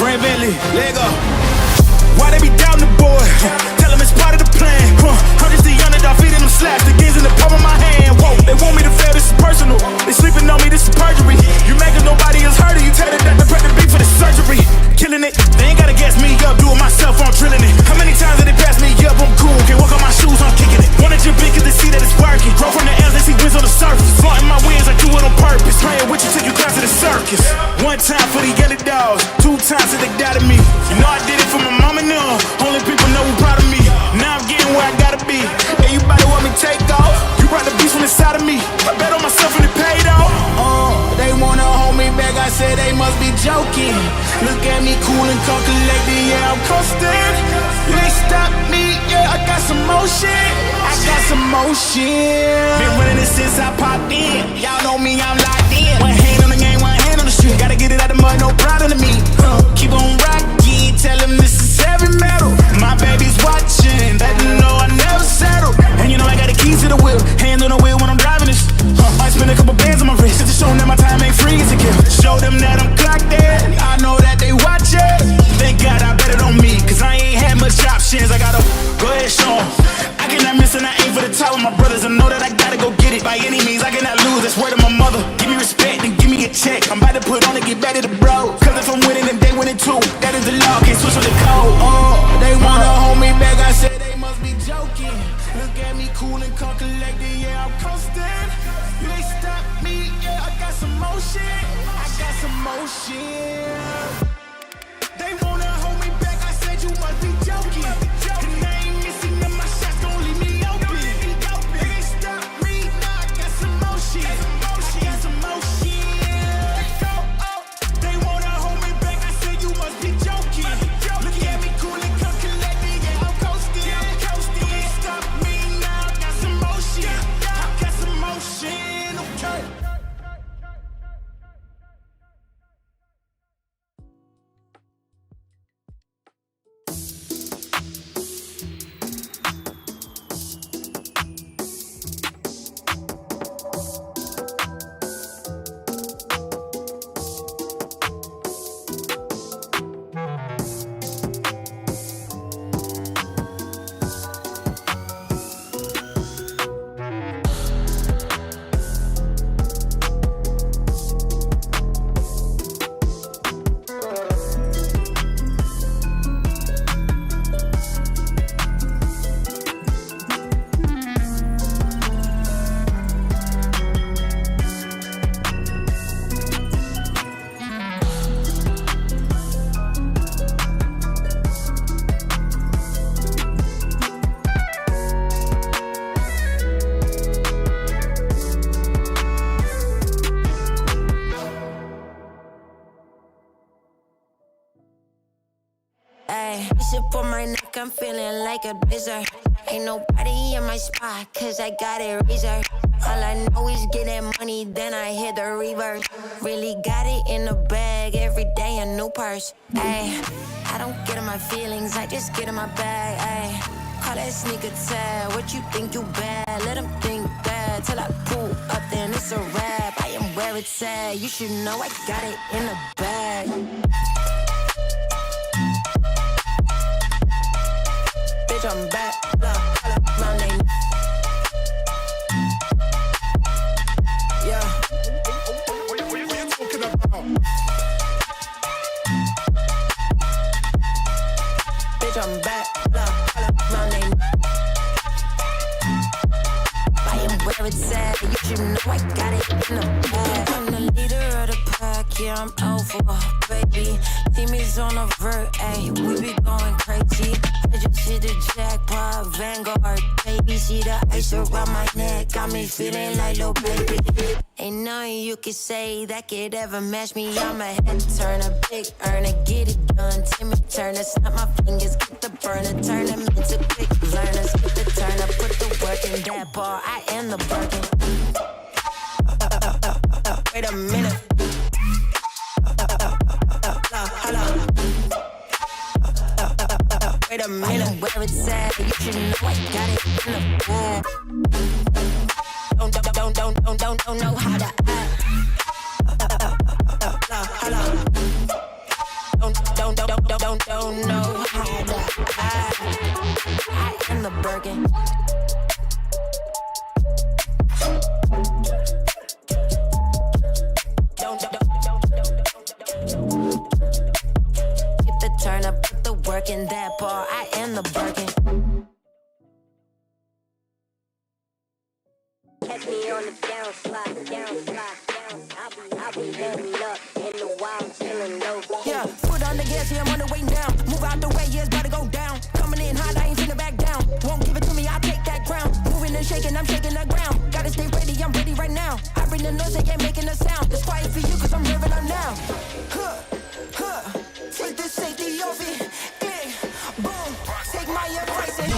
Friend Bentley, Lego. Why they be down the boy? Tell them it's part of the plan. I'm just the underdog feeding them slaps. The gains in the palm of my hand. Whoa, they want me to fail, this is personal. They sleeping on me, this is perjury. You make it, nobody has heard of you. Tell them that the prep the beat for the surgery. Killing it, they ain't gotta gas me up. Do it myself, I'm drilling it. How many times did they pass me up? I'm cool, can't walk on my shoes, I'm kicking it. Wanna jump in cause they see that it's working. Grow from the L's, they see wins on the surface. Flaunting my wins, I do it on purpose. Playing with you till you climb to the circus. One time for the yellow dogs, 2 times that they doubted me. You know I did it for my mama and them. Only people know who proud of me. Now I'm getting where I gotta be. Everybody want me to take off. You brought the beast from inside of me. I bet on myself and it paid off. They wanna hold me back, I said they must be joking. Look at me cool and calm collected, yeah, I'm coasting. You ain't stop me, yeah, I got some motion. I got some motion. Been running it since I popped in. Y'all know me, I'm locked in. One hand on the game, one hand on the street. Gotta get it out the mud, no problem to me. Keep on rocking, tell them this is heavy metal. My baby's watching, let them know I never settle. And you know I got the keys to the wheel. Hands on the wheel when I'm driving this. I spend a couple bands on my wrist just to show them that my time ain't free as a gift. Show them that I'm clocked in. I know that they watch it. Thank God I bet it on me, cause I ain't had much options. I gotta go ahead, show 'em. I cannot miss and I aim for the top of my brothers. I know that I gotta go get it by any means. I cannot lose, that's word of my mother. Give me respect and give me a check. I'm about to put on and get back to the bro. Cause if I'm winning and they winning too, that is the law, can't switch on the code. They wanna hold me back, I said they must be joking. Look at me cool and calm collected, yeah, I'm coasting. You ain't stop me, yeah, I got some motion. I got some motion. They wanna hold me back, I said you must be joking. And I ain't missing none, my shots gon' leave me open. They ain't stop me, nah, I got some motion. I got some motion. They wanna hold me back, I said you must be joking. Look at me cool and calm collected, yeah, I'm coasting. They ain't stop me, now I got some motion. I got some motion, okay. For my neck, I'm feeling like a blizzard. Ain't nobody in my spot, cause I got it reserved. All I know is getting money, then I hit the reverse. Really got it in the bag, every day a new purse. Ay, I don't get in my feelings, I just get in my bag. Ay, call that sneaker tag, what you think you bad? Let them think bad, till I pull up, then it's a rap. I am where it's at, you should know I got it in the bag. Bitch, I'm back. My name. Yeah. What you talking about? Bitch, I'm back. My name. I am where it's at. You should know I got it in the bag. I'm the leader of the pack. Yeah, I'm alpha, baby. Team is on the vert. Ayy, we be going crazy. I just hit the jackpot, Vanguard, baby. See the ice around my neck, got me feeling like little baby. Ain't nothing you can say that could ever match me. I'm a head turner, big earner, get it done. Timmy Turner, snap my fingers, get the burner, turn them into quick learners. Get the turner, put the work in that bar. I am the Birkin. Wait a minute. Hold on. Wait a minute, where it's at? You should know I got it in the bag. Don't know how to act. Hold on. don't know how I am the Birkin. Get the turn up, put the work in that bar. I am the Birkin. Catch me on the downslide, down. I'll be leveling up in the wild, chillin' low. Yeah, foot on the gas, yeah, I'm on the way down. Move out the way, yeah, it's about to go down. Coming in hot, I ain't finna back down. Won't give it to me, I'll take that crown. Moving and shaking, I'm shaking the ground. Gotta stay ready, I'm ready right now. I bring the noise, they ain't making a sound. It's quiet for you, cause I'm revving up now. Take the safety off it. Click, boom, take my advice and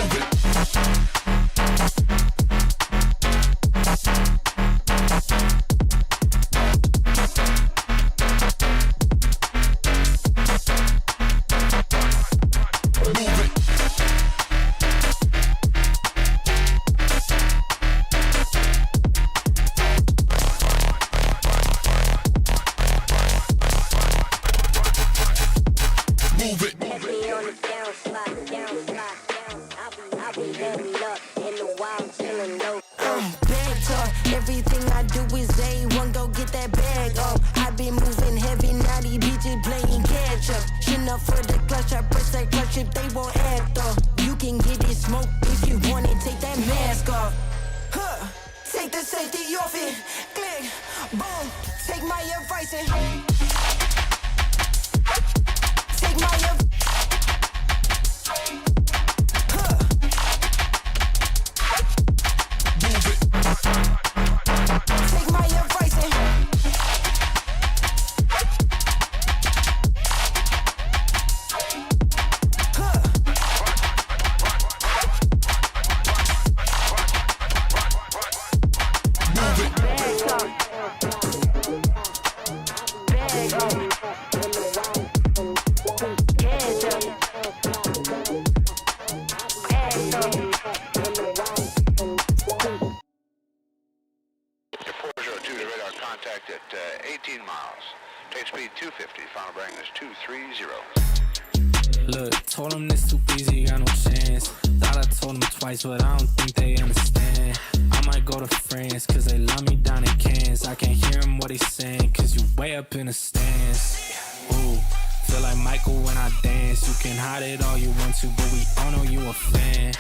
but I don't think they understand. I might go to France, cause they love me down in Cairns. I can't hear him what he's saying, cause you way up in the stands. Ooh, feel like Michael when I dance. You can hide it all you want to, but we all know you a fan.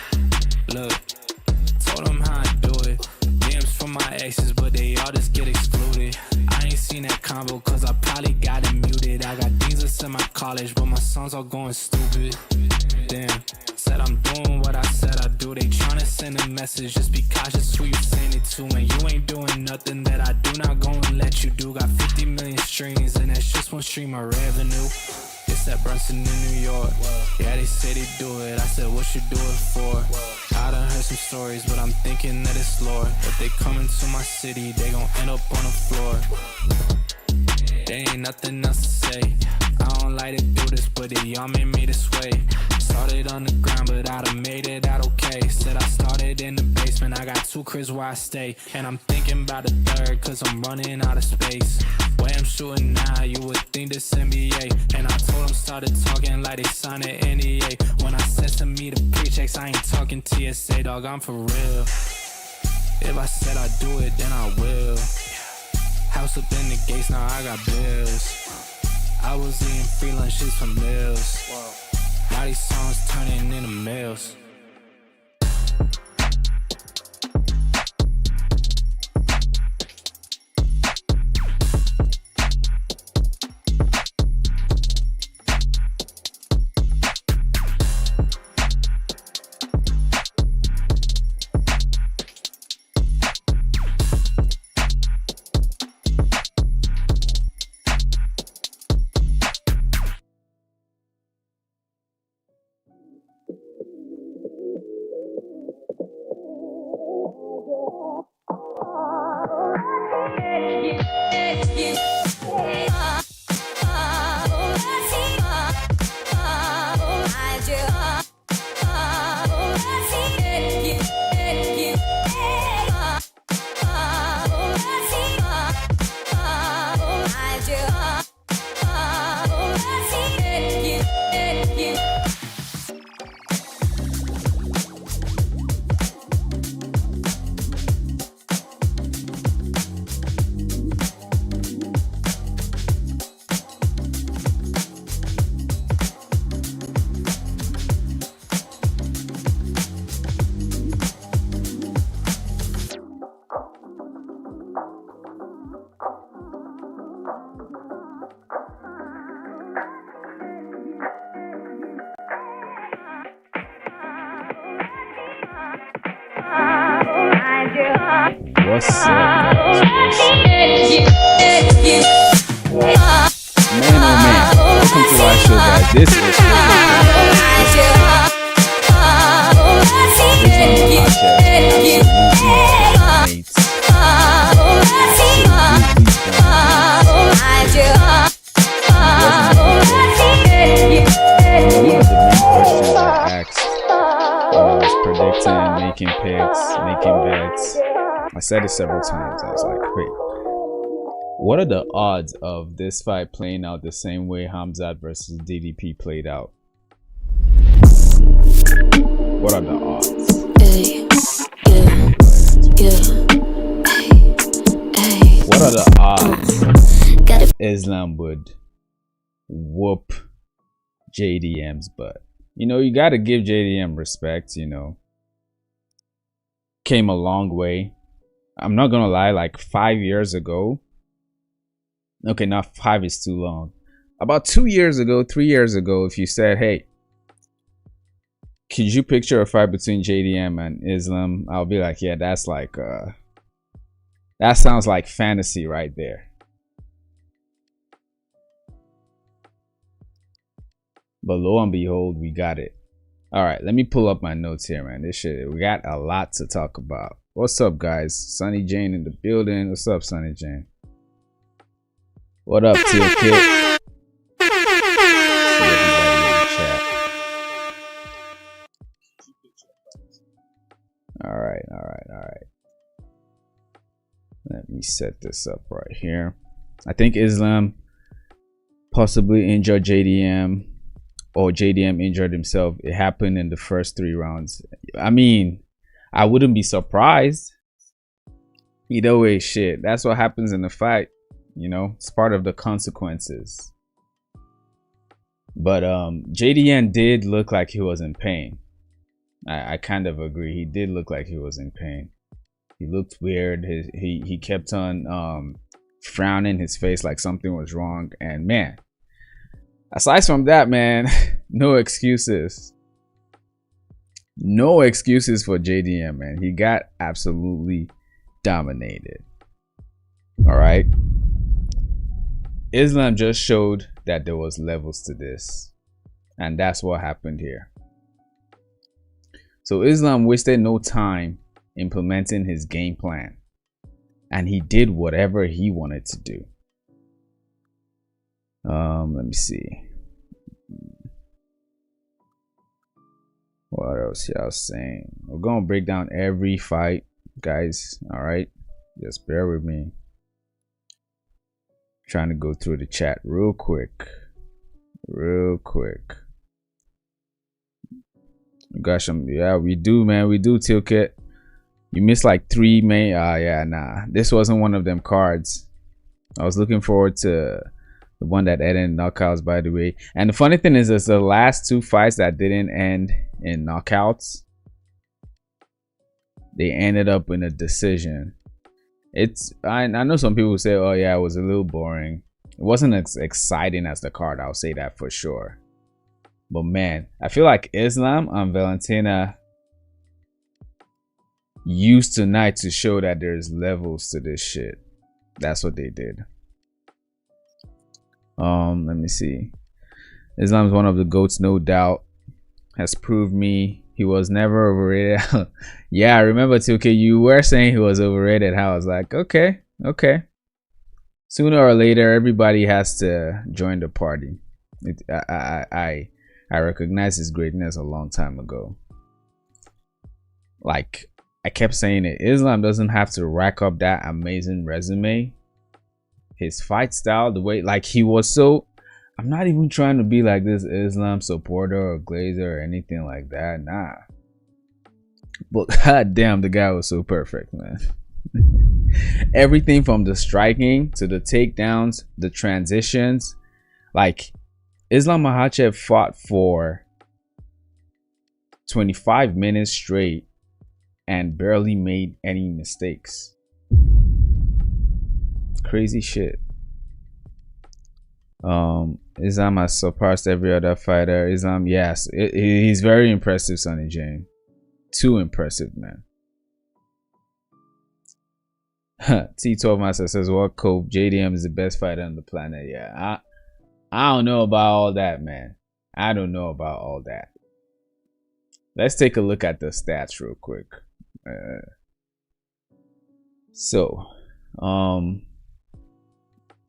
Look, told him how I do it. DMs from my exes, but they all just get excluded. I ain't seen that combo, cause I probably got it muted. I got Jesus in my college, but my songs are going stupid. Damn. Said I'm doing what I said I do. They tryna send a message, just be cautious who you send it to. And you ain't doing nothing that I do not go and let you do. Got 50 million streams and that's just one stream of revenue. It's that Brunson in New York. Yeah, they say they do it. I said, what you do it for? I done heard some stories, but I'm thinking that it's Lord. If they come into my city, they gon' end up on the floor. There ain't nothing else to say. I don't like to do this, but y'all made me this way. Started on the ground, but I done made it out okay. Said I started in the basement, I got 2 cribs where I stay. And I'm thinking about a third, cause I'm running out of space. Way I'm shooting now, you would think this NBA. And I told them started talking like they signed an NDA. When I said to me the pre-checks, I ain't talking TSA, dog, I'm for real. If I said I'd do it, then I will. House up in the gates, now I got bills. I was eating free lunches for meals. Now these songs turning into meals. What's up, guys? Man, oh man. Welcome to my show, guys. This is predicting, making picks, making bets. I said it several times. I was like, wait, what are the odds of this fight playing out the same way Hamzat versus DDP played out? What are the odds? What are the odds Islam would whoop JDM's butt? You know, you got to give JDM respect, you know. Came a long way. I'm not going to lie, like 5 years ago. Okay, not 5 is too long. About 2 years ago, 3 years ago, if you said, hey, could you picture a fight between JDM and Islam? I'll be like, yeah, that's like, that sounds like fantasy right there. But lo and behold, we got it. All right, let me pull up my notes here, man. This shit, we got a lot to talk about. What's up, guys? Sunny Jane in the building. What's up, Sunny Jane? What up, Teal Kid? All right. Let me set this up right here. I think Islam possibly injured JDM. Or JDM injured himself. It happened in the first 3 rounds. I mean, I wouldn't be surprised. Either way, shit. That's what happens in the fight. You know, it's part of the consequences. But JDM did look like he was in pain. I kind of agree. He did look like he was in pain. He looked weird. He kept on frowning his face like something was wrong. And man, aside from that, man, no excuses. No excuses for JDM, man. He got absolutely dominated. All right. Islam just showed that there was levels to this. And that's what happened here. So Islam wasted no time implementing his game plan. And he did whatever he wanted to do. Let me see. What else y'all saying? We're gonna break down every fight, guys. All right, just bear with me. Trying to go through the chat real quick. Gosh, yeah, we do, man. We do, Tilkit. You missed like 3 main. Yeah, nah. This wasn't one of them cards. I was looking forward to the one that ended in knockouts, by the way. And the funny thing is the last 2 fights that didn't end in knockouts, they ended up in a decision. I know some people say, oh yeah, it was a little boring. It wasn't as exciting as the card, I'll say that for sure. But man, I feel like Islam and Valentina used tonight to show that there's levels to this shit. That's what they did. Let me see. Islam's one of the GOATs, no doubt. Has proved me he was never overrated. Yeah, I remember too. Okay, you were saying he was overrated. I was like, okay. Sooner or later, everybody has to join the party. I recognized his greatness a long time ago. Like I kept saying it, Islam doesn't have to rack up that amazing resume. His fight style, the way, like he was so, I'm not even trying to be like this Islam supporter or glazer or anything like that. Nah. But god damn, the guy was so perfect, man. Everything from the striking to the takedowns, the transitions. Like Islam Makhachev fought for 25 minutes straight and barely made any mistakes. Crazy shit. Islam has surpassed every other fighter. Islam, yes, he's very impressive, Sonny Jane. Too impressive, man. T12 Master says, "What Cope? JDM is the best fighter on the planet." Yeah, I don't know about all that, man. I don't know about all that. Let's take a look at the stats real quick.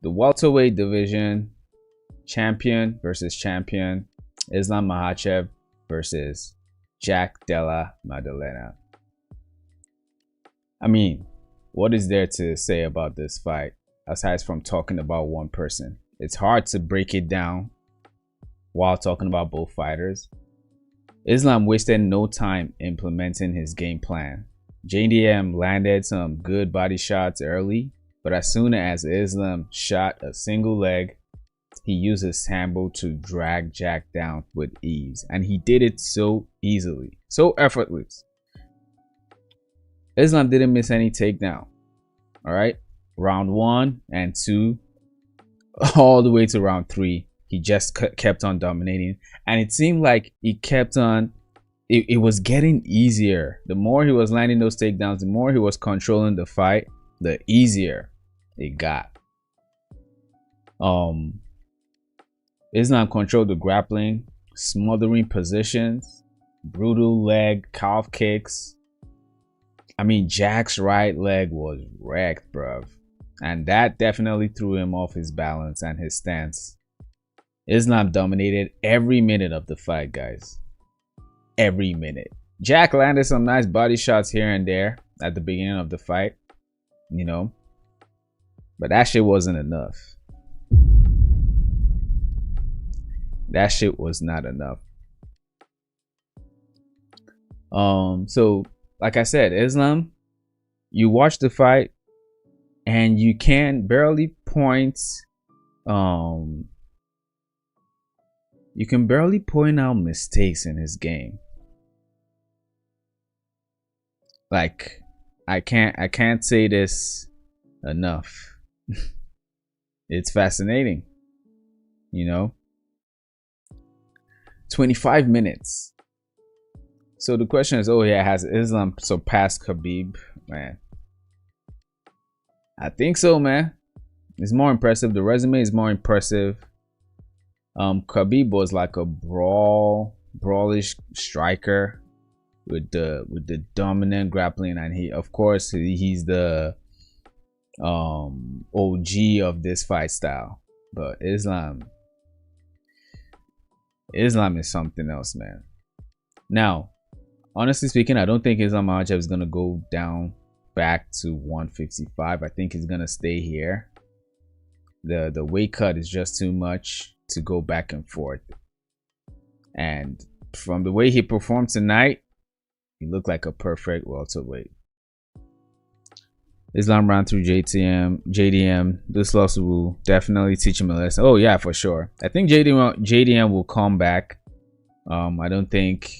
The welterweight division, champion versus champion, Islam Makhachev versus Jack Della Maddalena. I mean, what is there to say about this fight aside from talking about one person? It's hard to break it down while talking about both fighters. Islam wasted no time implementing his game plan. JDM landed some good body shots early, but as soon as Islam shot a single leg, he used his sambo to drag Jack down with ease. And he did it so easily, so effortless. Islam didn't miss any takedown. All right, round 1 and 2, all the way to round 3, he just kept on dominating, and it seemed like he kept on. It was getting easier. The more he was landing those takedowns, the more he was controlling the fight, the easier it got. Islam controlled the grappling, smothering positions, brutal leg calf kicks. I mean, Jack's right leg was wrecked, bruv. And that definitely threw him off his balance and his stance. Islam dominated every minute of the fight, guys. Every minute. Jack landed some nice body shots here and there at the beginning of the fight, you know. But that shit wasn't enough. That shit was not enough. So like I said, Islam, you watch the fight and you can barely point you can barely point out mistakes in his game. Like, I can't say this enough. It's fascinating, you know. 25 minutes. So the question is, oh yeah, has Islam surpassed Khabib? Man, I think so, man. It's more impressive. The resume is more impressive. Khabib was like a brawlish striker with the dominant grappling, and he's the OG of this fight style. But Islam is something else, man. Now, honestly speaking, I don't think Islam Makhachev is gonna go down back to 155. I think he's gonna stay here. The weight cut is just too much to go back and forth. And from the way he performed tonight, he looked like a perfect welterweight. Islam ran through JDM. This loss will definitely teach him a lesson. Oh yeah, for sure. I think JDM will come back. I don't think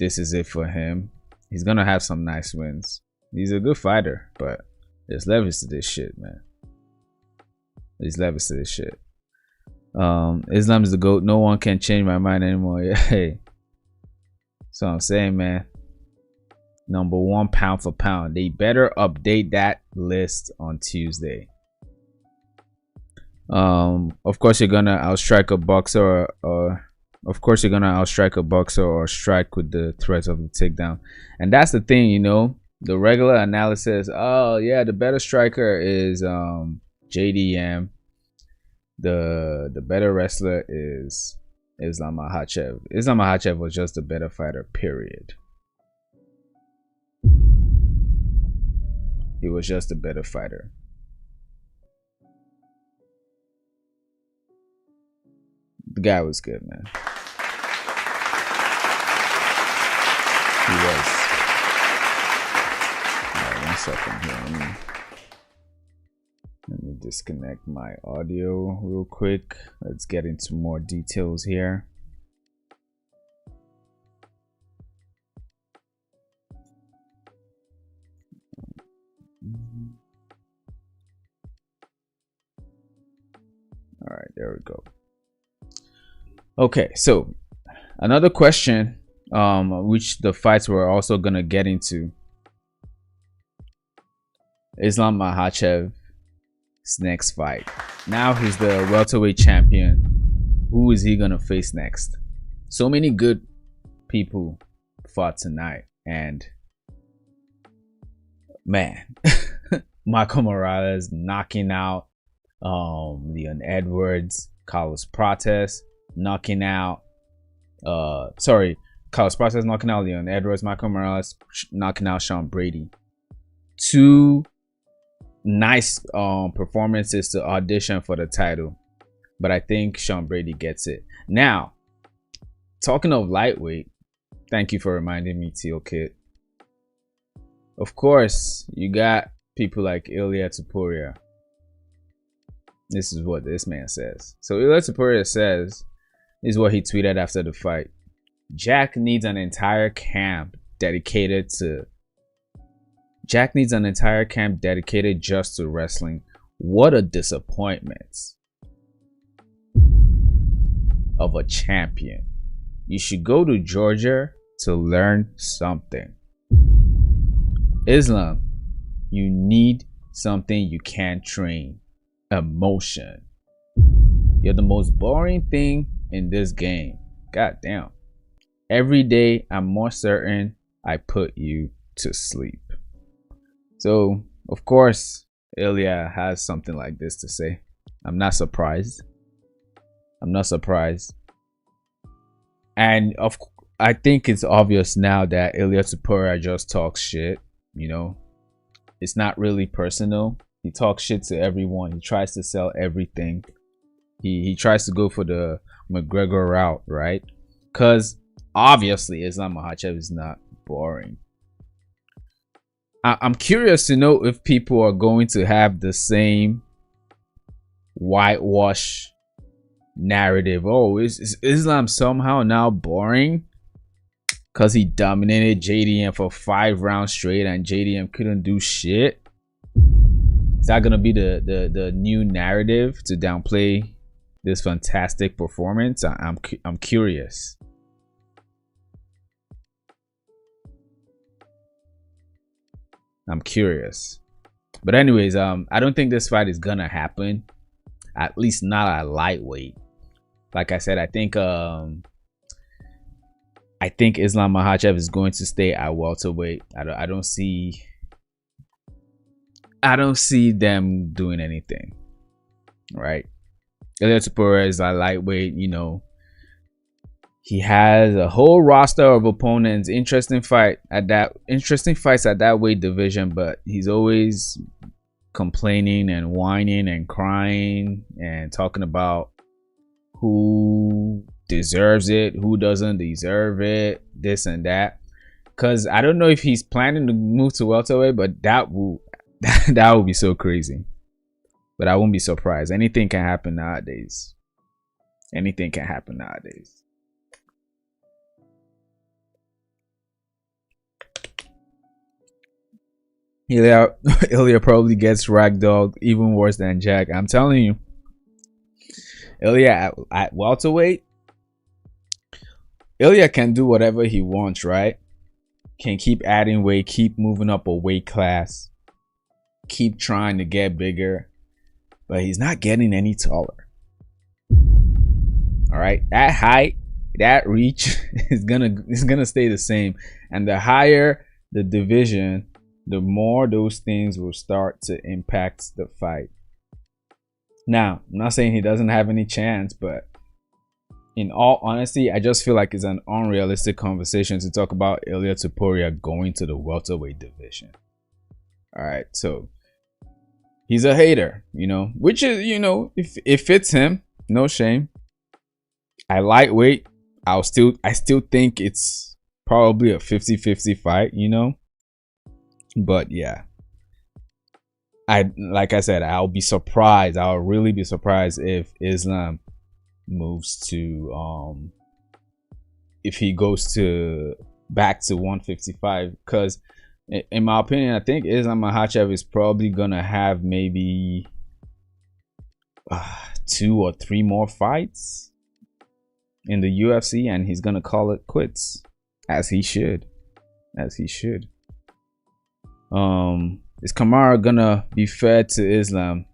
this is it for him. He's gonna have some nice wins. He's a good fighter, but there's levels to this shit, man. There's levels to this shit. Islam is the GOAT. No one can change my mind anymore. Yeah, hey. So I'm saying, man. #1 pound for pound. They better update that list on Tuesday. Of course you're gonna outstrike a boxer or strike with the threat of the takedown. And that's the thing, you know. The regular analysis, oh yeah, the better striker is JDM. The better wrestler is Islam Makhachev. Islam Makhachev was just a better fighter, period. He was just a better fighter. The guy was good, man. He was. Alright, 1 second here. Let me disconnect my audio real quick. Let's get into more details here. All right, there we go. Okay, so another question, which the fights we're also gonna get into. Islam Makhachev's next fight. Now he's the welterweight champion. Who is he gonna face next? So many good people fought tonight, and man, Michael Morales knocking out Leon Edwards, Carlos Prates knocking out Carlos Prates knocking out Leon Edwards, Michael Morales knocking out Sean Brady. Two nice performances to audition for the title, but I think Sean Brady gets it. Now, talking of lightweight, thank you for reminding me, Teal Kid. Of course, you got people like Ilia Topuria. This is what this man says. So Ilia Topuria says, this is what he tweeted after the fight. Jack needs an entire camp dedicated just to wrestling. What a disappointment of a champion. You should go to Georgia to learn something. Islam, you need something you can't train. Emotion. You're the most boring thing in this game. God damn. Every day I'm more certain I put you to sleep. So, of course, Ilya has something like this to say. I'm not surprised. And I think it's obvious now that Ilia Topuria just talks shit. You know, it's not really personal. He talks shit to everyone. He tries to sell everything. He tries to go for the McGregor route, right? Because obviously Islam Makhachev is not boring. I'm curious to know if people are going to have the same whitewash narrative. Oh, is Islam somehow now boring because he dominated JDM for 5 rounds straight and JDM couldn't do shit? Is that gonna be the new narrative to downplay this fantastic performance? I'm curious. I'm curious. But anyways, I don't think this fight is gonna happen. At least not at lightweight. Like I said, I think Islam Makhachev is going to stay at welterweight. I don't see them doing anything. Right? Ilia Topuria is at lightweight, you know. He has a whole roster of opponents. Interesting fights at that weight division, but he's always complaining and whining and crying and talking about who deserves it, who doesn't deserve it, this and that. Because I don't know if he's planning to move to welterweight, but that would be so crazy. But I won't be surprised. Anything can happen nowadays. Ilya probably gets ragdolled even worse than Jack. I'm telling you. Ilya at welterweight, Ilya can do whatever he wants, right? Can keep adding weight, keep moving up a weight class, keep trying to get bigger, but he's not getting any taller. All right, that height, that reach is gonna stay the same, and the higher the division, the more those things will start to impact the fight. Now, I'm not saying he doesn't have any chance, but in all honesty, I just feel like it's an unrealistic conversation to talk about Ilia Topuria going to the welterweight division. All right, so he's a hater, you know, which is, you know, if it fits him, no shame. I lightweight, I still think it's probably a 50-50 fight, you know. But yeah, like I said, I'll be surprised. I'll really be surprised if Islam moves to if he goes to back to 155, because in my opinion, I think Islam Makhachev is probably gonna have maybe 2 or 3 more fights in the UFC, and he's gonna call it quits, as he should. Is Kamaru gonna be fair to Islam?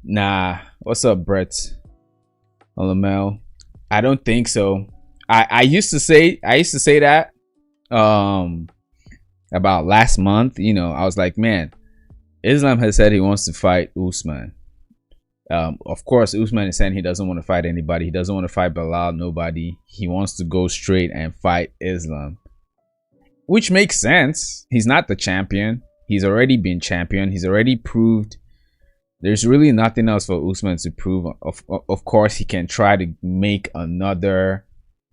Nah. What's up, Brett? Olamel? I don't think so. I used to say that about last month. You know, I was like, man, Islam has said he wants to fight Usman. Of course, Usman is saying he doesn't want to fight anybody. He doesn't want to fight Bilal, nobody. He wants to go straight and fight Islam, which makes sense. He's not the champion. He's already been champion. He's already proved. There's really nothing else for Usman to prove. Of course, he can try to make another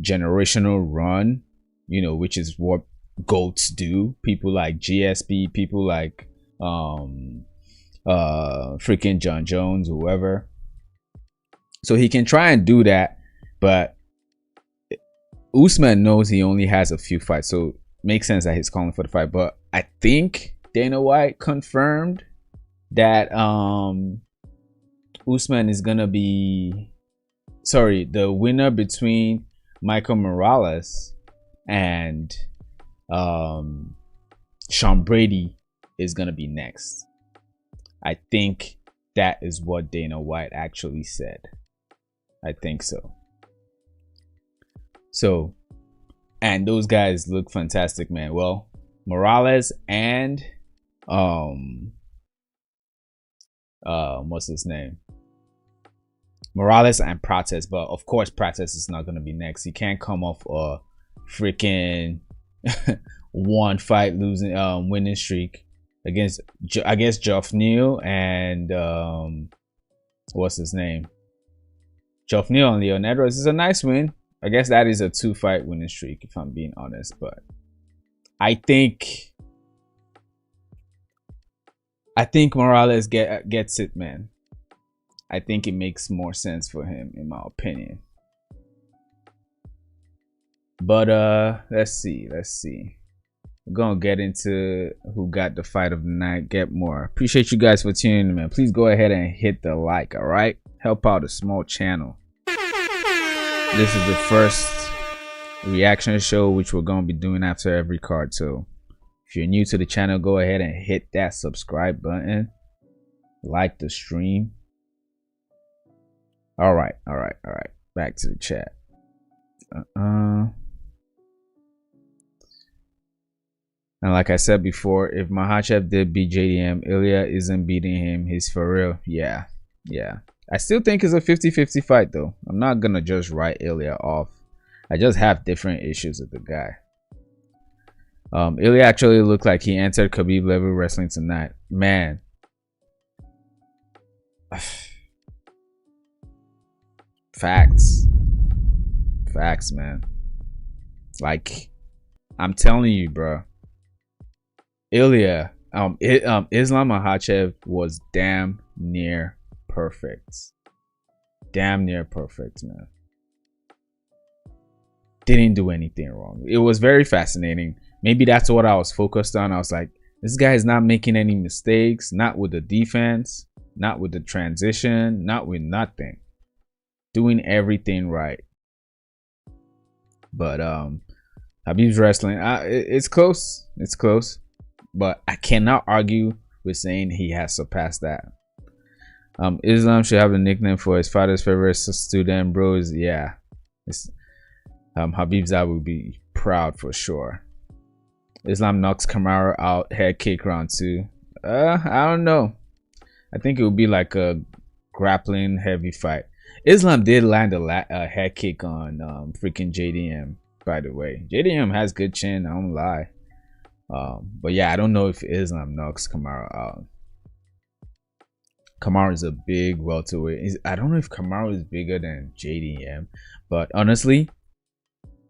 generational run, you know, which is what GOATs do. People like GSP, people like freaking John Jones, whoever. So he can try and do that, but Usman knows he only has a few fights, so it makes sense that he's calling for the fight. But I think Dana White confirmed that Usman is gonna be the winner between Michael Morales and Sean Brady is gonna be next. I think that is what Dana White actually said. I think so. So, and those guys look fantastic, man. Well, Morales and what's his name? Morales and Prates, but of course Prates is not gonna be next. He can't come off a freaking one fight losing winning streak against Geoff Neal and what's his name? Geoff Neal and Leon Edwards is a nice win. I guess that is a 2-fight winning streak, if I'm being honest, but I think Morales gets it, man. I think it makes more sense for him, in my opinion. But let's see. We're gonna get into who got the fight of the night. Get more. Appreciate you guys for tuning in, man. Please go ahead and hit the like. All right, help out a small channel. This is the first reaction show which we're gonna be doing after every card. So if you're new to the channel, go ahead and hit that subscribe button. Like the stream. All right. Back to the chat. And like I said before, if Makhachev did beat JDM, Ilya isn't beating him. He's for real. Yeah. I still think it's a 50-50 fight, though. I'm not gonna just write Ilya off. I just have different issues with the guy. Ilya actually looked like he entered Khabib level wrestling tonight. Man. Facts, man. Like, I'm telling you, bro. Ilya, Islam Makhachev was damn near perfect. Damn near perfect, man. Didn't do anything wrong. It was very fascinating. Maybe that's what I was focused on. I was like, this guy is not making any mistakes, not with the defense, not with the transition, not with nothing. Doing everything right. But Khabib's wrestling, it's close. It's close. But I cannot argue with saying he has surpassed that. Islam should have a nickname for his father's favorite student, bros. Yeah. Khabib's dad will be proud for sure. Islam knocks Kamaru out, head kick round 2. I don't know. I think it would be like a grappling heavy fight. Islam did land a head kick on freaking JDM, by the way. JDM has good chin, I don't lie. But yeah, I don't know if Islam knocks Kamaru out. Kamaru is a big welterweight. I don't know if Kamaru is bigger than JDM, but honestly,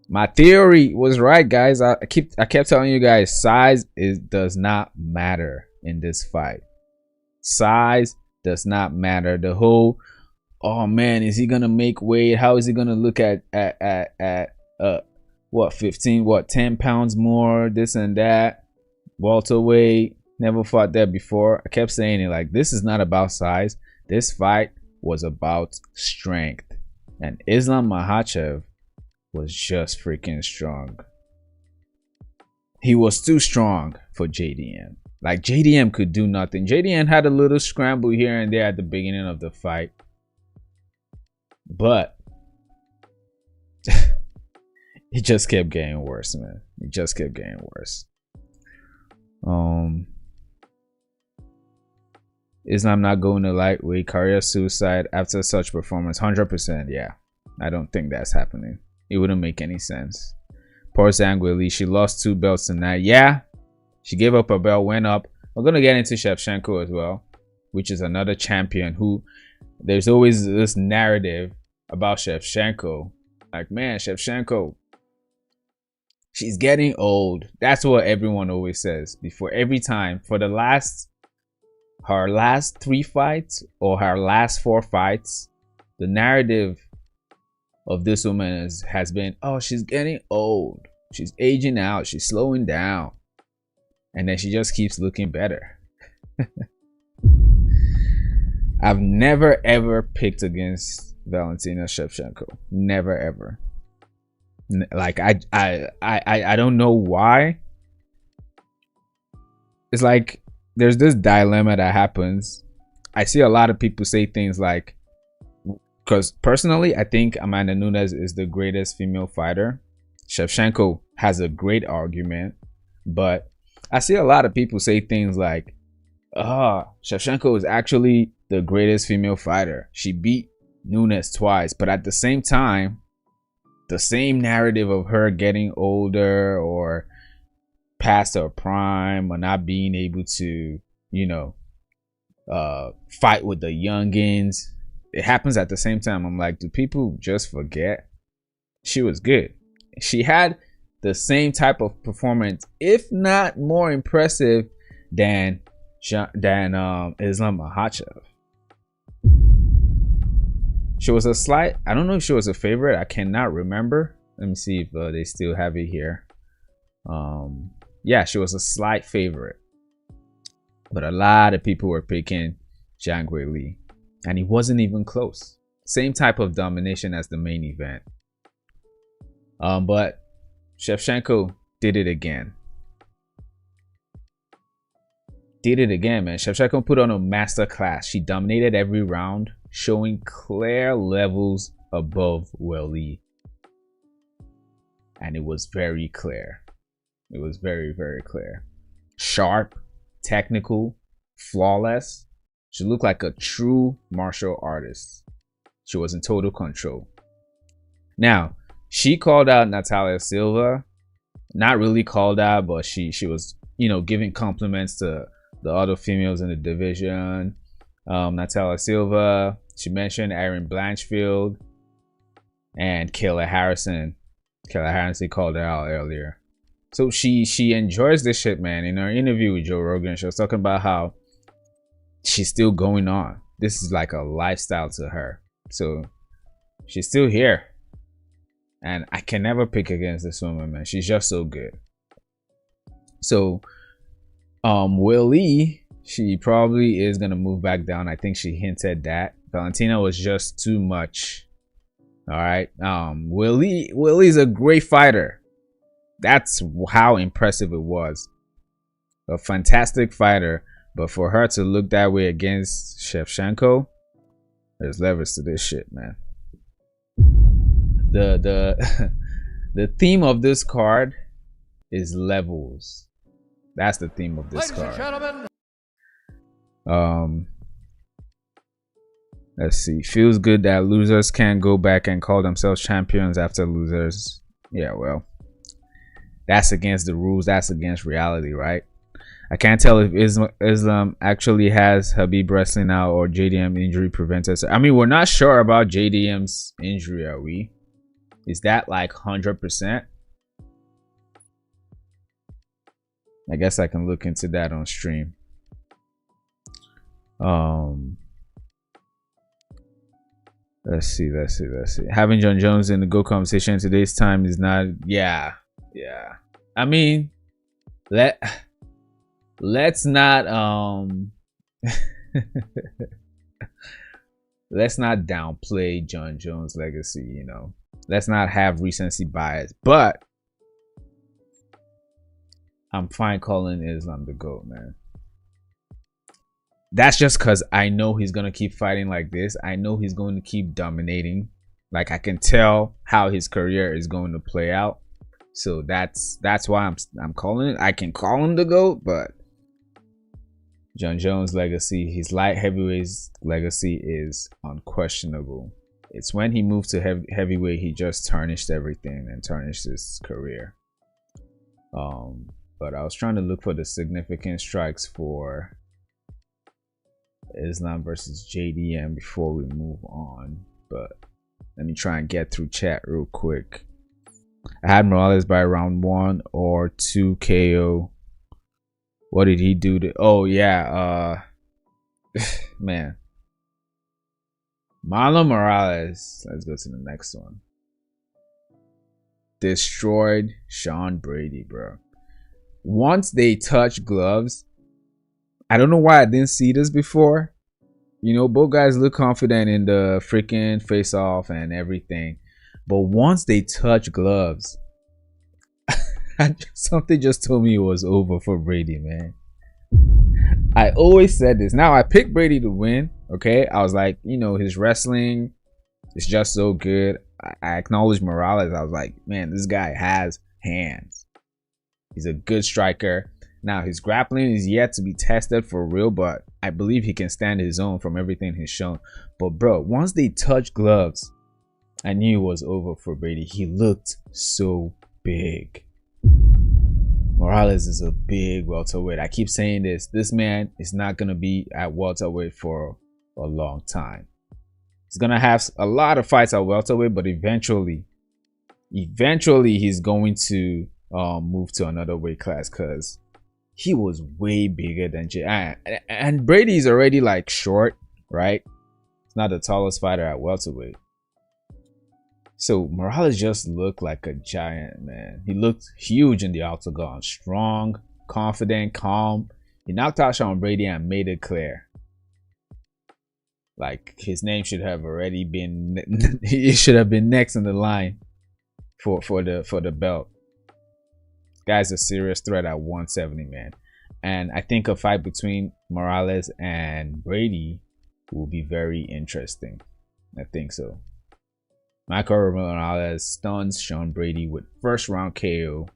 my theory was right, guys. I kept telling you guys, size does not matter in this fight. Size does not matter. The whole, oh man, is he gonna make weight? How is he gonna look at what 10 pounds more, this and that, welterweight, never fought that before. I kept saying it, like, this is not about size. This fight was about strength, and Islam Makhachev was just freaking strong. He was too strong for JDM. Like JDM could do nothing. JDM had a little scramble here and there at the beginning of the fight, but it just kept getting worse, man. It just kept getting worse. Islam not going to lightweight, career suicide after such performance. 100%, yeah. I don't think that's happening. It wouldn't make any sense. Poor Zhang Weili, she lost 2 belts tonight. Yeah, she gave up a belt, went up. We're gonna get into Shevchenko as well, which is another champion who there's always this narrative about Shevchenko. Like, man, Shevchenko, she's getting old. That's what everyone always says before every time. For the her last 3 fights or her last 4 fights, the narrative of this woman has been, oh, she's getting old, she's aging out, she's slowing down, and then she just keeps looking better. I've never ever picked against Valentina Shevchenko. Never ever. Like I don't know why. It's like there's this dilemma that happens. I see a lot of people say things like, because personally I think Amanda Nunes is the greatest female fighter. Shevchenko has a great argument, but I see a lot of people say things like, Shevchenko is actually the greatest female fighter. She beat Nunes twice, but at the same time, the same narrative of her getting older or past her prime or not being able to, you know, fight with the youngins, it happens at the same time. I'm like, do people just forget? She was good. She had the same type of performance, if not more impressive than Islam Makhachev. She was a slight, I don't know if she was a favorite. I cannot remember. Let me see if they still have it here. Yeah, she was a slight favorite, but a lot of people were picking Zhang Weili, and he wasn't even close. Same type of domination as the main event. But Shevchenko did it again. Did it again, man. Shevchenko put on a master class. She dominated every round, showing clear levels above Weili. And it was very clear. It was very, very clear. Sharp, technical, flawless. She looked like a true martial artist. She was in total control. Now, she called out Natalia Silva. Not really called out, but she was, you know, giving compliments to the other females in the division. Natalia Silva. She mentioned Erin Blanchfield and Kayla Harrison. Kayla Harrison called her out earlier. So she enjoys this shit, man. In her interview with Joe Rogan, she was talking about how she's still going on. This is like a lifestyle to her. So she's still here. And I can never pick against this woman, man. She's just so good. So Weili, she probably is gonna move back down. I think she hinted that. Valentina was just too much. All right. Weili's a great fighter. That's how impressive it was. A fantastic fighter, but for her to look that way against Shevchenko, there's levels to this shit, man. The theme of this card is levels. That's the theme of this card. Let's see. Feels good that losers can't go back and call themselves champions after losers. Yeah, well, that's against the rules. That's against reality, right? I can't tell if Islam actually has Habib wrestling out or JDM injury prevented. I mean, we're not sure about JDM's injury, are we? Is that like 100%? I guess I can look into that on stream. Let's see. Having John Jones in the GO conversation today's time is not. Yeah. I mean, let's not let's not downplay John Jones' legacy. You know, let's not have recency bias. But I'm fine calling Islam the GOAT, man. that's just because I know he's gonna keep fighting like this. I know he's going to keep dominating. Like, I can tell how his career is going to play out. So that's why I'm calling it. I can call him the GOAT, but Jon Jones' legacy, his light heavyweight's legacy is unquestionable. It's when he moved to heavyweight, he just tarnished everything and tarnished his career. But I was trying to look for the significant strikes for Islam versus JDM before we move on. But let me try and get through chat real quick. I had Morales by round 1 or 2 KO. What did he do to? Oh yeah, man, Marlon Morales. Let's go to the next one. Destroyed Sean Brady, bro. Once they touch gloves, I don't know why I didn't see this before. You know, both guys look confident in the freaking face-off and everything, but once they touch gloves, something just told me it was over for Brady, man. I always said this. Now I picked Brady to win. Okay, I was like, you know, his wrestling is just so good. I acknowledge Morales. I was like, man, this guy has hands. He's a good striker. Now his grappling is yet to be tested for real, but I believe he can stand his own from everything he's shown. But bro, once they touch gloves, I knew it was over for Brady. He looked so big. Morales is a big welterweight. I keep saying this. This man is not going to be at welterweight for a long time. He's going to have a lot of fights at welterweight, but eventually he's going to move to another weight class because he was way bigger than and Brady's already like short, right? He's not the tallest fighter at welterweight. So Morales just looked like a giant, man. He looked huge in the octagon. Strong, confident, calm. He knocked out Sean Brady and made it clear. Like, his name should have already been he should have been next in the line for the belt. Guy's a serious threat at 170, man. And I think a fight between Morales and Brady will be very interesting. I think so. Michael Morales stuns Sean Brady with first round KO.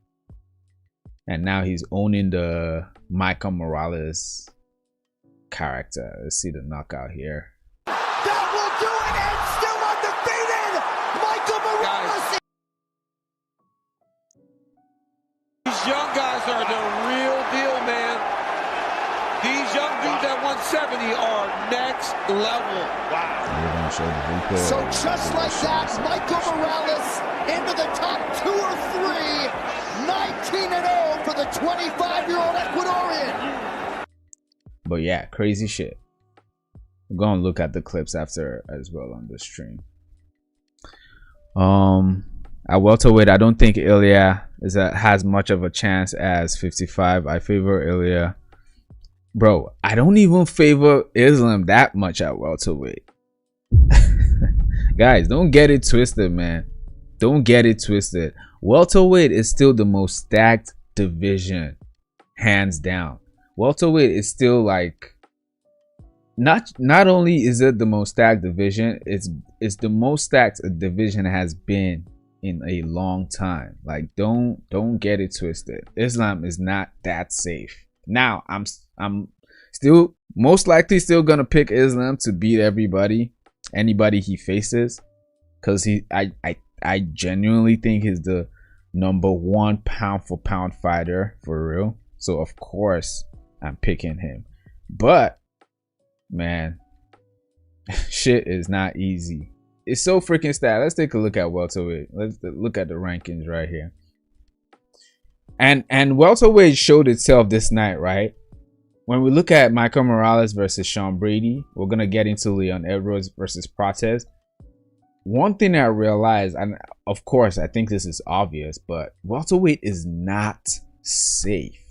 And now he's owning the Michael Morales character. Let's see the knockout here. That will do it, and still undefeated, Michael Morales. These young guys are the real deal, man. These young dudes at 170 are next level. Wow. We're gonna show the replay. So just like that, Michael Morales into the top 2 or 3, 19-0 for the 25-year-old Ecuadorian. But yeah, crazy shit. I'm gonna look at the clips after as well on the stream. At welterweight, I don't think Ilya has much of a chance as 55. I favor Ilya. Bro, I don't even favor Islam that much at welterweight. Guys, don't get it twisted, man. Don't get it twisted. Welterweight is still the most stacked division, hands down. Welterweight is still like not only is it the most stacked division, it's the most stacked a division has been in a long time. Like, don't get it twisted. Islam is not that safe. Now I'm still most likely still gonna pick Islam to beat anybody he faces, because I genuinely think he's the #1 pound for pound fighter for real. So of course I'm picking him. But man, shit is not easy. It's so freaking stacked. Let's take a look at welterweight. Let's look at the rankings right here. And welterweight showed itself this night, right? When we look at Michael Morales versus Sean Brady, we're gonna get into Leon Edwards versus Prates. One thing I realized, and of course I think this is obvious, but welterweight is not safe.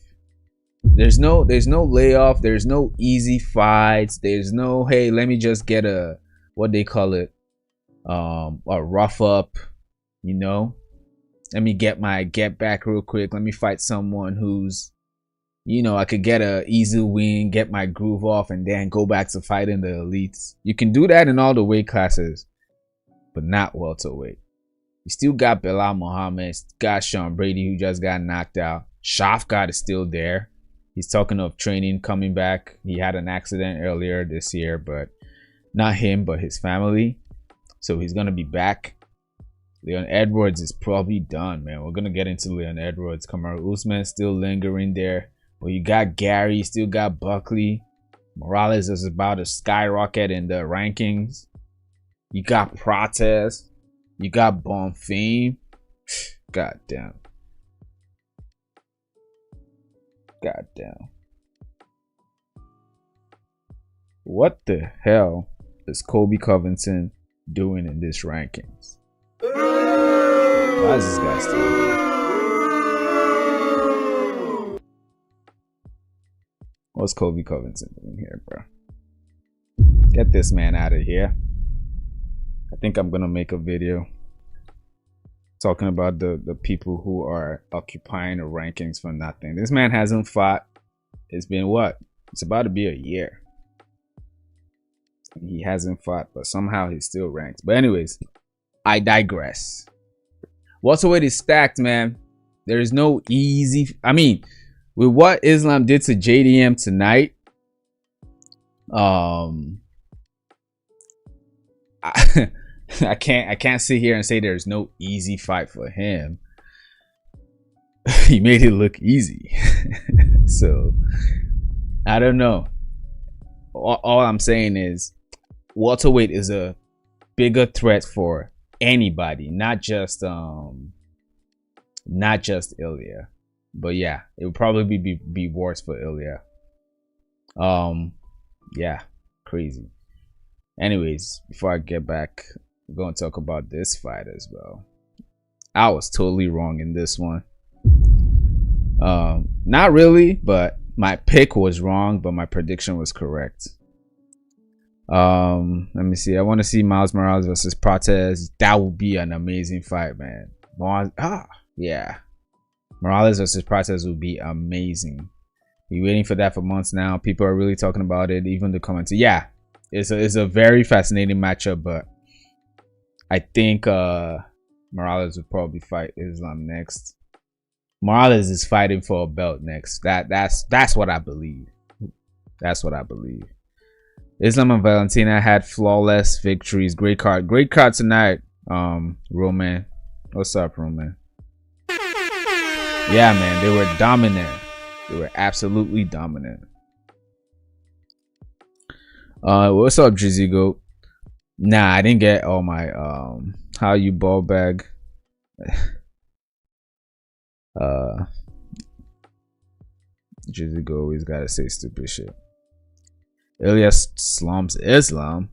There's no layoff. There's no easy fights. There's no, hey, let me just get a, what they call it, a rough up, you know. Let me get back real quick. Let me fight someone who's you know, I could get a easy win, get my groove off, and then go back to fighting the elites. You can do that in all the weight classes, but not welterweight. You still got Della Maddalena, got Sean Brady, who just got knocked out. Shevchenko is still there. He's talking of training, coming back. He had an accident earlier this year, but not him, but his family. So he's gonna be back. Leon Edwards is probably done, man. We're gonna get into Leon Edwards. Kamaru Usman still lingering there. Well, you got Gary, still got Buckley. Morales is about to skyrocket in the rankings. You got Prates. You got Bonfim. God damn. God damn. What the hell is Colby Covington doing in this rankings? Why is this guy still here? What's Colby Covington doing here, bro? Get this man out of here. I think I'm gonna make a video talking about the people who are occupying the rankings for nothing. This man hasn't fought. It's been what? It's about to be a year. He hasn't fought, but somehow he's still ranked. But anyways, I digress. Welterweight is stacked, man. There is no easy. I mean, with what Islam did to JDM tonight, I can't sit here and say there's no easy fight for him. He made it look easy. So I don't know. All I'm saying is welterweight is a bigger threat for anybody, not just Ilya. But yeah, it would probably be worse for Ilya. Yeah, crazy. Anyways, before I get back, we're going to talk about this fight as well. I was totally wrong in this one. Not really, but my pick was wrong, but my prediction was correct. Let me see. I want to see Miles Morales versus Prates. That would be an amazing fight, man. Yeah. Morales versus Prates would be amazing. Been waiting for that for months now. People are really talking about it. Even the comments. Yeah, it's a very fascinating matchup, but I think Morales would probably fight Islam next. Morales is fighting for a belt next. That's what I believe. That's what I believe. Islam and Valentina had flawless victories. Great card tonight. Roman, what's up, Roman? Yeah, man, they were dominant. They were absolutely dominant. What's up, Drizzy Goat? Nah, I didn't get all my how you ball bag. Drizzy Goat always gotta say stupid shit. Elias slumps Islam.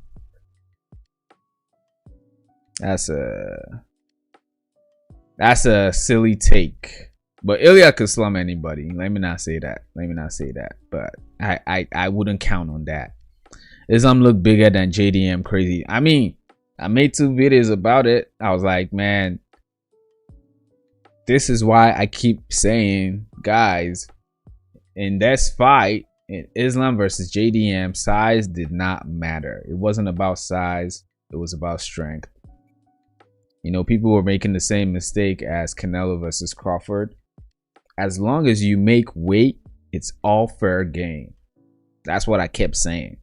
That's a silly take. But Ilya could slum anybody. Let me not say that. But I wouldn't count on that. Islam looked bigger than JDM. Crazy. I mean, I made 2 videos about it. I was like, man, this is why I keep saying, guys, in this fight, in Islam versus JDM, size did not matter. It wasn't about size. It was about strength. You know, people were making the same mistake as Canelo versus Crawford. As long as you make weight, it's all fair game. That's what I kept saying.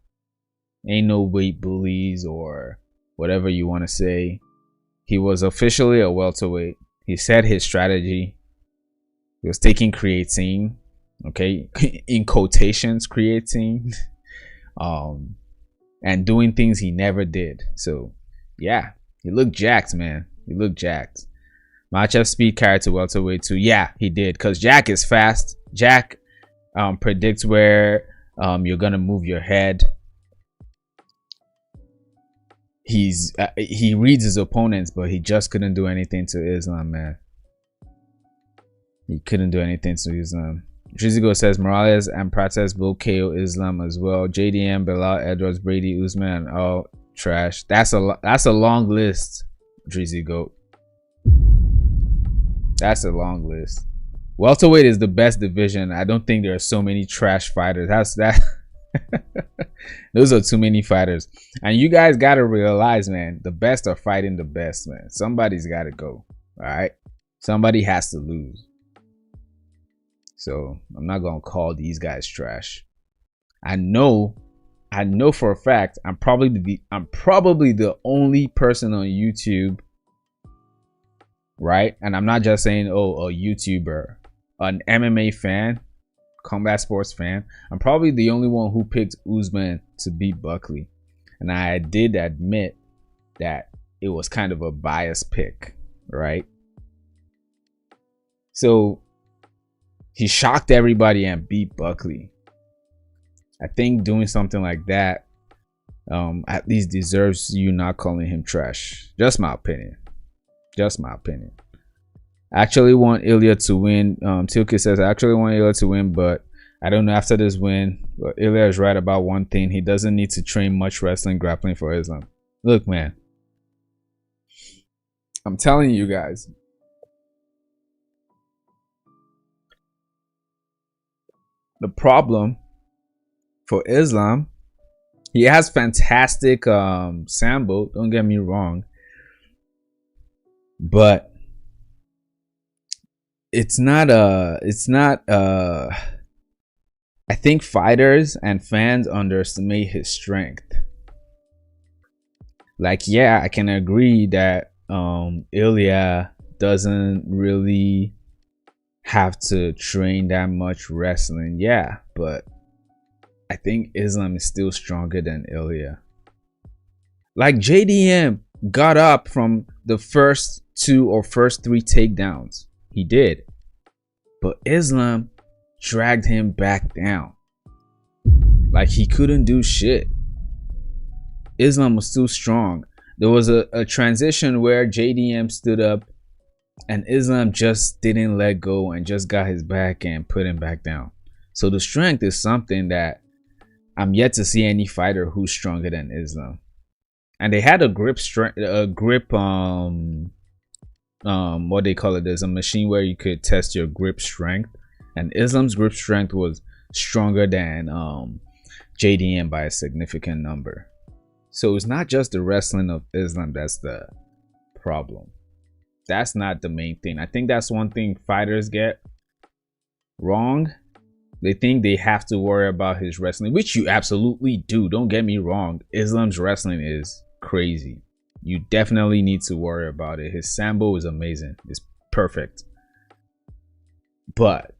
Ain't no weight bullies or whatever you want to say. He was officially a welterweight. He said his strategy. He was taking creatine. Okay, in quotations, creatine. And doing things he never did. So, yeah, he looked jacked, man. He looked jacked. Makhachev speed carried to welterweight too. Yeah, he did. Because Jack is fast. Jack predicts where you're going to move your head. He reads his opponents, but he just couldn't do anything to Islam, man. He couldn't do anything to Islam. Trizigo says Morales and Prates will KO Islam as well. JDM, Belal, Edwards, Brady, Usman, all trash. That's a long list, Trizigo. That's a long list. Welterweight is the best division. I don't think there are so many trash fighters. That's that. Those are too many fighters. And you guys got to realize, man, the best are fighting the best, man. Somebody's got to go. All right. Somebody has to lose. So I'm not going to call these guys trash. I know for a fact I'm probably the only person on YouTube, right? And I'm not just saying, oh, a YouTuber, an MMA fan, combat sports fan. I'm probably the only one who picked Usman to beat Buckley. And I did admit that it was kind of a biased pick, right? So he shocked everybody and beat Buckley. I think doing something like that at least deserves you not calling him trash. Just my opinion. Just my opinion. I actually want Ilya to win. Tilke says, I actually want Ilya to win, but I don't know after this win. But Ilya is right about one thing. He doesn't need to train much wrestling, grappling for Islam. Look, man. I'm telling you guys. The problem for Islam, he has fantastic sambo, don't get me wrong, but it's not I think fighters and fans underestimate his strength. Like, yeah, I can agree that Ilya doesn't really have to train that much wrestling, yeah, but I think Islam is still stronger than Ilya. Like, JDM got up from the first 2 or first 3 takedowns. He did. But Islam dragged him back down. Like, he couldn't do shit. Islam was too strong. There was a transition where JDM stood up and Islam just didn't let go and just got his back and put him back down. So the strength is something that I'm yet to see any fighter who's stronger than Islam. And they had a grip strength, what they call it, there's a machine where you could test your grip strength, and Islam's grip strength was stronger than JDM by a significant number. So it's not just the wrestling of Islam that's the problem. That's not the main thing. I think that's one thing fighters get wrong. They think they have to worry about his wrestling, which you absolutely do. Don't get me wrong. Islam's wrestling is crazy. You definitely need to worry about it. His sambo is amazing. It's perfect. But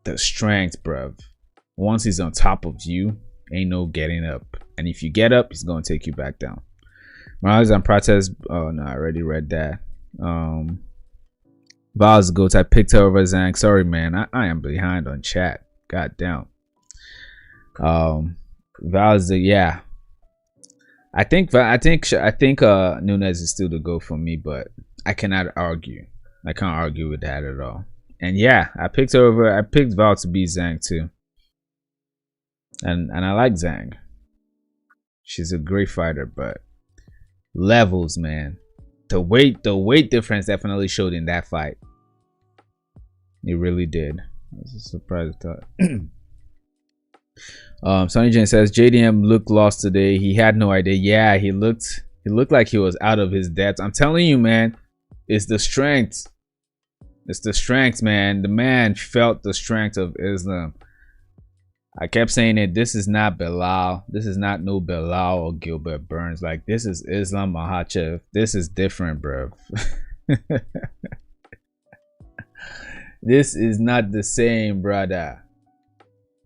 the strength, bruv. Once he's on top of you, ain't no getting up. And if you get up, he's going to take you back down. Morales and Prates. Oh, no, I already read that. Val's goats. I picked her over Zhang. Sorry, man. I am behind on chat. God damn. Val's the, yeah. I think Nunes is still the go for me, but I cannot argue. I can't argue with that at all. And yeah, I picked Val to beat Zhang too. And I like Zhang. She's a great fighter, but levels, man. The weight difference definitely showed in that fight. It really did. I was surprised at that. Sonny Jane says JDM looked lost today. He had no idea. Yeah, he looked like he was out of his depth. I'm telling you, man, it's the strength. It's the strength, man. The man felt the strength of Islam. I kept saying it. This is not Belal. This is not no Belal or Gilbert Burns. Like, this is Islam Makhachev. This is different, bro. This is not the same, brother.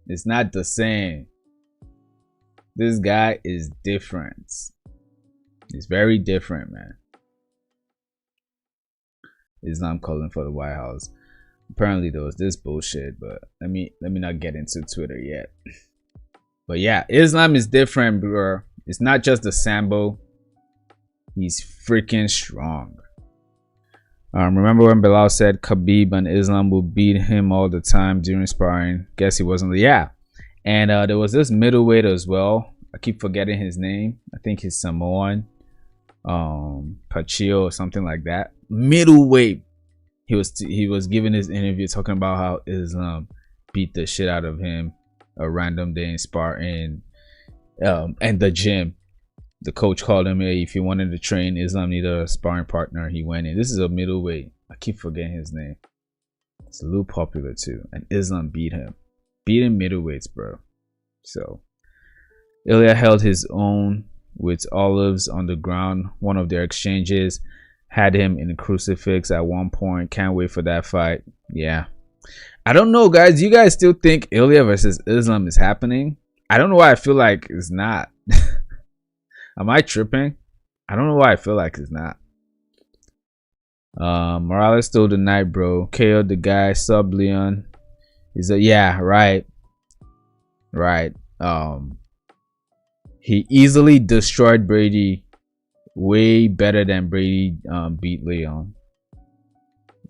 It's not the same. This guy is different. He's very different, man. Islam calling for the White House. Apparently there was this bullshit, but let me not get into Twitter yet. But yeah, Islam is different, bro. It's not just the sambo. He's freaking strong. Remember when Belal said Khabib and Islam will beat him all the time during sparring? Guess he wasn't. Yeah. And there was this middleweight as well. I keep forgetting his name. I think he's Samoan. Pachio or something like that. Middleweight he was giving his interview talking about how Islam beat the shit out of him a random day in sparring, and the gym. The coach called him, hey, if you wanted to train, Islam needed a sparring partner. He went in. This is a middleweight. I keep forgetting his name. It's a little popular too. And Islam beat him. Beating middleweights, bro. So Ilya held his own with Olives on the ground. One of their exchanges had him in a crucifix at one point. Can't wait for that fight. Yeah. I don't know, guys. You guys still think Ilya versus Islam is happening? I don't know why I feel like it's not. Am I tripping? I don't know why I feel like it's not. Morales stole the night, bro. KO'd the guy. Sub Leon. He's a yeah, right. Right. He easily destroyed Brady. Way better than Brady beat Leon.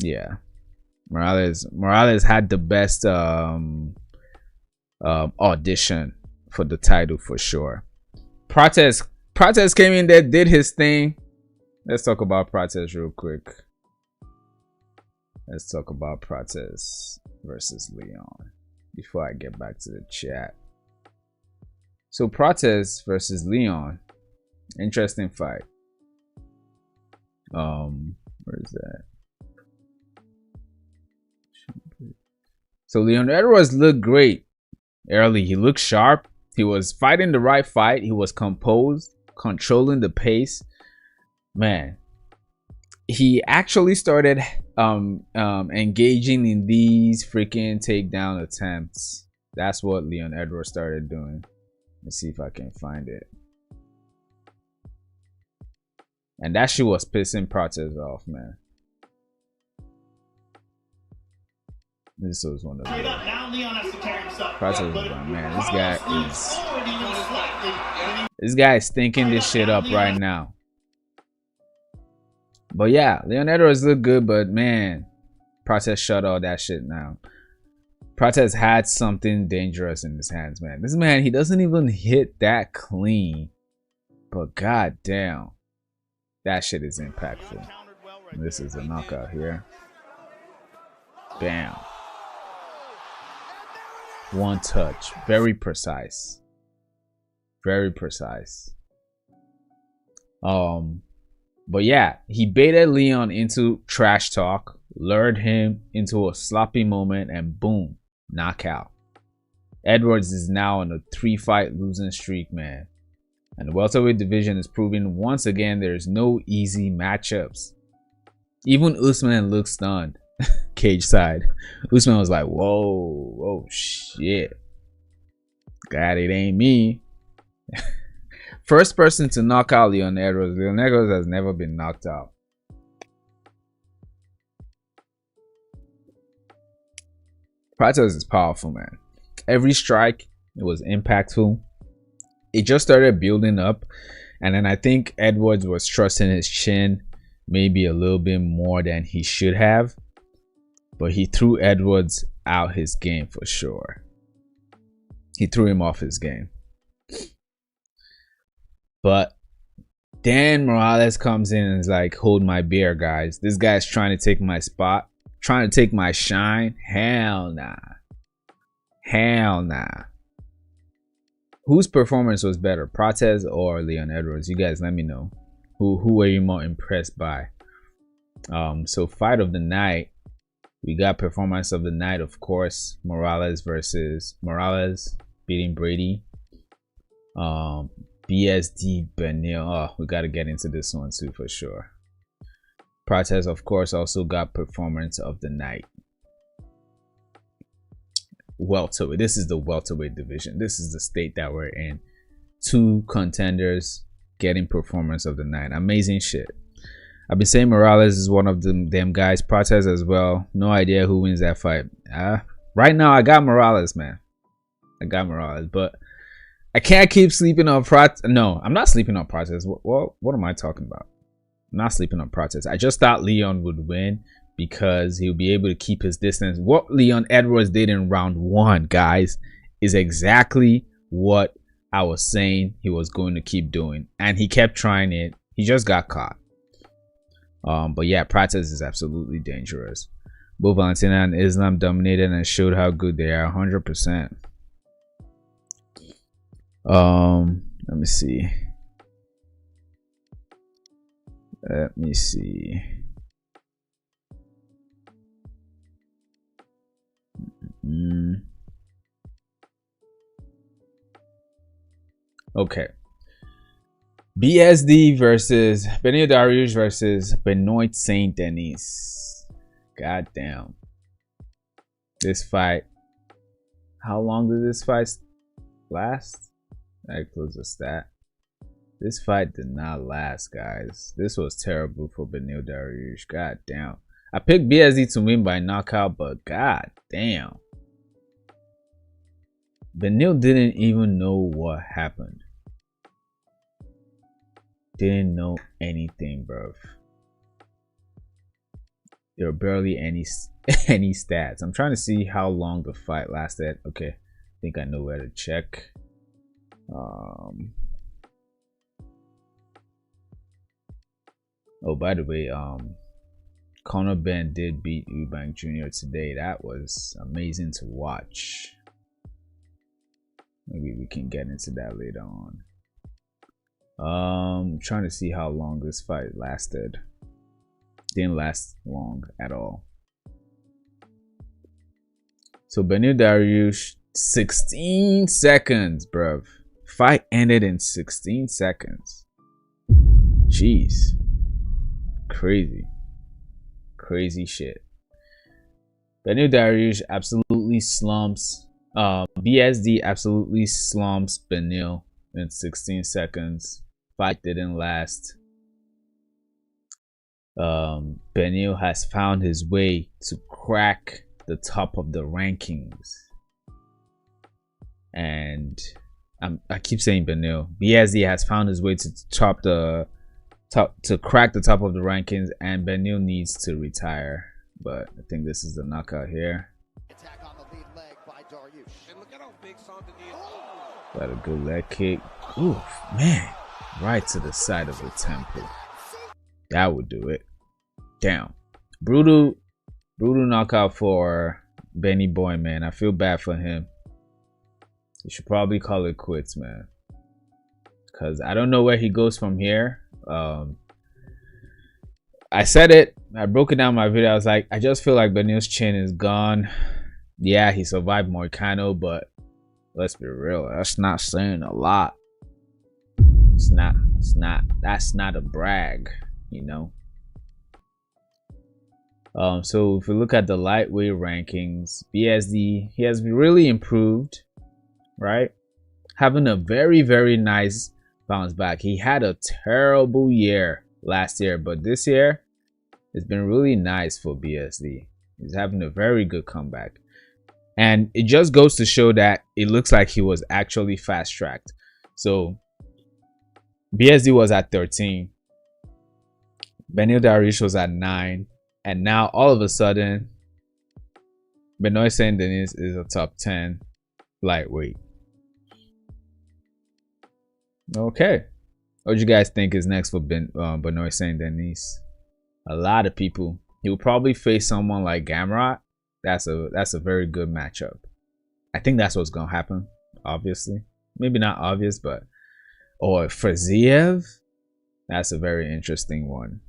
Yeah. Morales had the best audition for the title for sure. Prates came in there, did his thing. Let's talk about Prates real quick. Let's talk about Prates versus Leon before I get back to the chat. So Prates versus Leon, interesting fight. Where is that? So Leon Edwards looked great early. He looked sharp. He was fighting the right fight. He was composed, controlling the pace. Man, he actually started engaging in these freaking takedown attempts. That's what Leon Edwards started doing. Let's see if I can find it. And that shit was pissing Prates off, man. This was one of them. Prates was like, man, this guy is thinking this shit up right now. But yeah, Leon Edwards looked good, but man, Prates shut all that shit down. Prates had something dangerous in his hands, man. This man, he doesn't even hit that clean. But goddamn, that shit is impactful. This is a knockout here. Bam. One touch. Very precise. Very precise. But yeah, he baited Leon into trash talk, lured him into a sloppy moment, and boom, knockout. Edwards is now on a 3-fight losing streak, man. And the welterweight division is proving once again there's no easy matchups. Even Usman looked stunned. Cage side. Usman was like, whoa, oh shit. God, it ain't me. First person to knock out Leon Edwards. Leon Edwards has never been knocked out. Prates is powerful, man. Every strike, it was impactful. It just started building up. And then I think Edwards was trusting his chin maybe a little bit more than he should have. But he threw Edwards out his game for sure. He threw him off his game. But Dan Morales comes in and is like, hold my beer, guys. This guy's trying to take my spot. Trying to take my shine. Hell nah. Hell nah. Whose performance was better? Prates or Leon Edwards? You guys let me know. Who were you more impressed by? So fight of the night. We got performance of the night, of course. Morales versus Morales beating Brady. BSD Benil. Oh, we got to get into this one too for sure. Prates, of course, also got performance of the night. Welterweight. This is the welterweight division. This is the state that we're in. 2 contenders getting performance of the night. Amazing shit. I've been saying Morales is one of them guys. Prates as well. No idea who wins that fight. Right now, I got Morales, man. I got Morales, but I can't keep sleeping on Prates. No, I'm not sleeping on Prates. What am I talking about? I'm not sleeping on Prates. I just thought Leon would win because he'll be able to keep his distance. What Leon Edwards did in round 1, guys, is exactly what I was saying he was going to keep doing. And he kept trying it. He just got caught. But yeah, Prates is absolutely dangerous. Both Valentina and Islam dominated and showed how good they are. 100%. Let me see. Okay. BSD versus Benil Dariush versus Benoit Saint Denis. God damn. This fight. How long did this fight last? I close the stat. This fight did not last, guys. This was terrible for Benil Dariush. God damn. I picked BSD to win by knockout, but god damn. Benil didn't even know what happened. Didn't know anything, bro. There were barely any stats. I'm trying to see how long the fight lasted. Okay, I think I know where to check. Oh, by the way, Conor Ben did beat Eubank Jr. today. That was amazing to watch. Maybe we can get into that later on. Trying to see how long this fight lasted. Didn't last long at all. So Benil Dariush, 16 seconds, bruv. Fight ended in 16 seconds. Jeez. Crazy shit. Benil Dariush absolutely slumps. BSD absolutely slumps Benil in 16 seconds. Fight didn't last. Benil has found his way to crack the top of the rankings. And I keep saying Benil. BSD has found his way to crack the top of the rankings, and Benil needs to retire. But I think this is the knockout here. Attack on the lead leg by Dariush. And look at how big something is. Got a good leg kick. Ooh, man. Right to the side of the temple. That would do it. Damn. Brutal knockout for Benny Boy, man. I feel bad for him. You should probably call it quits, man. Because I don't know where he goes from here. I said it. I broke it down in my video. I was like, I just feel like Benil's chin is gone. Yeah, he survived Moicano, but let's be real. That's not saying a lot. That's not a brag, you know. So if we look at the lightweight rankings, BSD, he has really improved, right? Having a very nice bounce back. He had a terrible year last year, but this year it's been really nice for BSD. He's having a very good comeback, and it just goes to show that it looks like he was actually fast tracked. So BSD was at 13, Benil Dariush was at 9, and now all of a sudden Benoit Saint Denis is a top 10 lightweight. Okay, what do you guys think is next for Benoit Saint Denis? A lot of people. He will probably face someone like Gamrot. That's a very good matchup. I think that's what's gonna happen. Obviously, maybe not obvious, but or Fraziev. That's a very interesting one.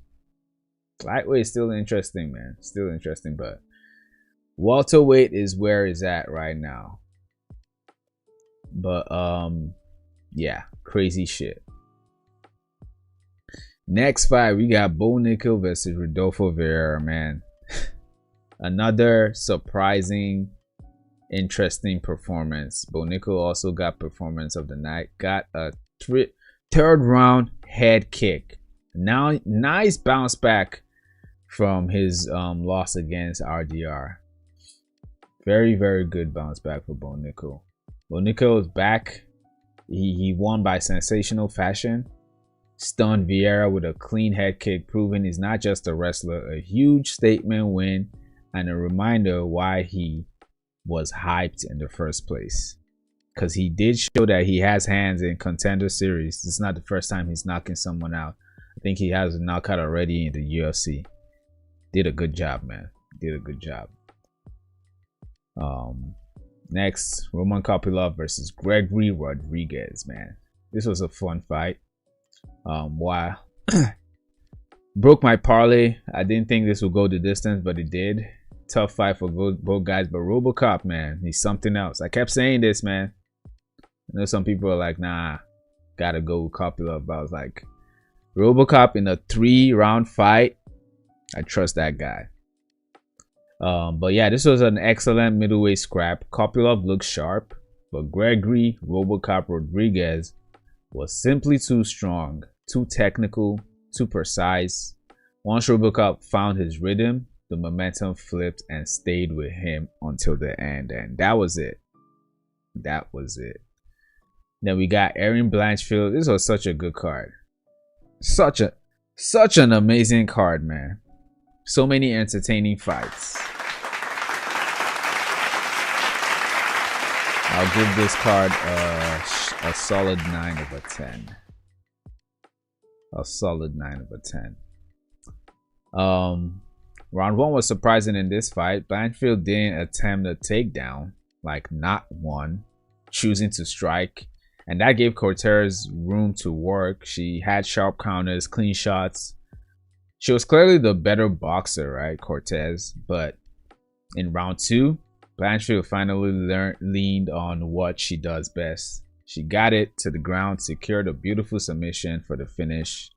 Lightweight is still interesting, man. Still interesting, but welterweight is where it's at right now. But yeah, crazy shit. Next fight, we got Bo Nickal versus Rodolfo Vieira, man. Another surprising, interesting performance. Bo Nickal also got performance of the night. Got a third round head kick. Now, nice bounce back from his loss against RDR. Very good bounce back for Bo Nickal. Bo Nickal is back. He won by sensational fashion. Stunned Vieira with a clean head kick, proving he's not just a wrestler. A huge statement win and a reminder why he was hyped in the first place. Because he did show that he has hands in Contender Series. It's not the first time he's knocking someone out. I think he has a knockout already in the UFC. Did a good job, man. Did a good job. Next, Roman Kopylov versus Gregory Rodriguez, man. This was a fun fight. Wow. Broke my parlay. I didn't think this would go the distance, but it did. Tough fight for both guys, but RoboCop, man, he's something else. I kept saying this, man. I know some people are like, nah, gotta go with Kopylov. But I was like, RoboCop in a 3-round fight, I trust that guy. But yeah, this was an excellent middleweight scrap. Kopylov looked sharp, but Gregory RoboCop Rodriguez was simply too strong, too technical, too precise. Once RoboCop found his rhythm, the momentum flipped and stayed with him until the end, and that was it. That was it. Then we got Erin Blanchfield. This was such a good card. Such an amazing card, man. So many entertaining fights. I'll give this card a solid 9 over 10. A solid 9 over 10. Round 1 was surprising in this fight. Blanchfield didn't attempt a takedown, like not one, choosing to strike, and that gave Cortez room to work. She had sharp counters, clean shots. She was clearly the better boxer, right, Cortez? But in round 2, Blanchfield finally leaned on what she does best. She got it to the ground, secured a beautiful submission for the finish.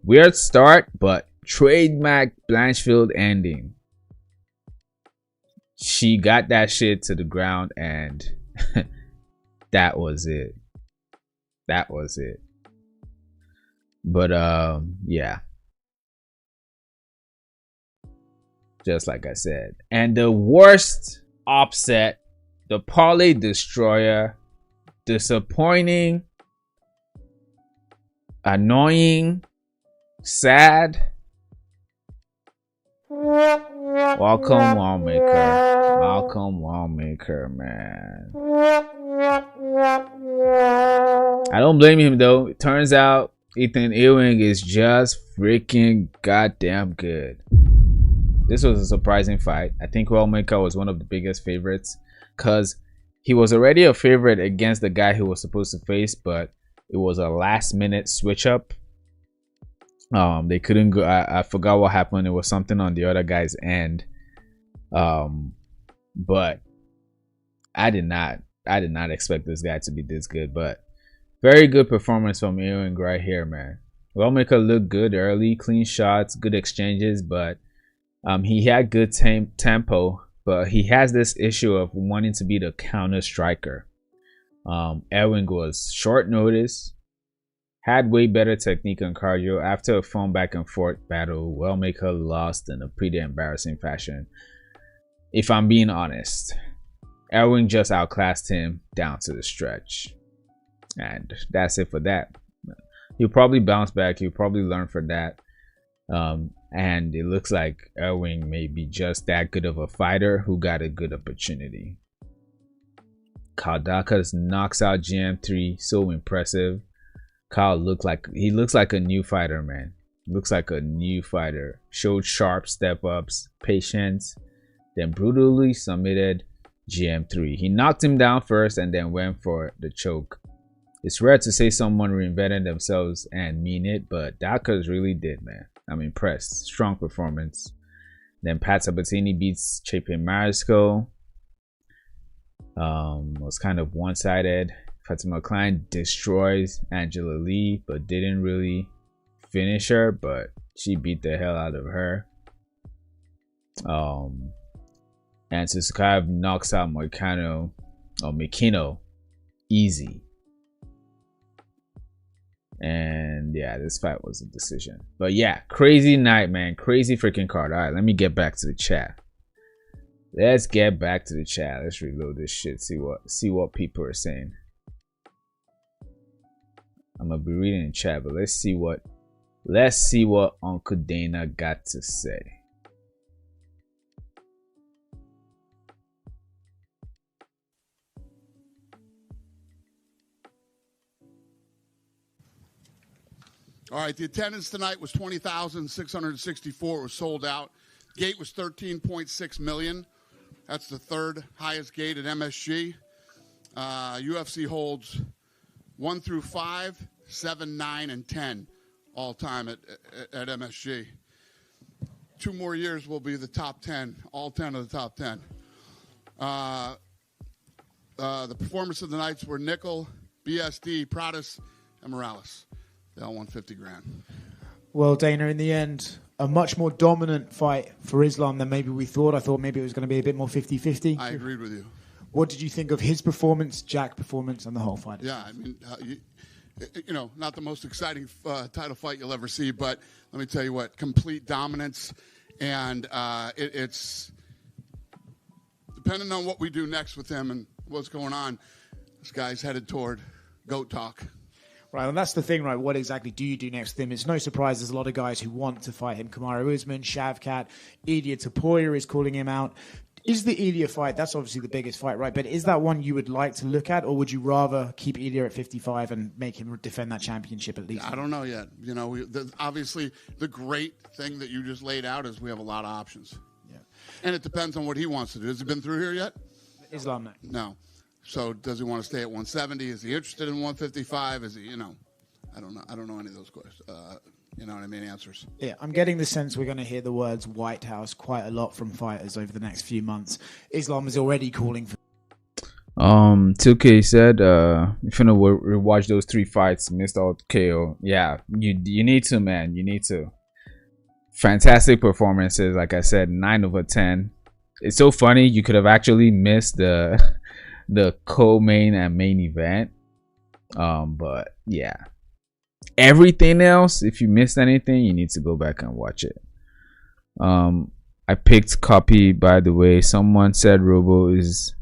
Weird start, but trademark Blanchfield ending. She got that shit to the ground, and that was it. That was it. But yeah. Just like I said. And the worst upset, the parlay destroyer, disappointing, annoying, sad. Welcome Lawmaker. Welcome Lawmaker, man. I don't blame him though. It turns out Ethan Ewing is just freaking goddamn good. This was a surprising fight. I think Wellmaker was one of the biggest favorites because he was already a favorite against the guy he was supposed to face, but it was a last minute switch up. They couldn't go. I forgot what happened. It was something on the other guy's end. But I did not expect this guy to be this good. But very good performance from Ewing right here, man. Wellmaker looked good early, clean shots, good exchanges, but he had good tempo, but he has this issue of wanting to be the counter striker. Ewing was short notice, had way better technique and cardio. After a fun back and forth battle, Wellmaker lost in a pretty embarrassing fashion. If I'm being honest, Ewing just outclassed him down to the stretch. And that's it for that. He'll probably bounce back. He'll probably learn from that. And it looks like Ewing may be just that good of a fighter who got a good opportunity. Kaldakas knocks out GM3, so impressive. Kyle looks like a new fighter, man. Looks like a new fighter. Showed sharp step ups, patience, then brutally submitted GM3. He knocked him down first and then went for the choke. It's rare to say someone reinvented themselves and mean it, but Dakas really did, man. I'm impressed. Strong performance. Then Pat Sabatini beats Chepe Marisco. Was kind of one-sided. Fatima Klein destroys Angela Lee, but didn't really finish her, but she beat the hell out of her. And Susukaev knocks out Mikino easy. And yeah, this fight was a decision. But yeah, crazy night, man. Crazy freaking card. All right, let me get back to the chat. Let's get back to the chat. Let's reload this shit. See what people are saying. I'm gonna be reading in chat, but let's see what Uncle Dana got to say. All right, the attendance tonight was 20,664. It was sold out. Gate was 13.6 million. That's the third highest gate at MSG. UFC holds 1 through 5, 7, 9, and 10 all time at MSG. 2 more years will be the top 10, all 10 of the top 10. The performance of the nights were Nickel, BSD, Prates, and Morales. They all won 50 grand. Well, Dana, in the end, a much more dominant fight for Islam than maybe we thought. I thought maybe it was going to be a bit more 50-50. I agreed with you. What did you think of his performance, Jack's performance, and the whole fight? Yeah, I mean, you know, not the most exciting title fight you'll ever see, but let me tell you what, complete dominance, and it's depending on what we do next with him and what's going on, this guy's headed toward GOAT talk. Right, and that's the thing, right? What exactly do you do next with him? It's no surprise there's a lot of guys who want to fight him. Kamaru Usman, Shavkat, Ilia Topuria is calling him out. Is the Ilia fight, that's obviously the biggest fight, right? But is that one you would like to look at, or would you rather keep Ilia at 55 and make him defend that championship at least? I don't know yet. You know, obviously the great thing that you just laid out is we have a lot of options. Yeah. And it depends on what he wants to do. Has he been through here yet? Islam, no. No. So does he want to stay at 170? Is he interested in 155? Is he, you know, I don't know. I don't know any of those questions. You know what I mean? Answers. Yeah, I'm getting the sense we're going to hear the words White House quite a lot from fighters over the next few months. Islam is already calling for. 2K said, if you know, rewatch those 3 fights, missed out KO. Yeah, you need to, man. You need to. Fantastic performances. Like I said, 9 over 10. It's so funny. You could have actually missed the co-main and main event. But yeah. Everything else, if you missed anything, you need to go back and watch it. I picked Copy, by the way. Someone said Robo is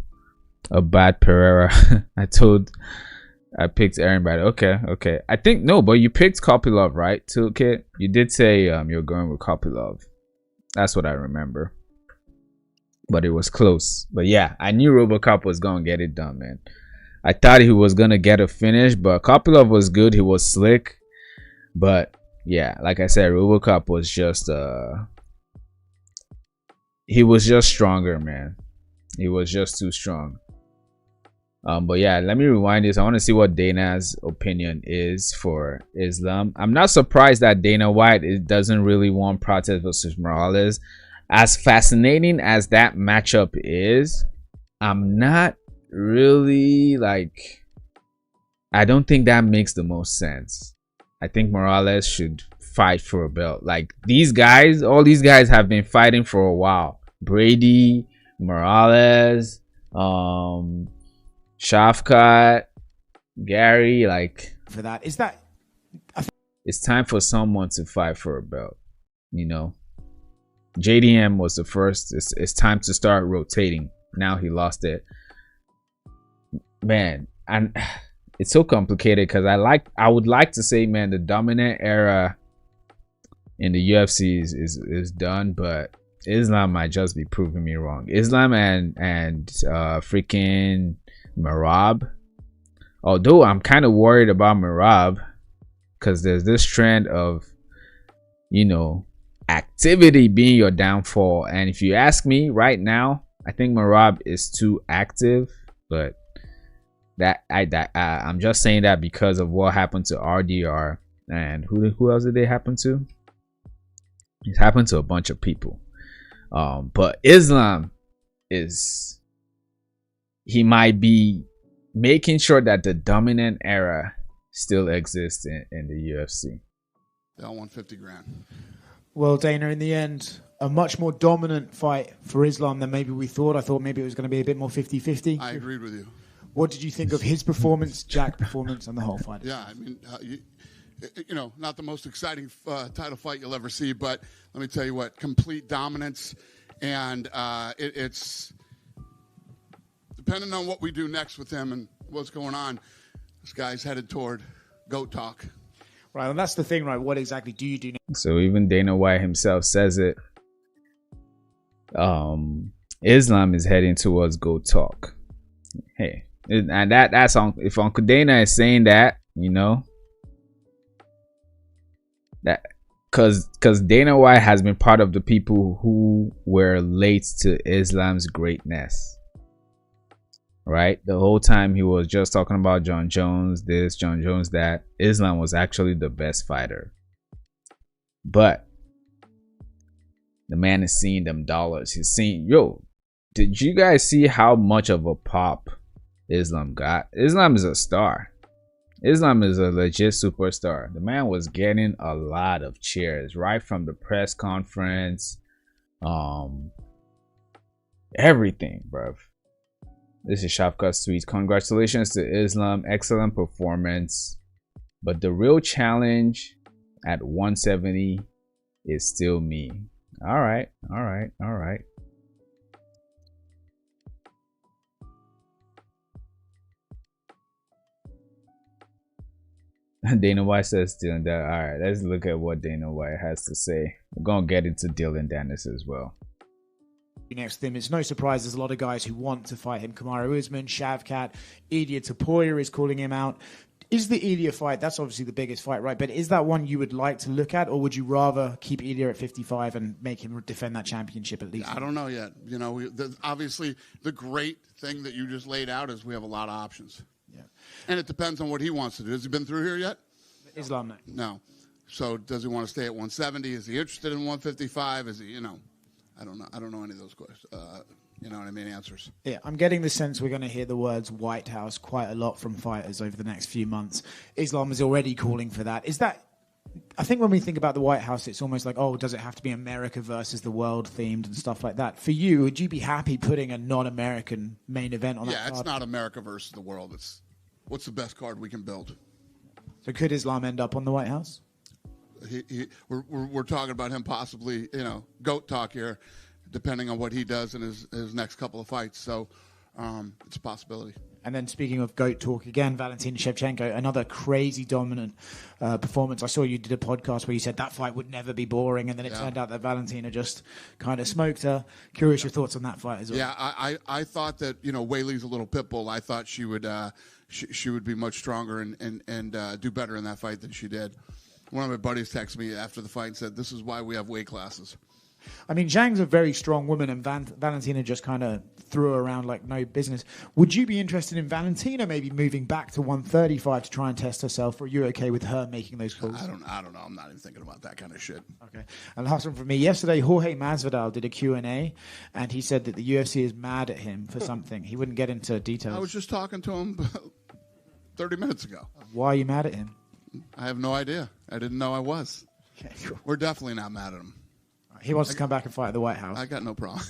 a bad Pereira. I picked Aaron Brady. Okay. I think no, but you picked Kopylov, right? Toolkit. You did say you're going with Kopylov. That's what I remember. But it was close. But yeah, I knew RoboCop was gonna get it done, man. I thought he was gonna get a finish, but Kopylov was good. He was slick. But yeah, like I said, RoboCop was just he was just stronger, man. He was just too strong. But yeah, let me rewind this. I want to see what Dana's opinion is for Islam. I'm not surprised that Dana White doesn't really want Prates versus Morales. As fascinating as that matchup is, I'm not really like, I don't think that makes the most sense. I think Morales should fight for a belt. Like these guys, all these guys have been fighting for a while. Brady, Morales, Shavkat, Gary, like for that. Is that it's time for someone to fight for a belt, you know. JDM was the first. It's time to start rotating. Now he lost it, man, and it's so complicated because I would like to say, man, the dominant era in the UFC is done, but Islam might just be proving me wrong. Islam and freaking Merab. Although I'm kind of worried about Merab because there's this trend of, you know, activity being your downfall. And if you ask me right now, I think Merab is too active. But I'm just saying that because of what happened to RDR and who else did they happen to? It happened to a bunch of people. But Islam he might be making sure that the dominant era still exists in the UFC. They all won 50 grand. Well, Dana, in the end, a much more dominant fight for Islam than maybe we thought. I thought maybe it was going to be a bit more 50-50. I agreed with you. What did you think of his performance, Jack's performance, and the whole fight? Yeah, I mean, you know, not the most exciting title fight you'll ever see, but let me tell you what, complete dominance, and it's depending on what we do next with him and what's going on, this guy's headed toward GOAT talk. Right, and that's the thing, right? What exactly do you do next? So even Dana White himself says it. Islam is heading towards GOAT talk. Hey, and that's on. If Uncle Dana is saying that, you know, that because Dana White has been part of the people who were late to Islam's greatness. Right? The whole time he was just talking about John Jones this, John Jones that. Islam was actually the best fighter. But the man is seeing them dollars. He's seeing, yo, did you guys see how much of a pop Islam got? Islam is a star. Islam is a legit superstar. The man was getting a lot of cheers right from the press conference. Everything, bruv. This is Shafkat's tweet. Congratulations to Islam. Excellent performance. But the real challenge at 170 is still me. All right. Dana White says Dylan that. All right, let's look at what Dana White has to say. We're gonna get into Dylan Dennis as well. Next to him, it's no surprise there's a lot of guys who want to fight him. Kamaru Usman, Shavkat, Ilia Topuria is calling him out. Is the Ilia fight, that's obviously the biggest fight, right? But is that one you would like to look at, or would you rather keep Ilia at 55 and make him defend that championship at least? I don't know yet. You know, obviously the great thing that you just laid out is we have a lot of options. Yeah. And it depends on what he wants to do. Has he been through here yet? Islam, no. No. So does he want to stay at 170? Is he interested in 155? Is he, you know, I don't know. I don't know any of those questions. You know what I mean? Answers. Yeah, I'm getting the sense we're going to hear the words White House quite a lot from fighters over the next few months. Islam is already calling for that. Is that, I think when we think about the White House, it's almost like, oh, does it have to be America versus the world themed and stuff like that? For you, would you be happy putting a non-American main event on that card? Yeah, it's not America versus the world. It's what's the best card we can build. So could Islam end up on the White House? We're talking about him possibly, you know, GOAT talk here, depending on what he does in his next couple of fights. So it's a possibility. And then speaking of GOAT talk again, Valentina Shevchenko, another crazy dominant performance. I saw you did a podcast where you said that fight would never be boring, and then it turned out that Valentina just kind of smoked her. Curious your thoughts on that fight as well. Yeah, I thought that, you know, Weili's a little pit bull. I thought she would she would be much stronger and do better in that fight than she did. One of my buddies texted me after the fight and said, "This is why we have weight classes." I mean, Zhang's a very strong woman, and Valentina just kind of threw her around like no business. Would you be interested in Valentina maybe moving back to 135 to try and test herself, or are you okay with her making those calls? I don't know. I'm not even thinking about that kind of shit. Okay. And last one from me. Yesterday, Jorge Masvidal did a Q&A, and he said that the UFC is mad at him for something. He wouldn't get into details. I was just talking to him 30 minutes ago. Why are you mad at him? I have no idea. I didn't know I was. Okay, cool. We're definitely not mad at him. He wants to come back and fight at the White House. I got no problem.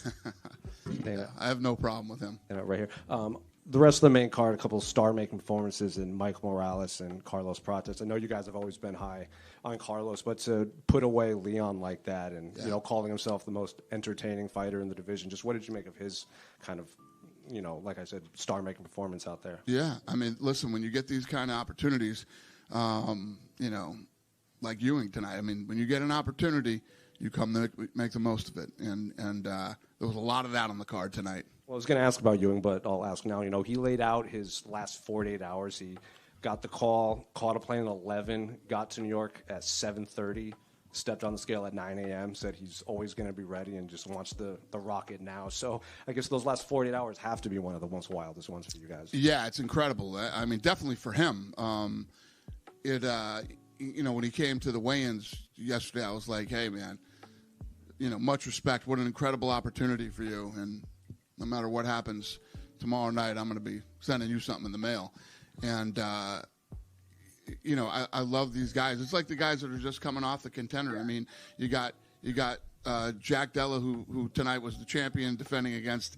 I have no problem with him. Right here. The rest of the main card, a couple of star-making performances in Mike Morales and Carlos Prates. I know you guys have always been high on Carlos, but to put away Leon like that and you know, calling himself the most entertaining fighter in the division, just what did you make of his kind of, you know, like I said, star-making performance out there? Yeah, I mean, listen, when you get these kind of opportunities, you know, like Ewing tonight, I mean, when you get an opportunity, you come to make the most of it. And there was a lot of that on the card tonight. Well, I was going to ask about Ewing, but I'll ask now. You know, he laid out his last 48 hours. He got the call, caught a plane at 11, got to New York at 7:30, stepped on the scale at 9 a.m., said he's always going to be ready and just wants the rocket now. So I guess those last 48 hours have to be one of the most wildest ones for you guys. Yeah, it's incredible. I mean, definitely for him. You know, when he came to the weigh-ins yesterday, I was like, hey, man, you know, much respect. What an incredible opportunity for you. And no matter what happens tomorrow night, I'm going to be sending you something in the mail. And, you know, I love these guys. It's like the guys that are just coming off the contender. I mean, you got Jack Della, who tonight was the champion, defending against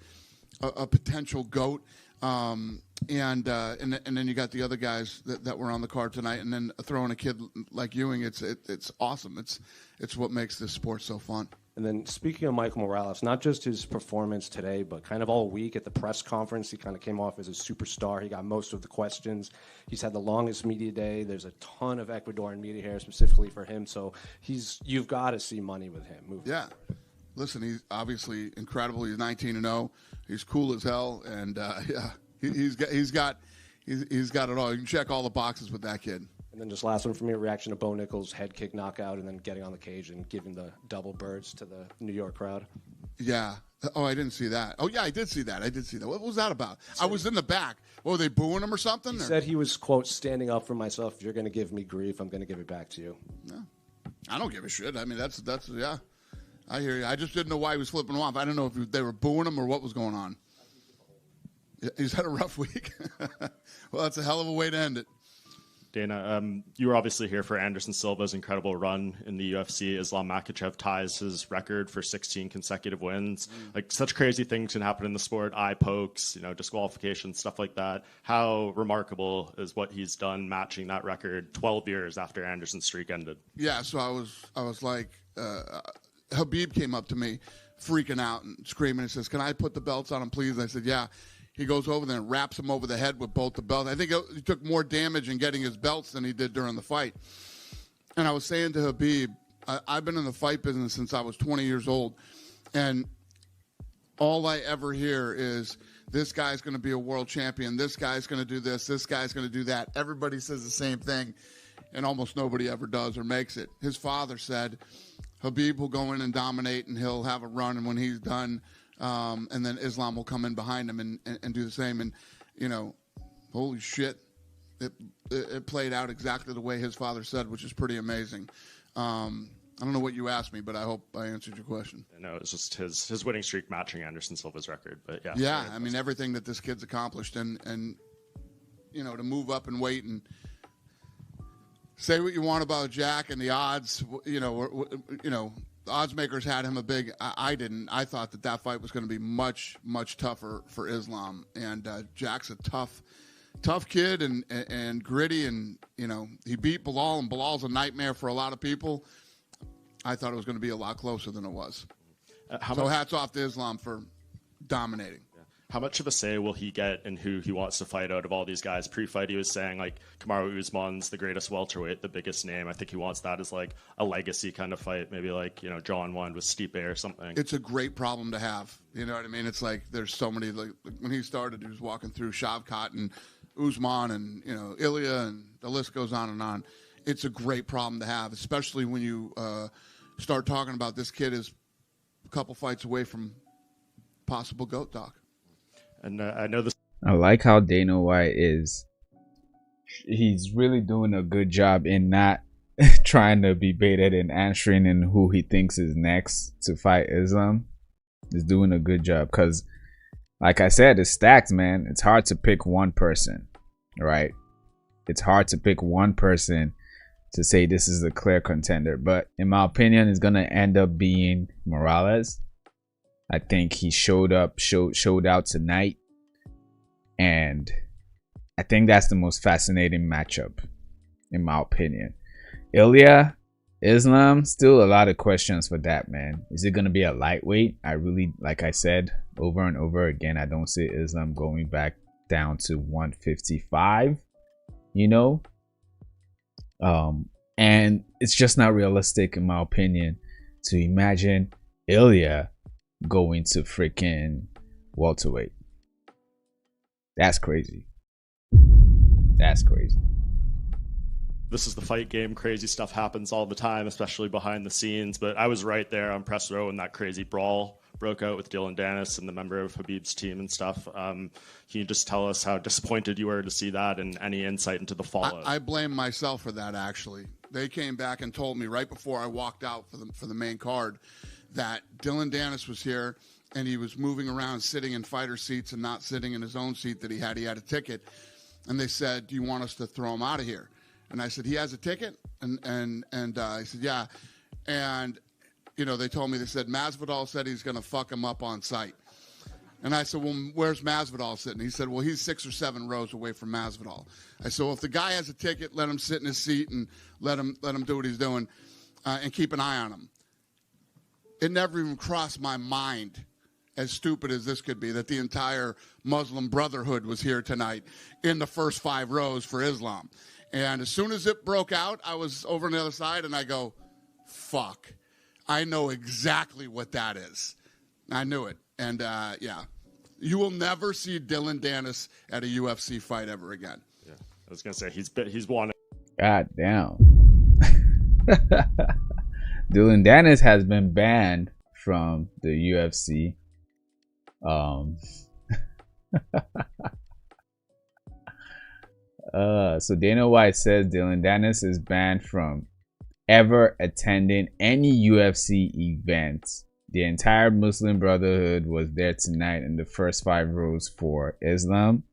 a potential GOAT. And then you got the other guys that were on the card tonight, and then throwing a kid like Ewing, it's awesome. It's what makes this sport so fun. And then speaking of Michael Morales, not just his performance today, but kind of all week at the press conference, he kind of came off as a superstar. He got most of the questions. He's had the longest media day. There's a ton of Ecuadorian media here specifically for him. So you've got to see money with him. Yeah. Listen, he's obviously incredible. He's 19-0. He's cool as hell, and yeah, he's got it all. You can check all the boxes with that kid. And then just last one for me, a reaction to Bo Nichols' head kick knockout and then getting on the cage and giving the double birds to the New York crowd. Yeah. Oh, I didn't see that. Oh, yeah, I did see that. What was that about? I was in the back. Were they booing him or something? He said he was, quote, standing up for myself. If you're going to give me grief, I'm going to give it back to you. No. I don't give a shit. I mean, that's yeah. I hear you. I just didn't know why he was flipping him off. I don't know if they were booing him or what was going on. He's had a rough week. Well, that's a hell of a way to end it. Dana, you were obviously here for Anderson Silva's incredible run in the UFC. Islam Makhachev ties his record for 16 consecutive wins. Like, such crazy things can happen in the sport. Eye pokes, disqualifications, stuff like that. How remarkable is what he's done, matching that record 12 years after Anderson's streak ended? Yeah, so I was like, Habib came up to me, freaking out and screaming and says, "Can I put the belts on him, please?" And I said, "Yeah." He goes over there and wraps him over the head with both the belts. I think he took more damage in getting his belts than he did during the fight. And I was saying to Habib, I've been in the fight business since I was 20 years old, and all I ever hear is, this guy's going to be a world champion, this guy's going to do this guy's going to do that. Everybody says the same thing, and almost nobody ever does or makes it. His father said, Habib will go in and dominate, and he'll have a run, and when he's done, and then Islam will come in behind him and do the same. And, holy shit, it played out exactly the way his father said, which is pretty amazing. I don't know what you asked me, but I hope I answered your question. No, it's just his winning streak matching Anderson Silva's record. But yeah. Yeah, I mean, everything that this kid's accomplished, and to move up and weight and say what you want about Jack and the odds, the odds makers had him a big. I didn't. I thought that fight was going to be much, much tougher for Islam. And Jack's a tough kid and gritty. And he beat Bilal, and Bilal's a nightmare for a lot of people. I thought it was going to be a lot closer than it was. So hats off to Islam for dominating. How much of a say will he get in who he wants to fight out of all these guys? Pre-fight, he was saying, like, Kamaru Usman's the greatest welterweight, the biggest name. I think he wants that as, like, a legacy kind of fight. Maybe, like, John won with Stipe or something. It's a great problem to have. You know what I mean? It's like there's so many, like, when he started, he was walking through Shavkat and Usman and, Ilya, and the list goes on and on. It's a great problem to have, especially when you start talking about this kid is a couple fights away from possible GOAT talk. And I know this. I like how Dana White is. He's really doing a good job in not trying to be baited and answering in who he thinks is next to fight Islam. He's doing a good job because, like I said, it's stacked, man. It's hard to pick one person, right? It's hard to pick one person to say this is a clear contender. But in my opinion, it's gonna end up being Morales. I think he showed out tonight, and I think that's the most fascinating matchup, in my opinion. Ilya, Islam, still a lot of questions for that, man. Is it going to be a lightweight? I really, like I said over and over again, I don't see Islam going back down to 155, and it's just not realistic, in my opinion, to imagine Ilya going to freaking welterweight. That's crazy. That's crazy. This is the fight game. Crazy stuff happens all the time, especially behind the scenes. But I was right there on press row when that crazy brawl broke out with Dylan Dennis and the member of Habib's team and stuff. Can you just tell us how disappointed you were to see that and any insight into the fallout? I blame myself for that, actually. They came back and told me right before I walked out for the main card that Dylan Dennis was here and he was moving around, sitting in fighter seats and not sitting in his own seat that he had. He had a ticket. And they said, "Do you want us to throw him out of here?" And I said, "He has a ticket?" And I said, "Yeah." And, they told me, they said, Masvidal said he's going to fuck him up on site. And I said, "Well, where's Masvidal sitting?" He said, "Well, he's 6 or 7 rows away from Masvidal." I said, "Well, if the guy has a ticket, let him sit in his seat and let him do what he's doing and keep an eye on him." It never even crossed my mind, as stupid as this could be, that the entire Muslim Brotherhood was here tonight in the first 5 rows for Islam. And as soon as it broke out, I was over on the other side, and I go, fuck. I know exactly what that is. I knew it. And, yeah. You will never see Dylan Dennis at a UFC fight ever again. Yeah, I was going to say, he's won. God damn. Dylan Dennis has been banned from the UFC. So Dana White says Dylan Dennis is banned from ever attending any UFC events. The entire Muslim Brotherhood was there tonight in the first 5 rules for Islam.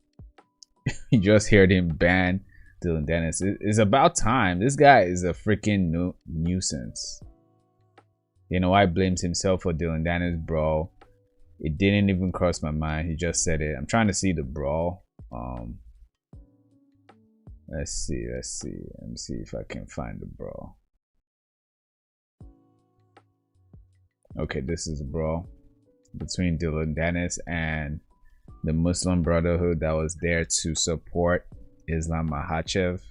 You just heard him ban Dylan Dennis. It's about time. This guy is a freaking nuisance. Dana White blames himself for Dylan Dennis brawl. It didn't even cross my mind. He just said it. I'm trying to see the brawl. Let's see. Let me see if I can find the brawl. Okay, this is a brawl between Dylan Dennis and the Muslim Brotherhood that was there to support Islam Makhachev.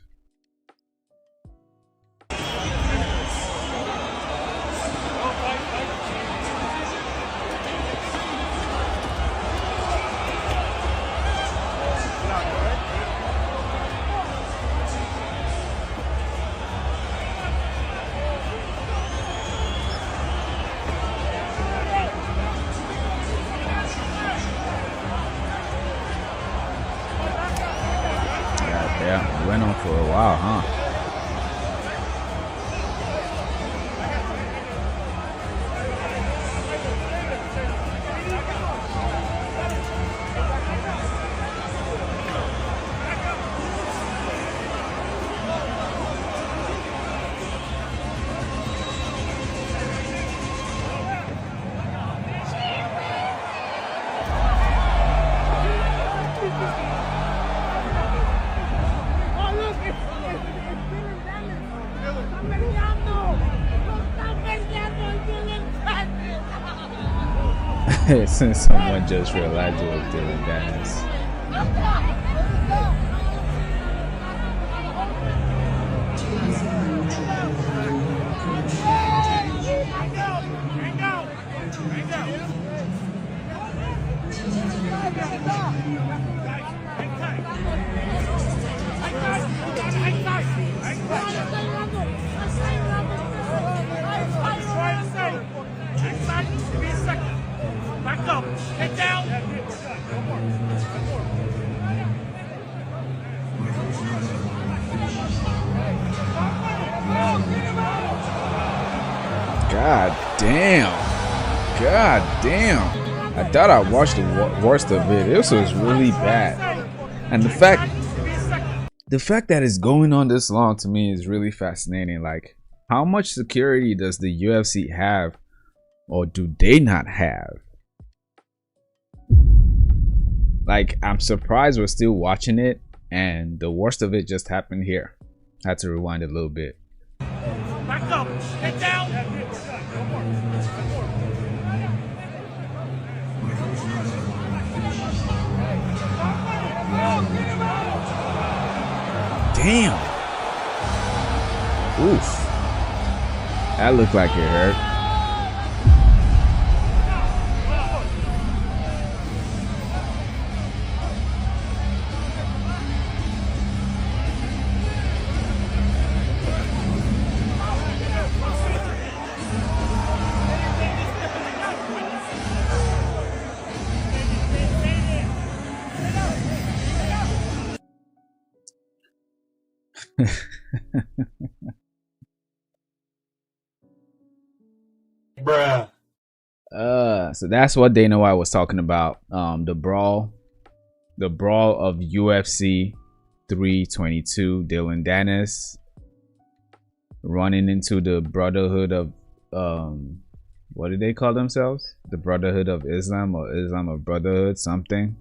Yeah, went on for a while, huh? Since someone just realized it was Dylan Dennis. God damn. God damn. I thought I watched the worst of it. This was really bad. And the fact that it's going on this long to me is really fascinating. Like, how much security does the UFC have, or do they not have? Like, I'm surprised we're still watching it, and the worst of it just happened here. I had to rewind a little bit. Back up, get down. Damn. Oof. That looked like it hurt. Bruh. So that's what Dana White was talking about. The brawl of UFC 322. Dylan Dennis running into the Brotherhood of what did they call themselves? The Brotherhood of Islam, or Islam of Brotherhood, something.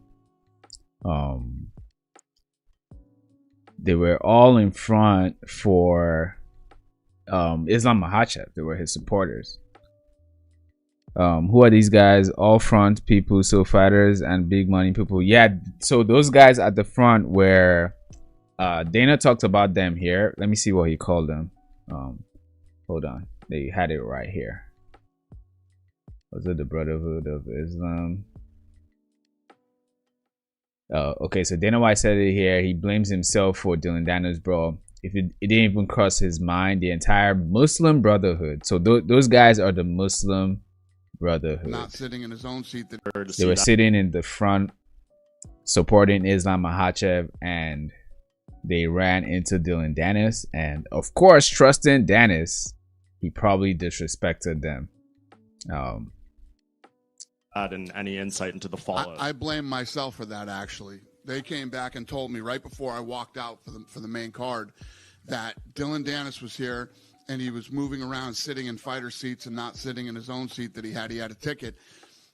They were all in front for Islam Makhachev. They were his supporters. Who are these guys? All front people, so fighters and big money people. Yeah, so those guys at the front where Dana talked about them here. Let me see what he called them. Hold on, they had it right here. Was it the Brotherhood of Islam? Okay, so Dana White said it here. He blames himself for Dylan Dennis' brawl. if it didn't even cross his mind, the entire Muslim Brotherhood. So those guys are the Muslim Brotherhood. Not sitting in his own seat. They were sitting in the front supporting Islam Makhachev, and they ran into Dylan Dennis, and of course, trusting Dennis, he probably disrespected them. And any insight into the fallout? I blame myself for that, actually. They came back and told me right before I walked out for the main card that Dylan Dennis was here and he was moving around, sitting in fighter seats and not sitting in his own seat that he had. He had a ticket.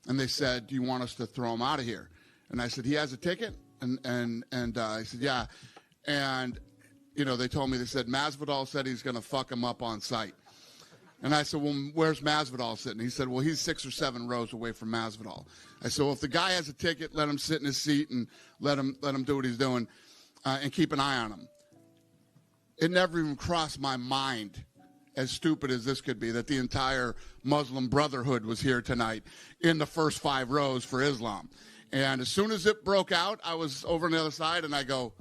And they said, do you want us to throw him out of here? And I said, he has a ticket? And I said, yeah. And, you know, they told me, they said, Masvidal said he's going to fuck him up on sight. And I said, well, where's Masvidal sitting? He said, well, he's 6 or 7 rows away from Masvidal. I said, well, if the guy has a ticket, let him sit in his seat and let him do what he's doing and keep an eye on him. It never even crossed my mind, as stupid as this could be, that the entire Muslim Brotherhood was here tonight in the first 5 rows for Islam. And as soon as it broke out, I was over on the other side, and I go,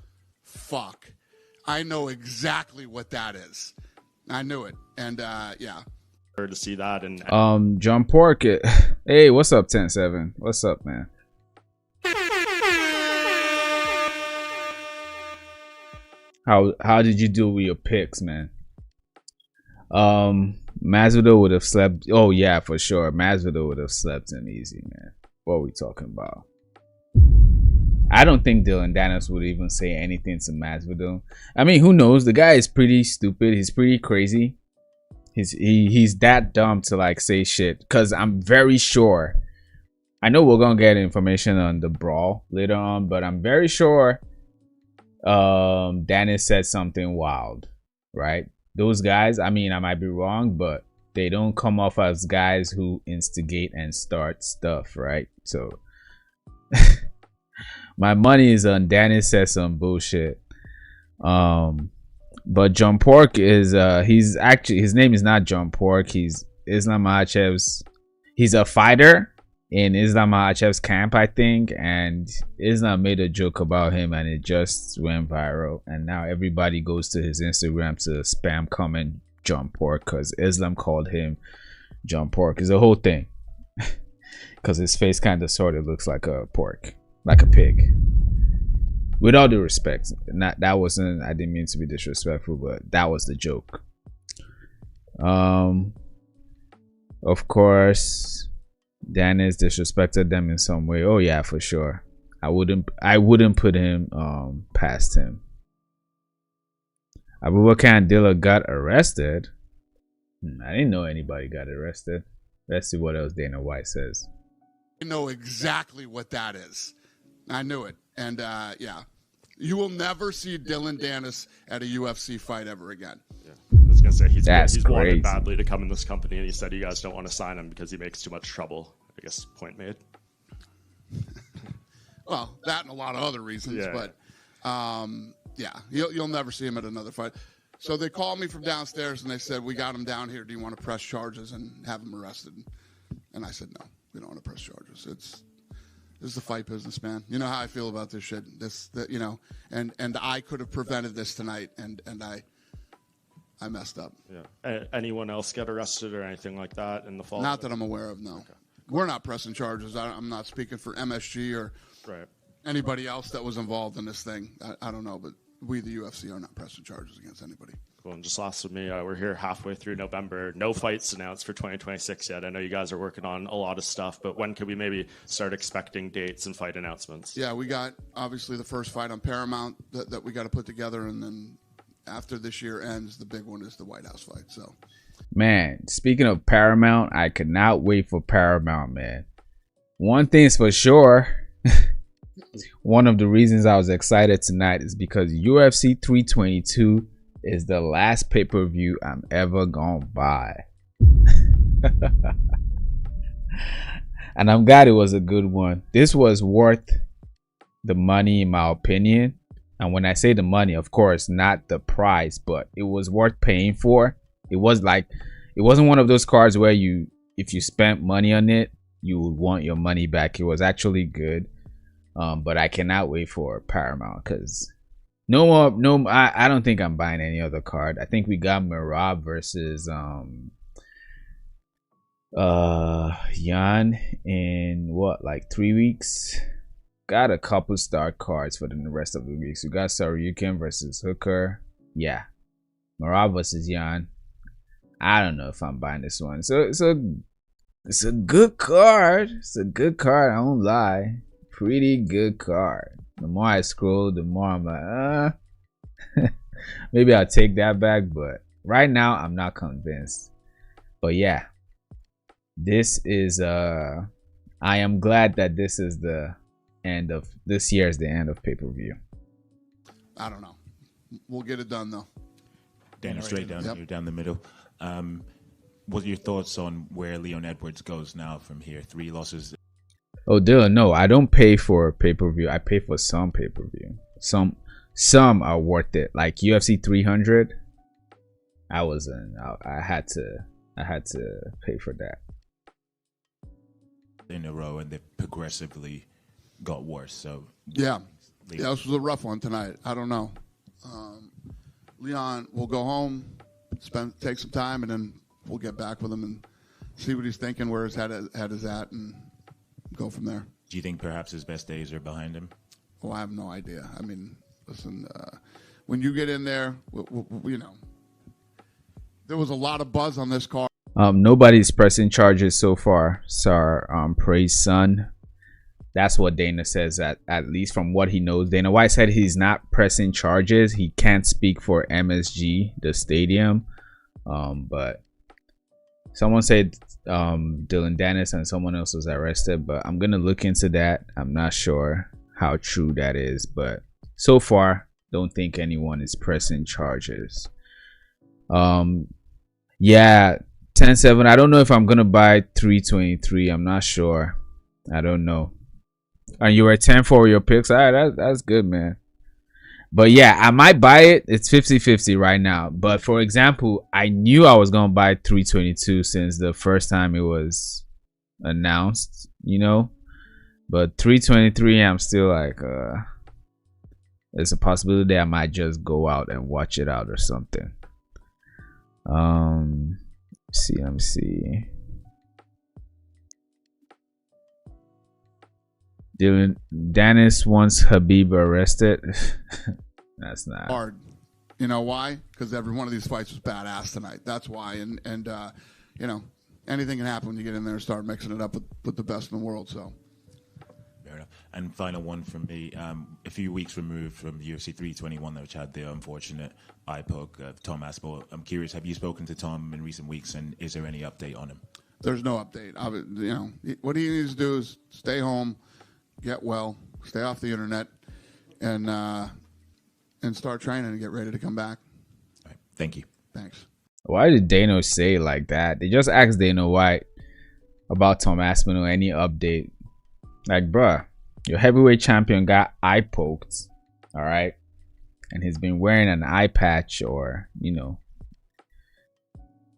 fuck. I know exactly what that is. I knew it. And, yeah. To see that. And John Pork, hey, what's up, 10-7? What's up, man? How did you do with your picks, man? Masvidal would have slept. Oh yeah, for sure. Masvidal would have slept in easy, man. What are we talking about? I don't think Dylan Dennis would even say anything to Masvidal. I mean, who knows? The guy is pretty stupid. He's pretty crazy. He's that dumb to like say shit. Cause I'm very sure. I know we're gonna get information on the brawl later on, but I'm very sure Dennis said something wild, right? Those guys, I mean, I might be wrong, but they don't come off as guys who instigate and start stuff, right? So my money is on Dennis says some bullshit. But John Pork is he's actually, his name is not John Pork. He's Islam Makhachev's, he's a fighter in Islam Makhachev's camp, I think, and Islam made a joke about him and it just went viral, and now everybody goes to his Instagram to spam comment John Pork because Islam called him John Pork. It's a whole thing because his face kind of sort of looks like a pork, like a pig. With all due respect, that wasn't, I didn't mean to be disrespectful, but that was the joke. Of course, Dennis disrespected them in some way. Oh yeah, for sure. I wouldn't put him past him. Abubakar and Dilla got arrested. I didn't know anybody got arrested. Let's see what else Dana White says. I know exactly what that is. I knew it. And yeah, you will never see Dylan Dennis at a UFC fight ever again. Yeah. I was gonna say he's wanted badly to come in this company, and he said you guys don't want to sign him because he makes too much trouble. I guess point made. Well, that and a lot of other reasons, yeah. But yeah, you'll never see him at another fight. So they called me from downstairs and they said, "We got him down here. Do you want to press charges and have him arrested?" And I said, "No, we don't want to press charges. This is the fight business, man. You know how I feel about this shit. You know, and I could have prevented this tonight, and I messed up." Yeah. Anyone else get arrested or anything like that in the fall? Not that I'm aware of. No. Okay. We're not pressing charges. I'm not speaking for MSG or anybody else that was involved in this thing. I don't know, but we, the UFC, are not pressing charges against anybody. Cool. And just last with me, we're here halfway through November. No fights announced for 2026 yet. I know you guys are working on a lot of stuff, but when could we maybe start expecting dates and fight announcements? Yeah, we got obviously the first fight on Paramount that we got to put together, and then after this year ends, the big one is the White House fight. So, man, speaking of Paramount, I cannot wait for Paramount, man. One thing's for sure. One of the reasons I was excited tonight is because UFC 322 is the last pay-per-view I'm ever gonna buy. And I'm glad it was a good one. This was worth the money in my opinion. And when I say the money, of course, not the price, but it was worth paying for. It wasn't one of those cards where if you spent money on it, you would want your money back. It was actually good. But I cannot wait for Paramount because No more. No, I don't think I'm buying any other card. I think we got Merab versus Jan in what, like 3 weeks. Got a couple start cards for the rest of the weeks. We got Saryukin versus Hooker. Yeah, Merab versus Jan. I don't know if I'm buying this one. So it's a good card. It's a good card. I won't lie. Pretty good card. The more I scroll, the more I'm like, maybe I'll take that back. But right now, I'm not convinced. But yeah, this is I am glad that this is the end of this year. Is the end of pay-per-view. I don't know. We'll get it done though. Dana, straight down here, down the middle. What are your thoughts on where Leon Edwards goes now from here? 3 losses. Oh, Dylan, no, I don't pay for pay-per-view. I pay for some pay-per-view. Some are worth it. Like UFC 300, I had to pay for that. In a row, and they progressively got worse. So yeah, this was a rough one tonight. I don't know. Leon will go home, take some time, and then we'll get back with him and see what he's thinking, where his head is at, and go from there. Do you think perhaps his best days are behind him? Oh, I have no idea. I mean, listen, when you get in there, you know, there was a lot of buzz on this card. Nobody's pressing charges so far. Prates' son. That's what Dana says, at least from what he knows. Dana White said he's not pressing charges. He can't speak for MSG, the stadium. But someone said Dylan Dennis and someone else was arrested. But I'm going to look into that. I'm not sure how true that is. But so far, don't think anyone is pressing charges. Yeah, 10-7. I don't know if I'm going to buy 323. I'm not sure. I don't know. And you were 10 for your picks. All right, that's good, man. But yeah, I might buy it. It's 50-50 right now. But for example, I knew I was going to buy 322 since the first time it was announced, you know. But 323, I'm still like, there's a possibility I might just go out and watch it out or something. CMC. Dylan Dennis wants Habib arrested. That's not hard. You know why? Because every one of these fights was badass tonight. That's why. And you know, anything can happen when you get in there and start mixing it up with the best in the world. So. Fair enough. And final one from me. A few weeks removed from UFC 321, which had the unfortunate eye poke of Tom Aspinall. I'm curious, have you spoken to Tom in recent weeks, and is there any update on him? There's no update. You know, what he needs to do is stay home, get well, stay off the internet, and start training and get ready to come back. All right. Thank you. Thanks. Why did Dana say it like that? They just asked Dana White about Tom Aspinall, any update. Like, bruh, your heavyweight champion got eye poked, all right? And he's been wearing an eye patch, or, you know.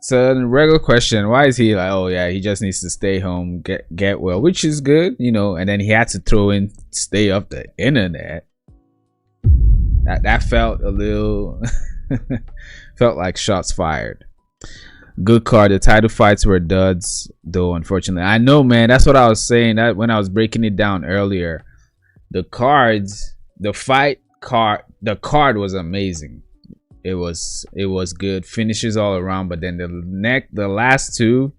So the regular question, why is he like, oh yeah, he just needs to stay home, get well, which is good, you know. And then he had to throw in stay off the internet. That felt a little felt like shots fired. Good card. The title fights were duds, though, unfortunately. I know, man. That's what I was saying that when I was breaking it down earlier. The cards, the fight card, the card was amazing. It was good. Finishes all around, but then the last two,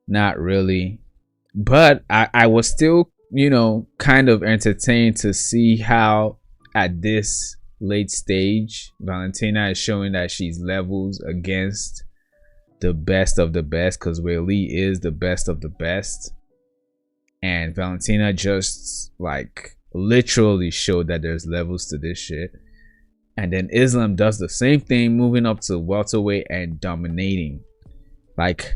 not really. But I was still, you know, kind of entertained to see how at this late stage Valentina is showing that she's levels against the best of the best, because Weili is the best of the best, and Valentina just like literally showed that there's levels to this shit. And then Islam does the same thing, moving up to welterweight and dominating. Like,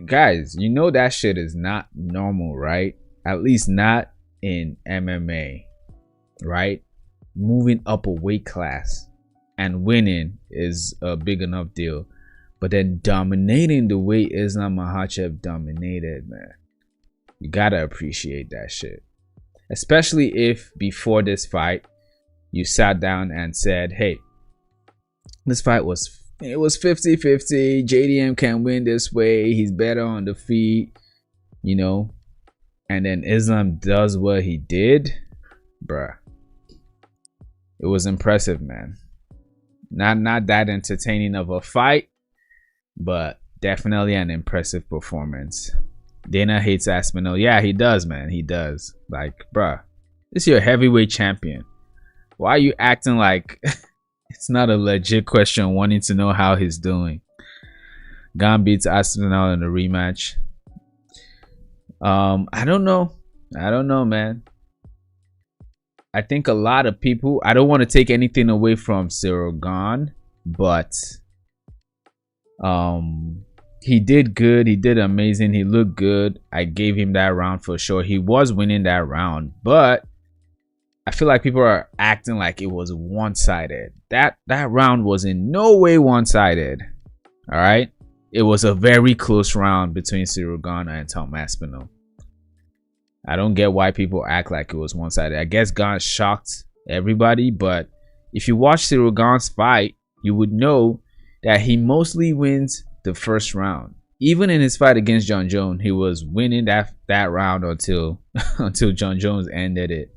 guys, you know that shit is not normal, right? At least not in MMA, right? Moving up a weight class and winning is a big enough deal. But then dominating the way Islam Makhachev dominated, man. You gotta appreciate that shit. especially if before this fight you sat down and said, hey, this fight was 50-50. JDM can win this way. He's better on the feet, you know. And then Islam does what he did, bruh. It was impressive, man. Not that entertaining of a fight, but definitely an impressive performance. Dana hates Aspinall. Yeah, he does, man. He does. Like, bruh, this is your heavyweight champion. Why are you acting like it's not a legit question wanting to know how he's doing? Gane beats Aspinall in a rematch. I don't know, man. I think a lot of people, I don't want to take anything away from Cyril Gane, but he did good. He did amazing. He looked good. I gave him that round for sure. He was winning that round, but I feel like people are acting like it was one-sided. That round was in no way one-sided. All right, it was a very close round between Cyril Gane and Tom Aspinall. I don't get why people act like it was one-sided. I guess Gane shocked everybody, but if you watch Cyril Gane's fight, you would know that he mostly wins the first round. Even in his fight against John Jones, he was winning that round until John Jones ended it.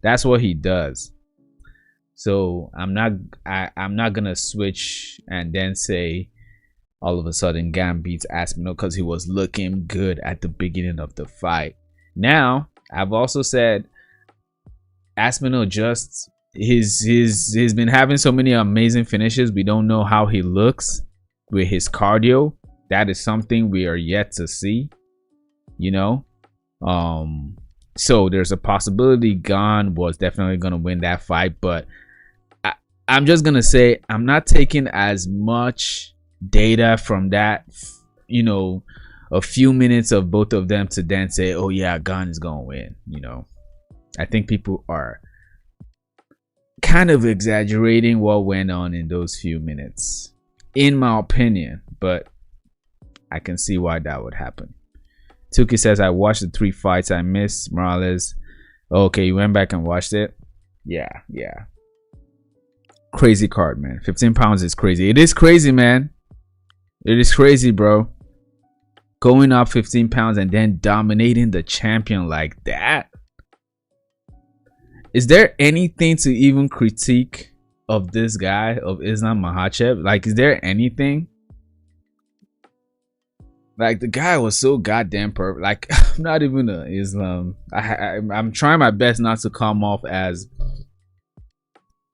That's what he does. So I'm not gonna switch and then say all of a sudden Gane beats Aspinall because he was looking good at the beginning of the fight. Now I've also said Aspinall just he's been having so many amazing finishes. We don't know how he looks with his cardio. That is something we are yet to see, you know. So there's a possibility Gane was definitely gonna win that fight, but I'm just gonna say I'm not taking as much data from that, you know, a few minutes of both of them to then say, oh yeah, Gane is gonna win. You know, I think people are kind of exaggerating what went on in those few minutes, in my opinion, but I can see why that would happen. Tuki says, I watched the 3 fights I missed. Morales, okay, you went back and watched it? Yeah. Crazy card, man. 15 pounds is crazy. It is crazy, man. It is crazy, bro. Going up 15 pounds and then dominating the champion like that. Is there anything to even critique of this guy, of Islam Makhachev? Like, is there anything? Like, the guy was so goddamn perfect. Like, I'm not even an Islam. I'm trying my best not to come off as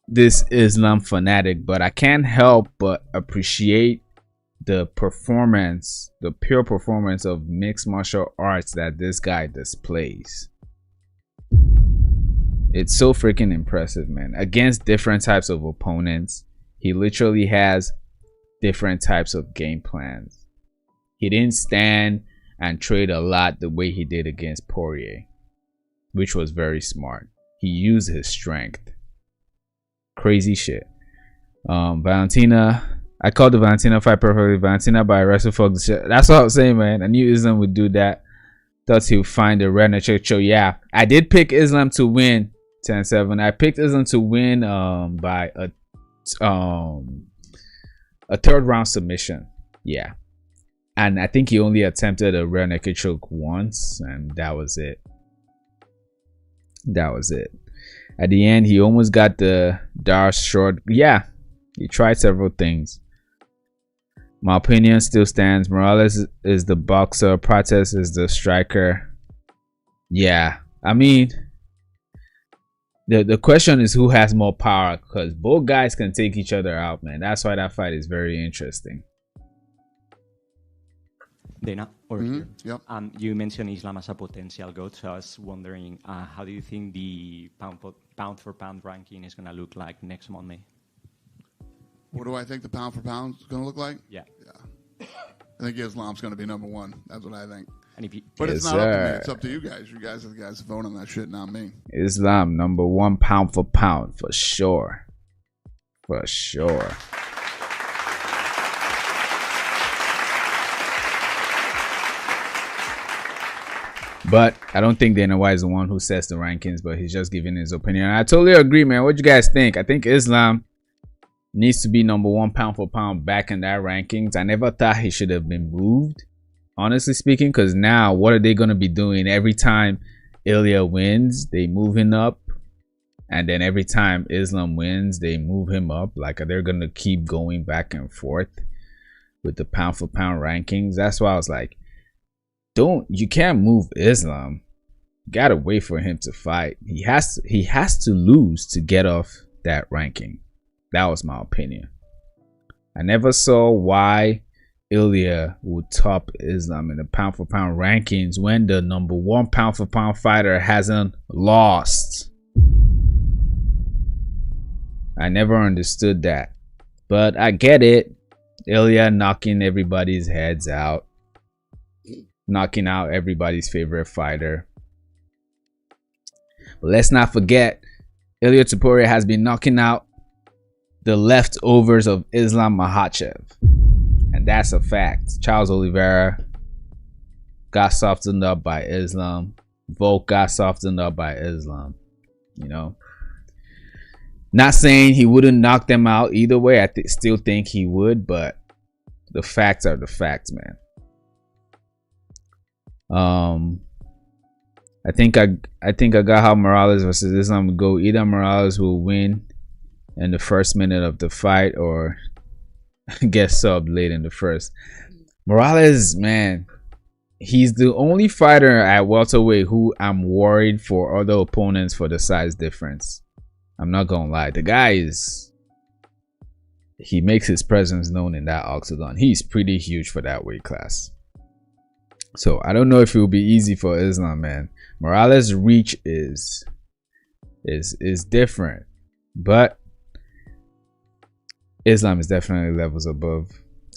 this Islam fanatic, but I can't help but appreciate the performance, the pure performance of mixed martial arts that this guy displays. It's so freaking impressive, man. Against different types of opponents, he literally has different types of game plans. He didn't stand and trade a lot the way he did against Poirier, which was very smart. He used his strength. Crazy shit. Valentina, I called the Valentina fight perfectly. Valentina by wrestle fuck the shit. That's what I was saying, man. I knew Islam would do that. Thought he would find the red neck show. Yeah, I did pick Islam to win 10-7. I picked Islam to win by a third round submission. Yeah. And I think he only attempted a rear naked choke once, and that was it. That was it. At the end, he almost got the Dariush short. Yeah, he tried several things. My opinion still stands. Morales is the boxer. Prates is the striker. Yeah, I mean, the question is who has more power, because both guys can take each other out, man. That's why that fight is very interesting. Dana, over here. Yep. You mentioned Islam as a potential GOAT, so I was wondering, how do you think the pound for pound ranking is going to look like next Monday? What do I think the pound for pound is going to look like? Yeah. I think Islam's going to be number 1. That's what I think. And if you, but it's not up to me. It's up to you guys. You guys are the guys voting on that shit, not me. Islam number 1 pound for pound for sure. For sure. But I don't think Dana White is the one who sets the rankings, but he's just giving his opinion. And I totally agree, man. What you guys think? I think Islam needs to be #1 pound for pound back in that rankings. I never thought he should have been moved, honestly speaking, because now what are they going to be doing? Every time Ilya wins, they move him up. And then every time Islam wins, they move him up. Like, they're going to keep going back and forth with the pound for pound rankings. That's why I was like, you can't move Islam. You gotta wait for him to fight. He has to lose to get off that ranking. That was my opinion. I never saw why Ilya would top Islam in the pound for pound rankings when the #1 pound for pound fighter hasn't lost. I never understood that, but I get it. Ilya knocking everybody's heads out, knocking out everybody's favorite fighter. But let's not forget, Ilya Topuria has been knocking out the leftovers of Islam Makhachev, and that's a fact. Charles Oliveira got softened up by Islam. Volk got softened up by Islam. You know, not saying he wouldn't knock them out either way. I still think he would, but the facts are the facts, man. I think I got how Morales versus Islam would go. Either Morales will win in the first minute of the fight or get subbed late in the first. Morales, man, he's the only fighter at welterweight who I'm worried for other opponents for the size difference. I'm not gonna lie, the guy he makes his presence known in that octagon. He's pretty huge for that weight class. So I don't know if it will be easy for Islam, man. Morales' reach is different, but Islam is definitely levels above.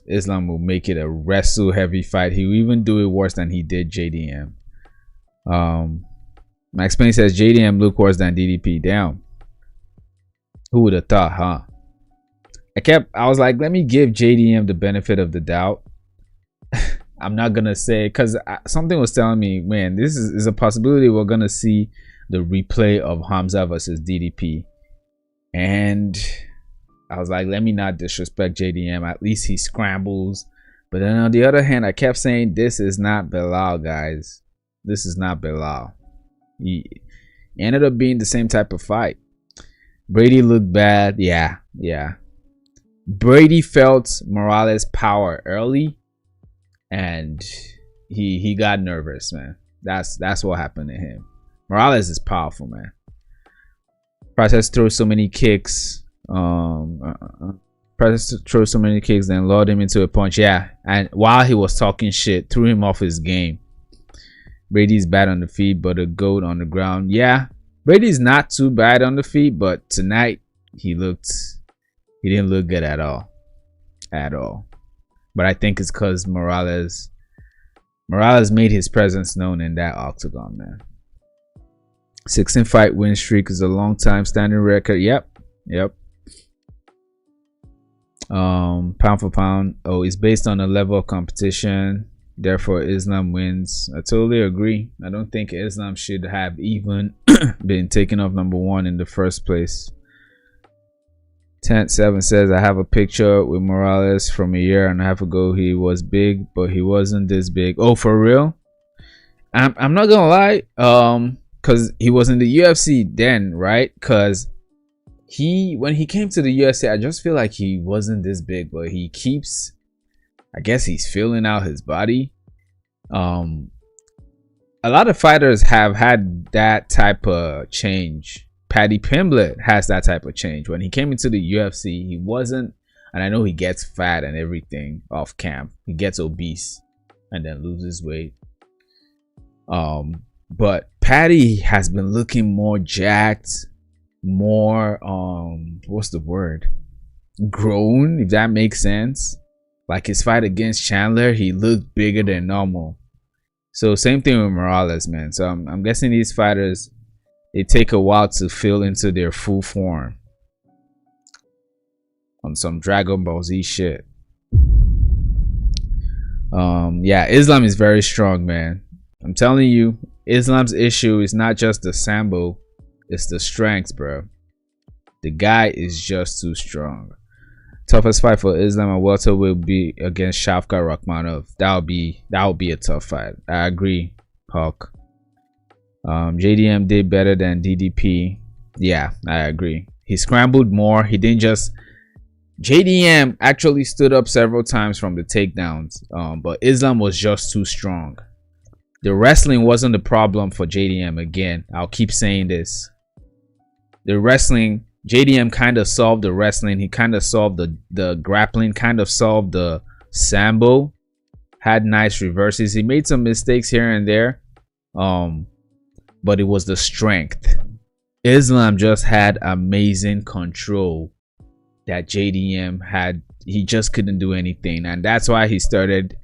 Islam will make it a wrestle heavy fight. He will even do it worse than he did JDM. Max Payne says JDM look worse than DDP. Damn. Who would have thought, huh? I was like, let me give JDM the benefit of the doubt. I'm not gonna say, because something was telling me, man, this is a possibility we're gonna see the replay of Hamza versus DDP. And I was like, let me not disrespect JDM. At least he scrambles. But then on the other hand, I kept saying, this is not Belal, guys. This is not Belal. He ended up being the same type of fight. Brady looked bad. Yeah. Brady felt Morales' power early, and he got nervous, man. That's what happened to him. Morales is powerful, man. Prates throws so many kicks. Prates throws so many kicks, then lured him into a punch. Yeah, and while he was talking shit, threw him off his game. Brady's bad on the feet, but a goat on the ground. Yeah, Brady's not too bad on the feet, but tonight he didn't look good at all. But I think it's because Morales made his presence known in that octagon, man. 16 fight win streak is a long time standing record. Yep. Pound for pound. Oh, it's based on a level of competition. Therefore, Islam wins. I totally agree. I don't think Islam should have even been taken off #1 in the first place. 10-7 says, I have a picture with Morales from a year and a half ago. He was big, but he wasn't this big. Oh, for real? I'm not gonna lie. Because he was in the UFC then, right? Because when he came to the UFC, I just feel like he wasn't this big, but he keeps, I guess he's filling out his body. A lot of fighters have had that type of change. Paddy Pimblett has that type of change. When he came into the UFC, he wasn't, and I know he gets fat and everything off camp. He gets obese and then loses weight. But Paddy has been looking more jacked, more what's the word? Grown, if that makes sense. Like his fight against Chandler, he looked bigger than normal. So same thing with Morales, man. So I'm guessing these fighters, they take a while to fill into their full form on some Dragon Ball Z shit. Yeah, Islam is very strong, man. I'm telling you, Islam's issue is not just the sambo, it's the strength, bro. The guy is just too strong. Toughest fight for Islam and welter will be against Shavkat Rakhmonov. That would be a tough fight. I agree, Hawk. JDM did better than DDP. Yeah, I agree. He scrambled more. He didn't just. JDM actually stood up several times from the takedowns, but Islam was just too strong. The wrestling wasn't the problem for JDM. Again, I'll keep saying this. The wrestling, JDM kind of solved the wrestling. He kind of solved the grappling, kind of solved the sambo. Had nice reverses. He made some mistakes here and there, but it was the strength. Islam just had amazing control that JDM had. He just couldn't do anything, and that's why he started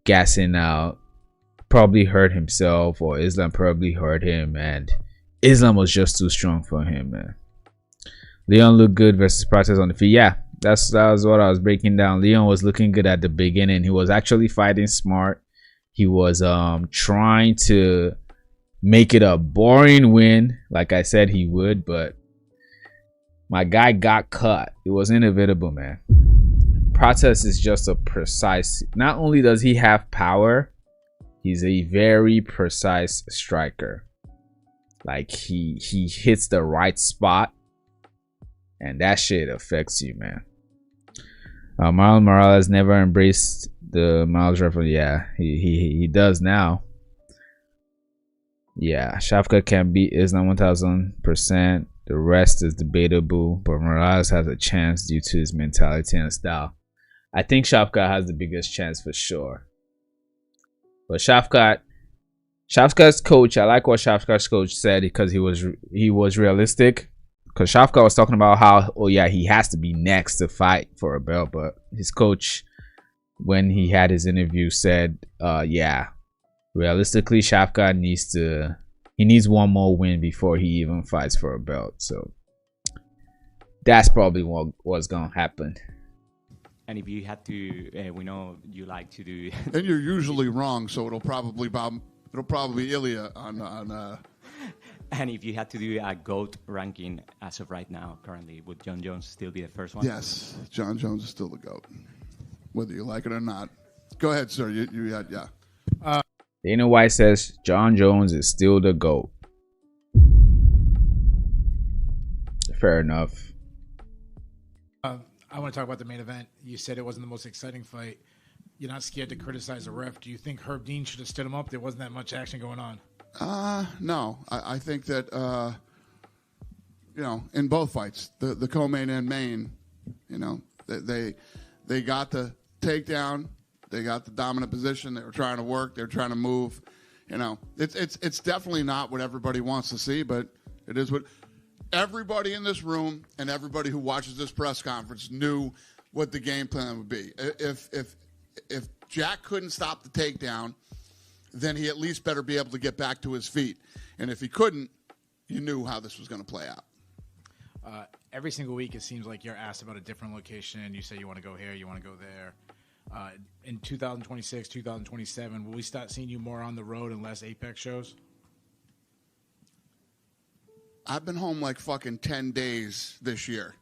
gassing out. Probably hurt himself, or Islam probably hurt him, and Islam was just too strong for him, man. Leon looked good versus Prates on the feet. Yeah, that was what I was breaking down. Leon was looking good at the beginning. He was actually fighting smart. He was trying to make it a boring win, like I said he would, but my guy got cut. It was inevitable, man. Prates is just a precise. Not only does he have power, he's a very precise striker. Like he hits the right spot, and that shit affects you, man. Marlon Morales never embraced the Miles reference. Yeah, he does now. Yeah, Shavkat can beat Islam 1000%. The rest is debatable, but Morales has a chance due to his mentality and style. I think Shavkat has the biggest chance for sure. But Shavkat's coach, I like what Shavkat's coach said, because he was realistic. Because Shavkat was talking about how, oh yeah, he has to be next to fight for a belt, but his coach, when he had his interview, said, yeah, realistically, Shavkat needs one more win before he even fights for a belt. So that's probably what's gonna happen. And if you had to, we know you like to do. And you're usually wrong, so it'll probably be Ilya on. And if you had to do a GOAT ranking as of right now, currently, would John Jones still be the first one? Yes, John Jones is still the GOAT, whether you like it or not. Go ahead, sir. You had, yeah. Dana White says John Jones is still the GOAT. Fair enough. I want to talk about the main event. You said it wasn't the most exciting fight. You're not scared to criticize the ref. Do you think Herb Dean should have stood him up? There wasn't that much action going on. No. I think that, in both fights, the co-main and main, they got the takedown. They got the dominant position. They were trying to work. They were trying to move. It's definitely not what everybody wants to see, but it is what everybody in this room and everybody who watches this press conference knew what the game plan would be. If Jack couldn't stop the takedown, then he at least better be able to get back to his feet. And if he couldn't, you knew how this was going to play out. Every single week, it seems like you're asked about a different location. You say you want to go here, you want to go there. In 2026, 2027, will we start seeing you more on the road and less Apex shows? I've been home like fucking 10 days this year.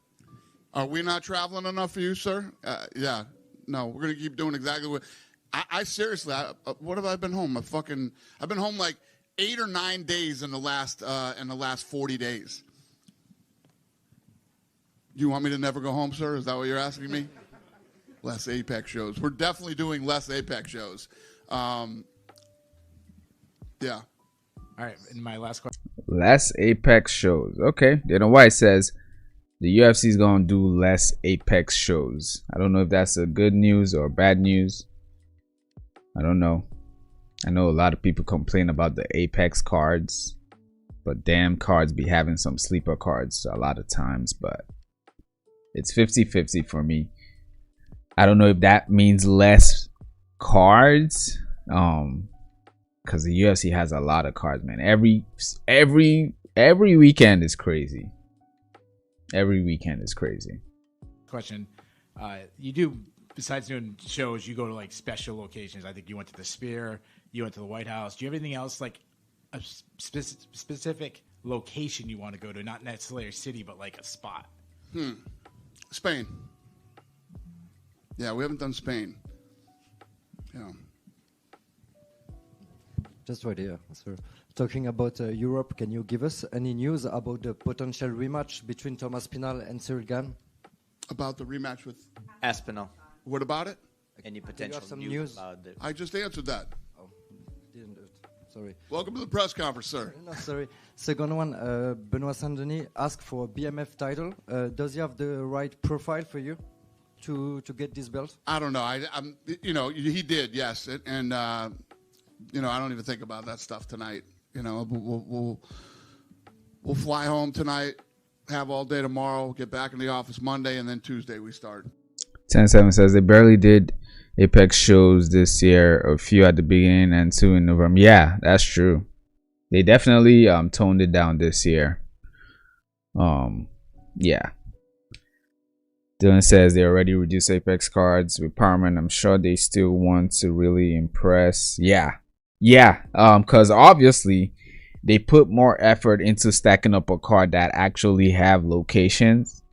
Are we not traveling enough for you, sir? Yeah. No, we're going to keep doing exactly what... I seriously, what have I been home? I've been home like 8 or 9 days in the last 40 days. You want me to never go home, sir? Is that what you're asking me? Less Apex shows. We're definitely doing less Apex shows. Yeah. All right, and my last question. Less Apex shows. Okay. Dana White says the UFC is going to do less Apex shows. I don't know if that's a good news or bad news. I don't know. I know a lot of people complain about the Apex cards, but damn cards be having some sleeper cards a lot of times, but it's 50-50 for me. I don't know if that means less cards, because the UFC has a lot of cards, man. Every weekend is crazy. Every weekend is crazy. Question. You do, besides doing shows, you go to like special locations. I think you went to the Sphere, you went to the White House. Do you have anything else like a specific location you want to go to, not necessarily a city, but like a spot. Spain. Yeah, we haven't done Spain. Yeah. Just right here, sir. Talking about Europe, can you give us any news about the potential rematch between Thomas Pinal and Cyril Gane? About the rematch with Aspinall. What about it? Any Do you potential have some news news? about it? I just answered that. Oh, didn't do it. Sorry. Welcome to the press conference, sir. No, sorry. Second one, Benoit Saint-Denis asked for a BMF title. Does he have the right profile for you to get this belt? I don't know. I'm, you know, he did, yes, and you know, I don't even think about that stuff tonight. You know, we'll fly home tonight, have all day tomorrow, get back in the office Monday, and then Tuesday we start. 10-7 says they barely did Apex shows this year, a few at the beginning and 2 in November. Yeah, that's true. They definitely toned it down this year. Yeah. Dylan says they already reduced Apex cards with Powerman. I'm sure they still want to really impress. Yeah. Because obviously they put more effort into stacking up a card that actually have locations.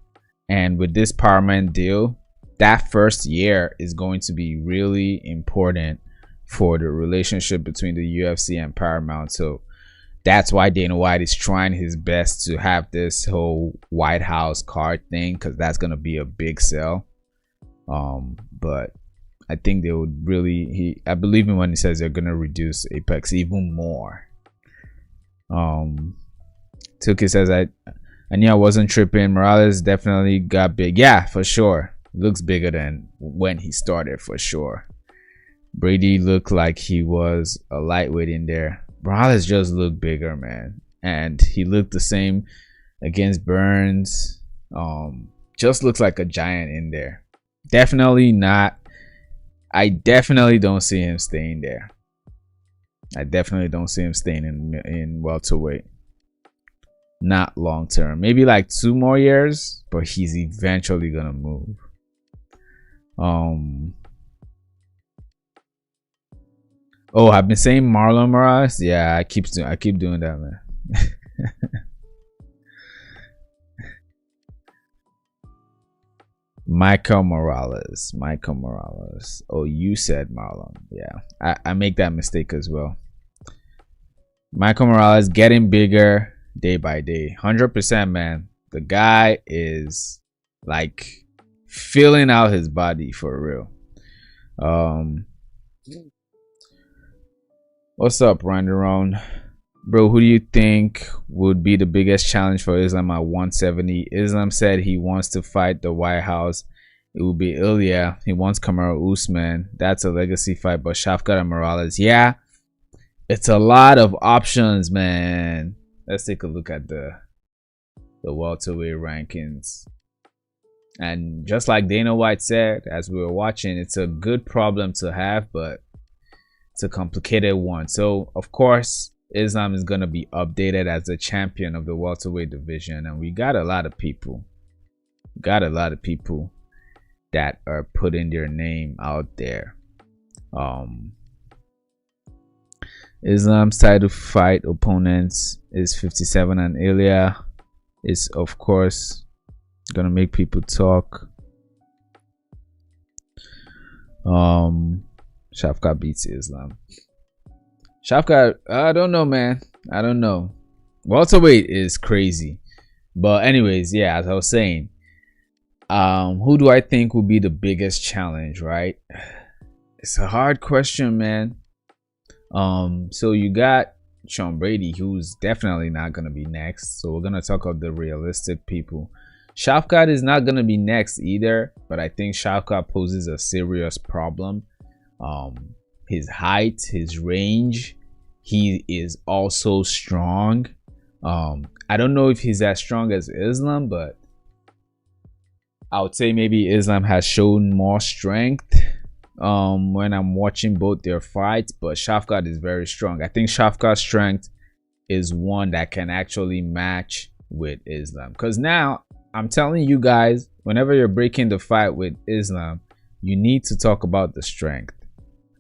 And with this Powerman deal, that first year is going to be really important for the relationship between the UFC and Paramount. So that's why Dana White is trying his best to have this whole White House card thing, because that's going to be a big sell. But I think they would really, I believe him when he says they're going to reduce Apex even more. Tuki says, I knew I wasn't tripping. Morales definitely got big. Yeah, for sure. Looks bigger than when he started, for sure. Brady looked like he was a lightweight in there. Morales just looked bigger, man. And he looked the same against Burns. Just looks like a giant in there. Definitely not. I definitely don't see him staying there. I definitely don't see him staying in welterweight. Not long term. Maybe like 2 more years, but he's eventually gonna move. Oh, I've been saying Marlon Moraes. Yeah, I keep doing that, man. Michael Morales. Oh, you said Marlon. Yeah, I make that mistake as well. Michael Morales getting bigger day by day. 100%, man. The guy is like filling out his body for real. What's up, Randaron? Bro, who do you think would be the biggest challenge for Islam at 170? Islam said he wants to fight the White House. It would be Ilya. He wants Kamaru Usman. That's a legacy fight, but Shafkat and Morales. Yeah, it's a lot of options, man. Let's take a look at the welterweight rankings. And just like Dana White said, as we were watching, it's a good problem to have, but it's a complicated one. So, of course, Islam is going to be updated as the champion of the welterweight division. And we got a lot of people. That are putting their name out there. Islam's title fight opponents is 57, and Ilya is, of course, gonna make people talk. Shafkat beats Islam. Shafkat, I don't know, man. I don't know. Welterweight is crazy. But anyways, yeah, as I was saying, who do I think will be the biggest challenge, right? It's a hard question, man. So you got Sean Brady, who's definitely not gonna be next. So we're gonna talk about the realistic people. Shafkat is not gonna be next either, but I think Shafkat poses a serious problem. His height, his range, he is also strong. I don't know if he's as strong as Islam, but I would say maybe Islam has shown more strength when I'm watching both their fights, but Shafkat is very strong. I think Shafkat's strength is one that can actually match with Islam, because now I'm telling you guys, whenever you're breaking the fight with Islam, you need to talk about the strength.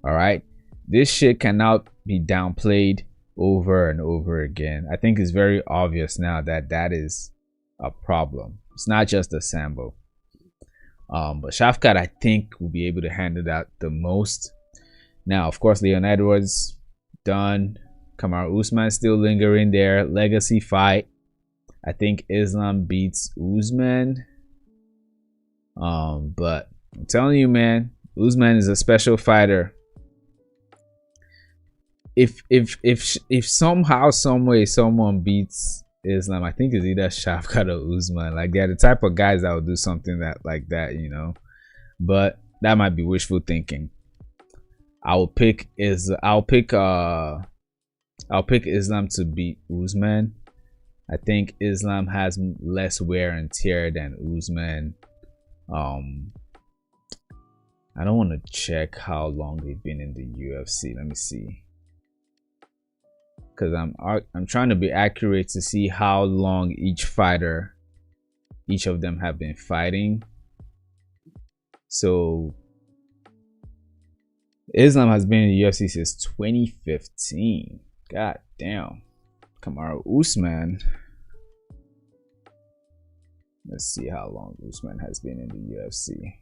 All right, this shit cannot be downplayed. over and over again. I think it's very obvious now that that is a problem. It's not just the sambo. But Shavkat, I think, will be able to handle that the most. Now, of course, Leon Edwards done. Kamaru Usman still lingering there. Legacy fight. I think Islam beats Usman. But I'm telling you, man, Usman is a special fighter. If somehow, some way, someone beats Islam, I think it's either Shavkat or Usman. Like, they're the type of guys that will do something that like that, you know. But that might be wishful thinking. I'll pick Islam to beat Usman. I think Islam has less wear and tear than Usman. I don't want to check how long they've been in the UFC. Let me see, because I'm trying to be accurate to see how long each of them have been fighting. So Islam has been in the UFC since 2015. God damn. Kamaru Usman. Let's see how long Usman has been in the UFC.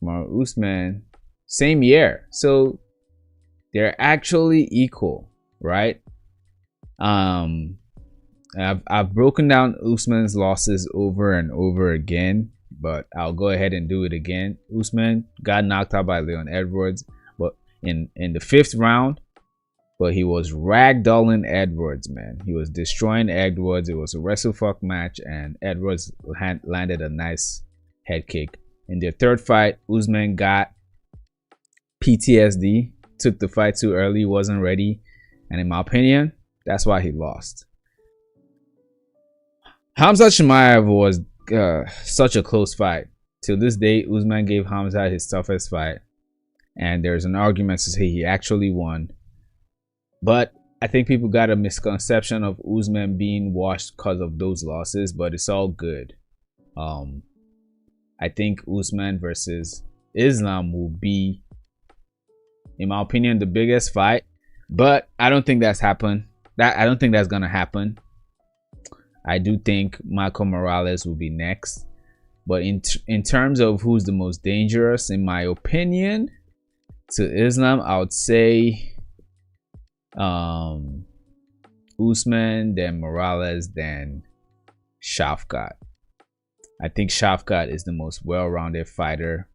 Kamaru Usman, same year. So they're actually equal, right? I've broken down Usman's losses over and over again, but I'll go ahead and do it again. Usman got knocked out by Leon Edwards, but in the 5th round, but he was ragdolling Edwards, man. He was destroying Edwards. It was a wrestle fuck match, and Edwards landed a nice head kick. In their 3rd fight, Usman got PTSD, took the fight too early, wasn't ready, and in my opinion, that's why he lost. Khamzat Chimaev was such a close fight. Till this day, Usman gave Khamzat his toughest fight, and there's an argument to say he actually won. But I think people got a misconception of Usman being washed because of those losses, but it's all good. I think Usman versus Islam will be, in my opinion, the biggest fight, but I don't think that's happened. I don't think that's gonna happen. I do think Michael Morales will be next, but in terms of who's the most dangerous, in my opinion, to Islam, I would say Usman, then Morales, then Shavkat. I think Shavkat is the most well-rounded fighter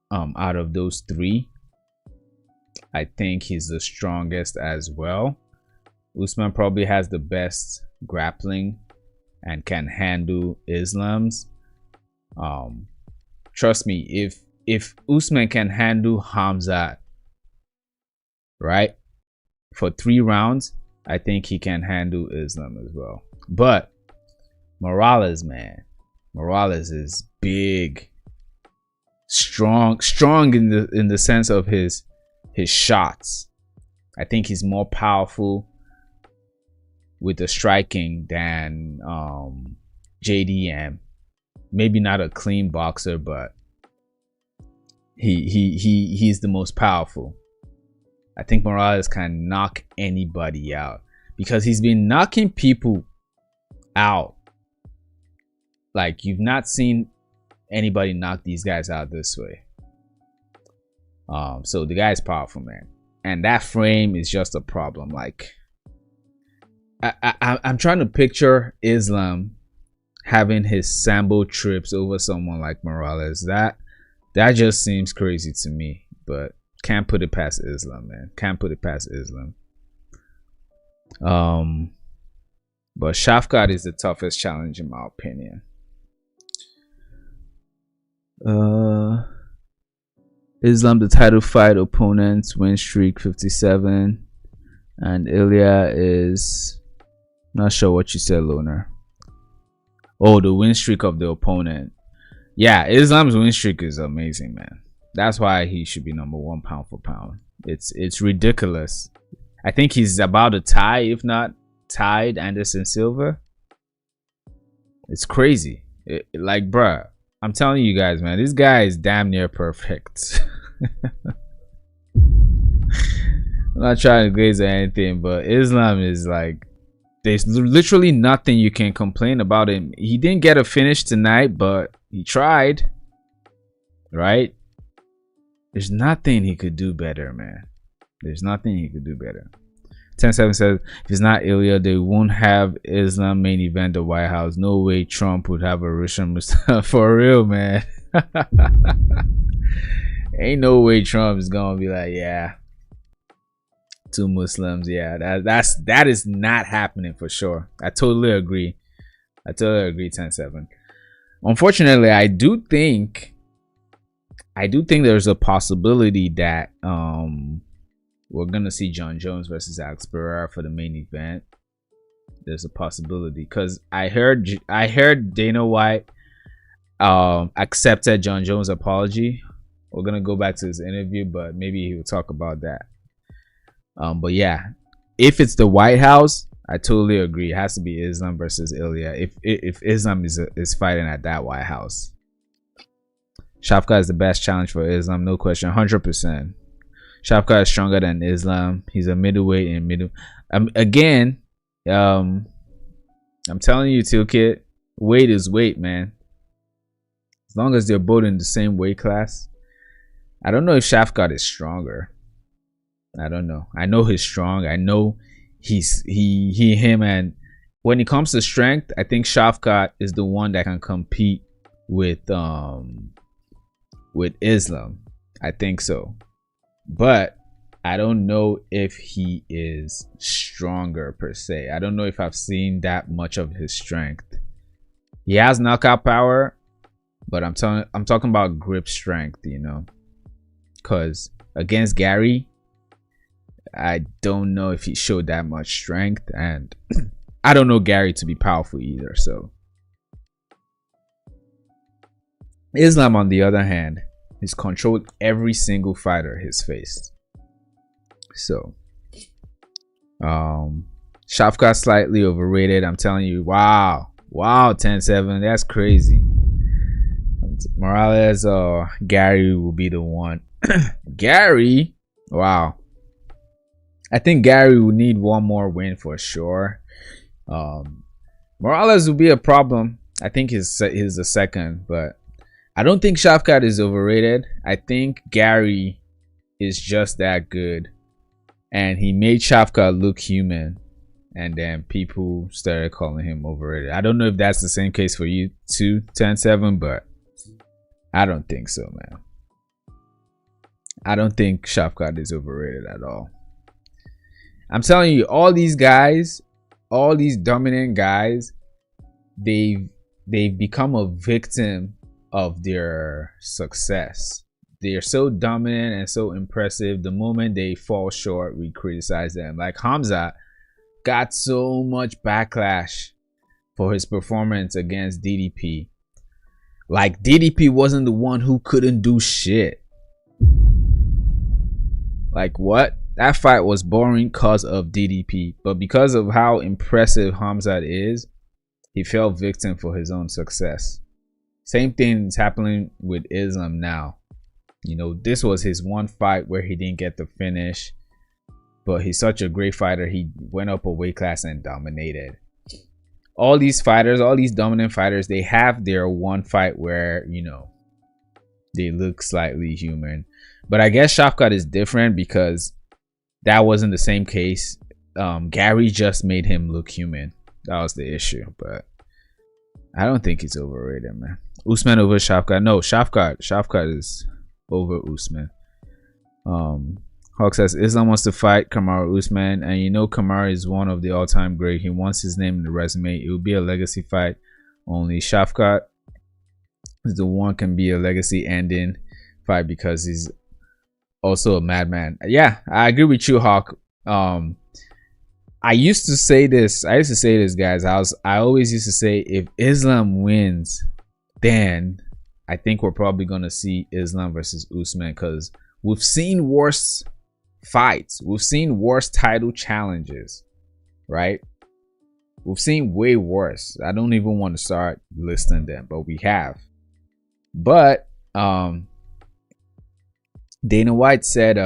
out of those 3. I think he's the strongest as well. Usman probably has the best grappling and can handle Islam's. Trust me, if Usman can handle Khamzat, right, for 3 rounds, I think he can handle Islam as well. But Morales, man, Morales is big, strong in the sense of his shots. I think he's more powerful with the striking than JDM. Maybe not a clean boxer, but he's the most powerful. I think Morales can knock anybody out because he's been knocking people out. Like, you've not seen anybody knock these guys out this way. So the guy's powerful, man, and that frame is just a problem. Like, I'm trying to picture Islam having his sambo trips over someone like Morales. That just seems crazy to me, but can't put it past Islam, man. Can't put it past Islam. But Shavkat is the toughest challenge in my opinion. Islam, the title fight opponents, win streak 57, and Ilya is not sure what you said, Loner. Oh, the win streak of the opponent. Yeah, Islam's win streak is amazing, man. That's why he should be #1 pound for pound. It's ridiculous. I think he's about to tie, if not tied, Anderson Silva. It's crazy. Like, bruh, I'm telling you guys, man, this guy is damn near perfect. I'm not trying to glaze or anything, but Islam is like, there's literally nothing you can complain about him. He didn't get a finish tonight, but he tried, right? There's nothing he could do better, man. There's nothing he could do better. 10-7 says, if it's not Ilya, they won't have Islam main event the White House. No way Trump would have a Russian Mustafa. For real, man. Ain't no way Trump is gonna be like, yeah, 2 Muslims. Yeah, that is not happening for sure. I totally agree. 10-7. Unfortunately, I do think there's a possibility that we're gonna see John Jones versus Alex Pereira for the main event. There's a possibility because I heard Dana White accepted John Jones' apology. We're gonna go back to his interview, but maybe he will talk about that. But yeah, if it's the White House, I totally agree. It has to be Islam versus Ilya. If Islam is fighting at that White House, Shafkat is the best challenge for Islam, no question, 100%. Shafkat is stronger than Islam. He's a middleweight and middle. Again, I'm telling you, Toolkit, weight is weight, man. As long as they're both in the same weight class. I don't know if Shafkat is stronger. I don't know. I know he's strong. I know him, and when it comes to strength, I think Shafkat is the one that can compete with Islam. I think so. But I don't know if he is stronger per se. I don't know if I've seen that much of his strength. He has knockout power, but I'm talking about grip strength, you know. Because against Gary, I don't know if he showed that much strength, and I don't know Gary to be powerful either. So Islam, on the other hand, he's controlled every single fighter he's faced. So Shafkat slightly overrated. I'm telling you, wow, 10-7, that's crazy. Morales or Gary will be the one. Gary, wow. I think Gary will need one more win for sure. Morales will be a problem. I think he's the second, but I don't think Shafkat is overrated. I think Gary is just that good, and he made Shafkat look human, and then people started calling him overrated. I don't know if that's the same case for you too, 10-7, but I don't think so, man. I don't think Shafkat is overrated at all. I'm telling you, all these guys, all these dominant guys, they've become a victim of their success. They're so dominant and so impressive. The moment they fall short, we criticize them. Like Hamza got so much backlash for his performance against DDP. Like DDP wasn't the one who couldn't do shit. Like what? That fight was boring because of DDP, but because of how impressive Hamzat is, he fell victim for his own success. Same thing is happening with Islam now. You know, this was his one fight where he didn't get the finish, but he's such a great fighter. He went up a weight class and dominated. All these fighters, all these dominant fighters, they have their one fight where, you know, they look slightly human. But I guess Shafkat is different because that wasn't the same case. Gary just made him look human. That was the issue. But I don't think he's overrated, man. Usman over Shafkat. No, Shafkat is over Usman. Hawk says Islam wants to fight Kamaru Usman, and you know Kamaru is one of the all-time great. He wants his name in the resume. It will be a legacy fight. Only Shafkat is the one can be a legacy ending fight because he's also a madman. Yeah, I agree with you, Hawk. I used to say this, guys. I always used to say if Islam wins, then I think we're probably gonna see Islam versus Usman, because we've seen worse fights, we've seen worse title challenges, right? We've seen way worse. I don't even want to start listing them, but we have. But Dana White said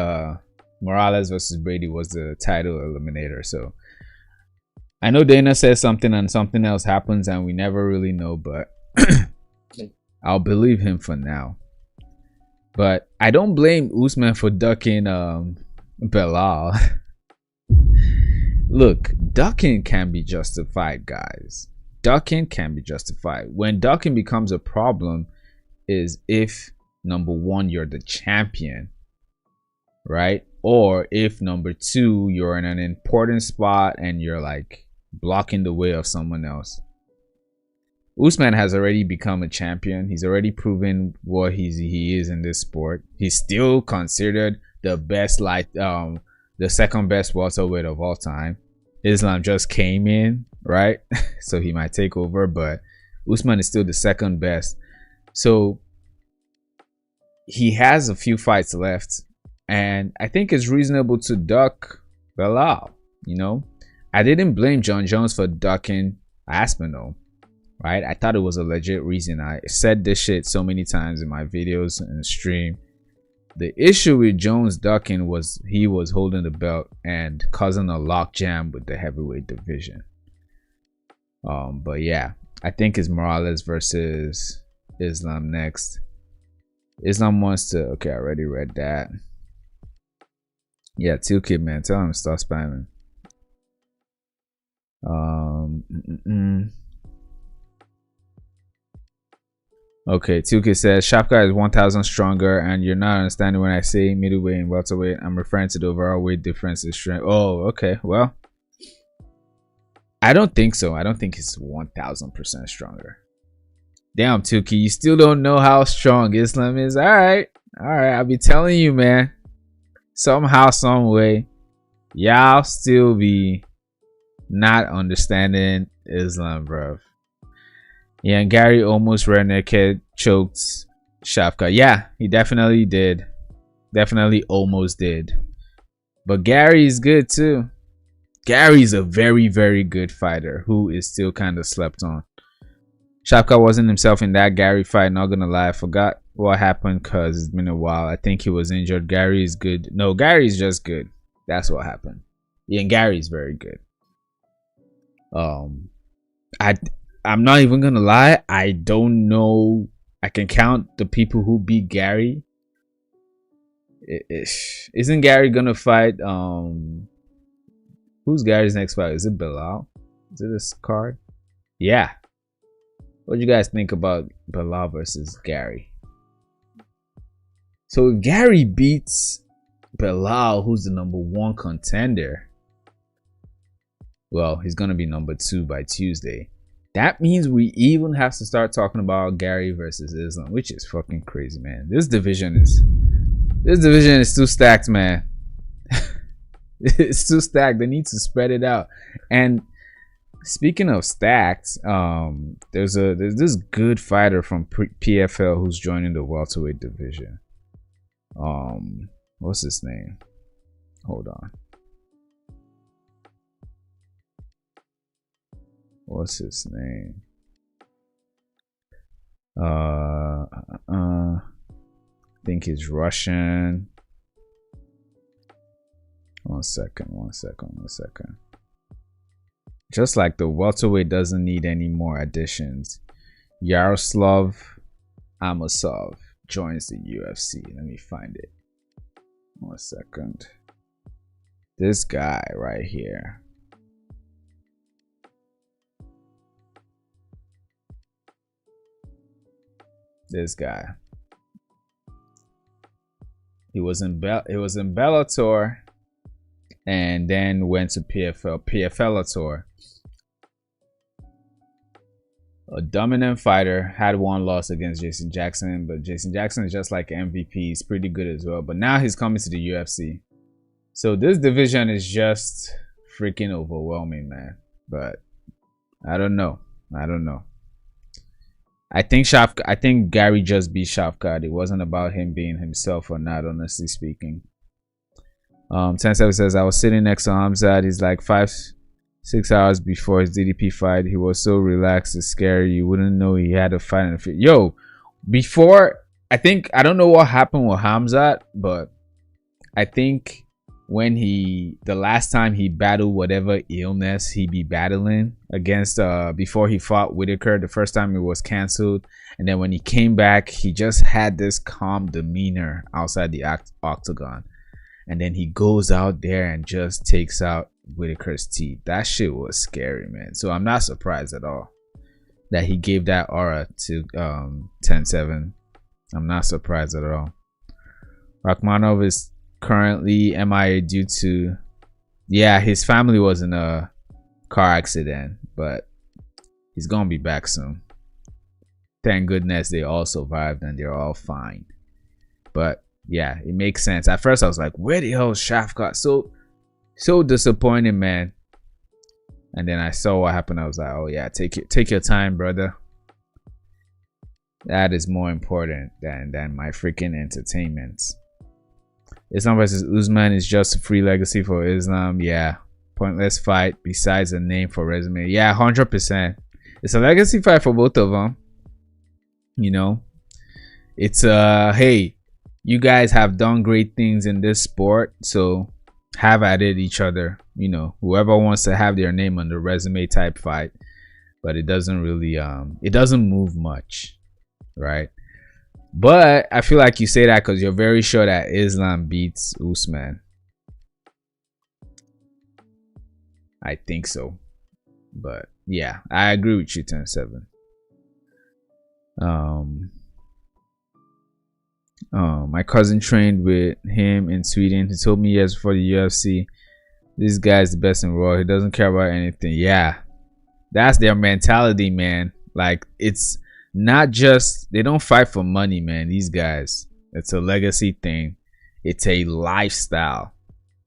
Morales versus Brady was the title eliminator. So I know Dana says something and something else happens and we never really know, but I'll believe him for now. But I don't blame Usman for ducking Belal. Look, ducking can be justified, guys. Ducking can be justified. When ducking becomes a problem is if, number one, you're the champion, right? Or if, number two, you're in an important spot and you're like blocking the way of someone else. Usman has already become a champion. He's already proven what he is in this sport. He's still considered the best, the second best welterweight of all time. Islam just came in, right? So he might take over, but Usman is still the second best. So he has a few fights left, and I think it's reasonable to duck Belal. You know, I didn't blame John Jones for ducking Aspinall, right? I thought it was a legit reason. I said this shit so many times in my videos and stream. The issue with Jones ducking was he was holding the belt and causing a lockjam with the heavyweight division. But yeah, I think it's Morales versus Islam next. Islam wants to. Okay, I already read that. Yeah, 2Kid, man, tell him to stop spamming. Okay, 2K says Shafka is 1,000 stronger, and you're not understanding when I say middleweight and welterweight. I'm referring to the overall weight difference in strength. Oh, okay. Well, I don't think so. I don't think he's 1,000% stronger. Damn, 2K, you still don't know how strong Islam is. All right, I'll be telling you, man. Somehow, some way, y'all still be not understanding Islam, bro. Yeah, and Gary almost rear naked choked Shafka. Yeah, he definitely did. Definitely almost did. But Gary's good too. Gary's a very, very good fighter who is still kind of slept on. Shafka wasn't himself in that Gary fight, not gonna lie. I forgot what happened because it's been a while. I think he was injured. Gary is good. No, Gary's just good. That's what happened. Yeah, and Gary's very good. I'm not even gonna lie, I don't know. I can count the people who beat Gary. Isn't Gary gonna fight who's Gary's next fight? Is it Belal? Is it this card? Yeah. What do you guys think about Belal versus Gary? So if Gary beats Belal, who's the #1 contender, well, he's gonna be #2 by Tuesday. That means we even have to start talking about Gary versus Islam, which is fucking crazy, man. This division is too stacked, man. It's too stacked. They need to spread it out. And speaking of stacked, there's this good fighter from PFL who's joining the welterweight division. What's his name? Hold on. What's his name? I think he's Russian. One second. Just like the welterweight doesn't need any more additions, Yaroslav Amosov joins the UFC. Let me find it. 1 second. This guy right here. This guy. He was in Bellator and then went to PFLator. A dominant fighter, had one loss against Jason Jackson, but Jason Jackson is just like MVP. He's pretty good as well. But now he's coming to the UFC. So this division is just freaking overwhelming, man. But I don't know. I think Gary just beat Shafkat. It wasn't about him being himself or not, honestly speaking. 10-7 says, I was sitting next to Hamzat. He's like 5-6 hours before his DDP fight. He was so relaxed and scary. You wouldn't know he had a fight in the field. Yo, before, I think, I don't know what happened with Hamzat, but I think when the last time he battled whatever illness he be battling against, before he fought Whitaker, the first time it was canceled, and then when he came back, he just had this calm demeanor outside the octagon, and then he goes out there and just takes out Whitaker's teeth. That shit was scary, man. So I'm not surprised at all that he gave that aura to 10-7. I'm not surprised at all. Rakhmonov is currently MIA due to, yeah, his family was in a car accident, but he's gonna be back soon. Thank goodness they all survived and they're all fine. But yeah, it makes sense. At first I was like, where the hell is Shafkat? So disappointing, man. And then I saw what happened. I was like, oh yeah, take your time, brother. That is more important than my freaking entertainment. Islam versus Usman is just a free legacy for Islam. Yeah, pointless fight besides a name for resume. Yeah, 100%. It's a legacy fight for both of them. You know, it's hey, you guys have done great things in this sport, so have at it each other. You know, whoever wants to have their name on the resume type fight, but it doesn't really it doesn't move much, right? But I feel like you say that because you're very sure that Islam beats Usman. I think so, but yeah, I agree with you. 10-7. My cousin trained with him in Sweden. He told me years before the UFC, this guy's the best in the world. He doesn't care about anything. Yeah, that's their mentality, man. Like, it's not just, they don't fight for money, man. These guys, it's a legacy thing. It's a lifestyle,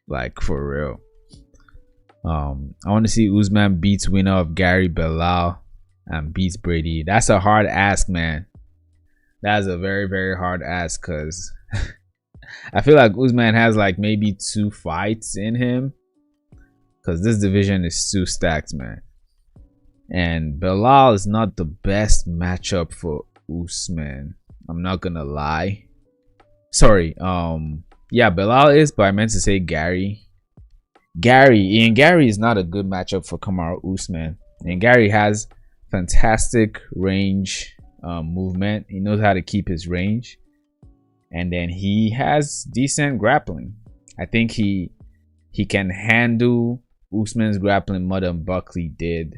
like, for real. I want to see Usman beats winner of Gary Belal and beats Brady. That's a hard ask, man. That's a very, very hard ask, because I feel like Usman has like maybe 2 fights in him, because this division is too stacked, man. And Belal is not the best matchup for Usman. I'm not gonna lie. Sorry. Yeah, Belal is, but I meant to say Gary. Ian Gary is not a good matchup for Kamaru Usman. And Gary has fantastic range, movement. He knows how to keep his range, and then he has decent grappling. I think he can handle Usman's grappling more than Buckley did.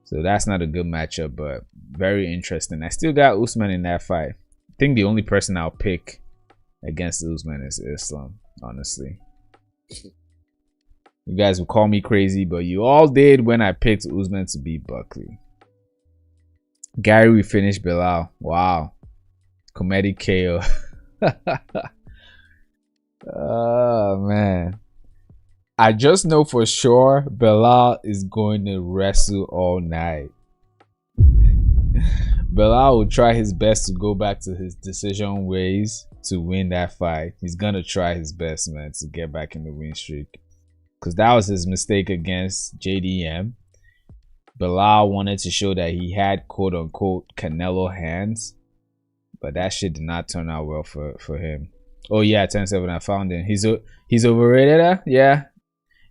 So that's not a good matchup, but very interesting. I still got Usman in that fight. I think the only person I'll pick against Usman is Islam, honestly. You guys will call me crazy, but you all did when I picked Usman to beat Buckley. Gary, we finished Belal. Wow. Comedic KO. Oh, man. I just know for sure Belal is going to wrestle all night. Belal will try his best to go back to his decision ways to win that fight. He's going to try his best, man, to get back in the win streak. Because that was his mistake against JDM. Belal wanted to show that he had quote-unquote Canelo hands, but that shit did not turn out well for him. Oh yeah, 10-7, I found him. He's overrated. Yeah,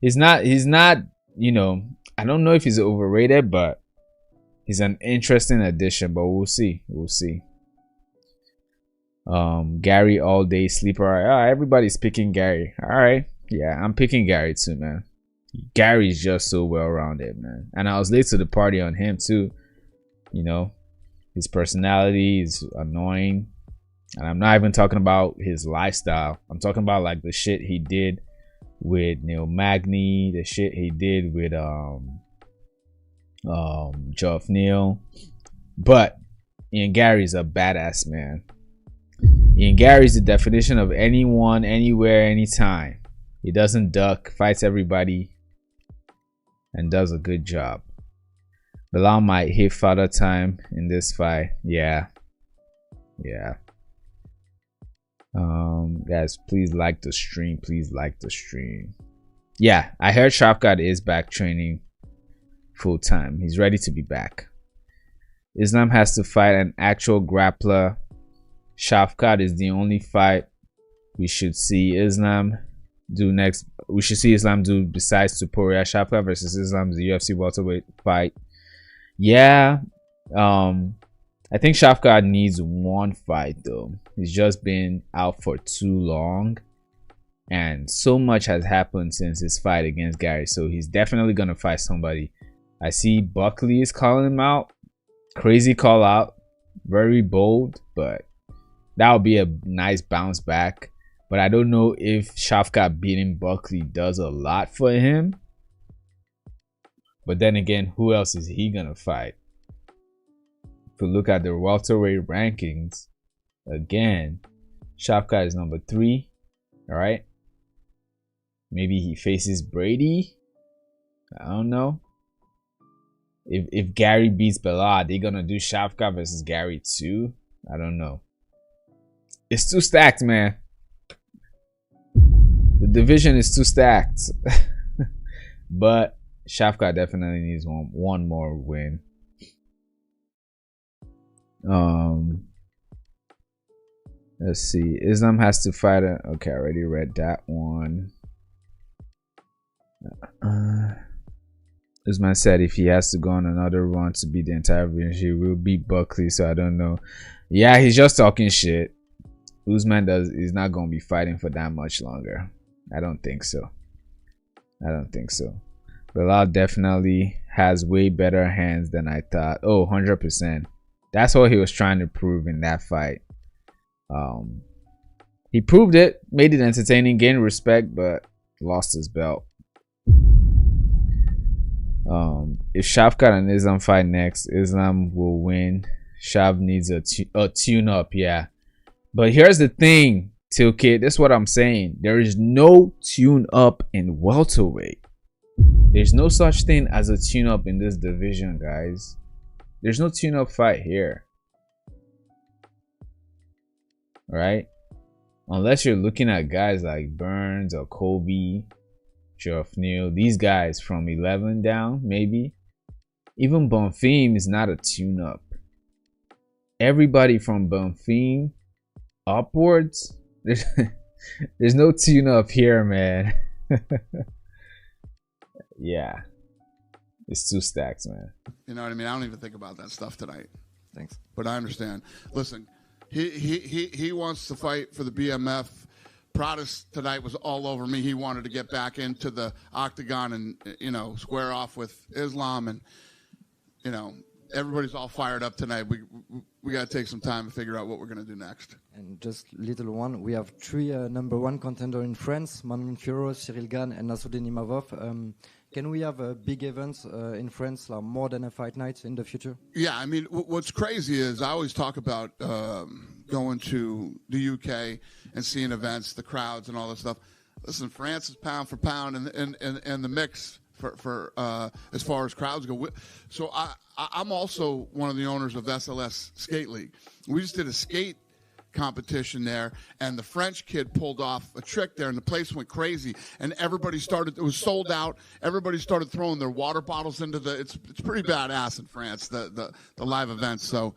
he's not, you know, I don't know if he's overrated, but he's an interesting addition. But we'll see. Gary all day sleeper. Everybody's picking Gary. All right, yeah, I'm picking Gary too, man. Gary's just so well-rounded, man. And I was late to the party on him too. You know, his personality is annoying. And I'm not even talking about his lifestyle. I'm talking about like the shit he did with Neil Magny, the shit he did with Geoff Neal. But Ian Gary's a badass, man. Ian Gary's the definition of anyone, anywhere, anytime. He doesn't duck, fights everybody, and does a good job. Belal might hit father time in this fight. Yeah. Guys, please like the stream. Yeah, I heard Shafkat is back training full time. He's ready to be back. Islam has to fight an actual grappler. Shevchenko is the only fight we should see Islam do next. We should see Islam do besides Topuria. Shevchenko versus Islam's the UFC welterweight fight. Yeah, I think Shevchenko needs one fight though. He's just been out for too long, and so much has happened since his fight against Gary. So he's definitely gonna fight somebody. I see Buckley is calling him out. Crazy call out, very bold, but that would be a nice bounce back. But I don't know if Shevchenko beating Buckley does a lot for him. But then again, who else is he gonna fight? If we look at the welterweight rankings, again, Shevchenko is number 3. All right, maybe he faces Brady. I don't know. If Gary beats Belal, they're gonna do Shevchenko versus Gary too. I don't know. It's too stacked, man. The division is too stacked. But Shevchenko definitely needs one more win. Let's see. Islam has to fight a... Okay, I already read that one. Usman said if he has to go on another run to beat the entire division, he will beat Buckley. So I don't know. Yeah, he's just talking shit. Usman is not going to be fighting for that much longer. I don't think so. I don't think so. Belal definitely has way better hands than I thought. Oh, 100%. That's what he was trying to prove in that fight. He proved it, made it entertaining, gained respect, but lost his belt. If Shevchenko and Islam fight next, Islam will win. Shav needs a tune up, yeah. But here's the thing, Tilkit. This is what I'm saying. There is no tune up in welterweight. There's no such thing as a tune up in this division, guys. There's no tune up fight here. Right? Unless you're looking at guys like Burns or Kobe, Neal, these guys from 11 down, maybe. Even Bonfim is not a tune up. Everybody from Bonfim upwards, there's no tune up here, man. Yeah, it's too stacked, man. You know what I mean? I don't even think about that stuff tonight. Thanks. But I understand. Listen, he wants to fight for the BMF. Prates tonight was all over me. He wanted to get back into the octagon and, you know, square off with Islam. And, you know, everybody's all fired up tonight. We got to take some time to figure out what we're going to do next. And just little one, we have 3 number 1 contender in France: Manon Fiorot, Cyril Gane, and Nassourdine Imavov. Can we have big events in France, like more than a fight night in the future? Yeah, I mean, what's crazy is I always talk about going to the UK and seeing events, the crowds, and all this stuff. Listen, France is pound for pound and the mix for as far as crowds go. So I'm also one of the owners of SLS Skate League. We just did a skate competition there, and the French kid pulled off a trick there, and the place went crazy, and everybody started, it was sold out, everybody started throwing their water bottles into the, it's pretty badass in France, the live events. So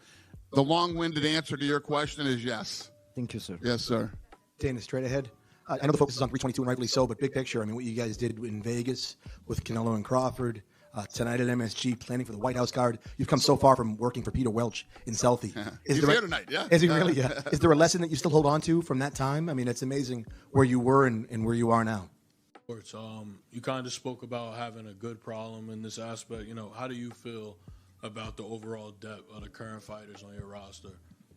the long-winded answer to your question is yes. Thank you, sir. Yes, sir. Dana, straight ahead. I know the focus is on 322, and rightfully so, but big picture, I mean, what you guys did in Vegas with Canelo and Crawford, tonight at MSG, planning for the White House guard. You've come so far from working for Peter Welch in Selfie. He's here tonight, yeah. Is he really? Yeah. Is there a lesson that you still hold on to from that time? I mean, it's amazing where you were and where you are now. You kind of spoke about having a good problem in this aspect. You know, how do you feel about the overall depth of the current fighters on your roster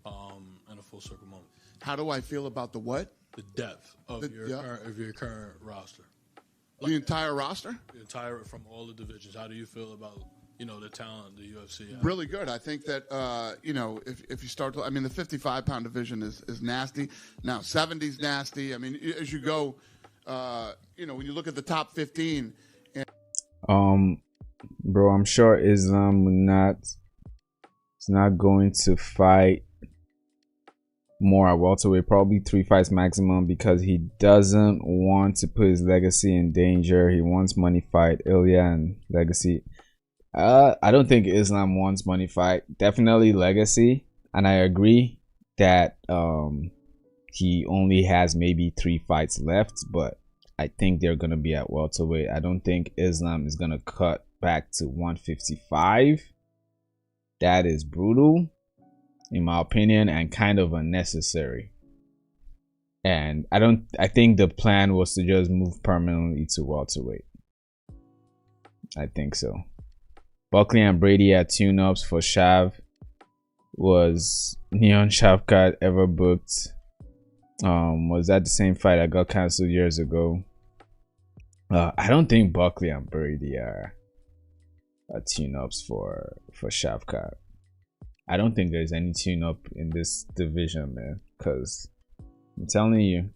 in a full circle moment? How do I feel about the what? The depth of your current roster. The entire roster? The entire, from all the divisions. How do you feel about, you know, the talent the UFC has? Really good. I think that, you know, if you start to, I mean, the 55-pound division is nasty. Now, 70's nasty. I mean, as you go, you know, when you look at the top 15. Bro, I'm sure Islam is not going to fight more at welterweight, probably 3 fights maximum, because he doesn't want to put his legacy in danger. He wants money fight, Ilya and legacy. I don't think Islam wants money fight. Definitely legacy, and I agree that he only has maybe 3 fights left, but I think they're gonna be at welterweight. I don't think Islam is gonna cut back to 155. That is brutal, in my opinion, and kind of unnecessary. And I think the plan was to just move permanently to welterweight. I think so. Buckley and Brady at tune-ups for Shav. Was Neon Shavkat ever booked? Was that the same fight that got cancelled years ago? I don't think Buckley and Brady are tune-ups for Shavkat. I don't think there's any tune-up in this division, man. Because I'm telling you,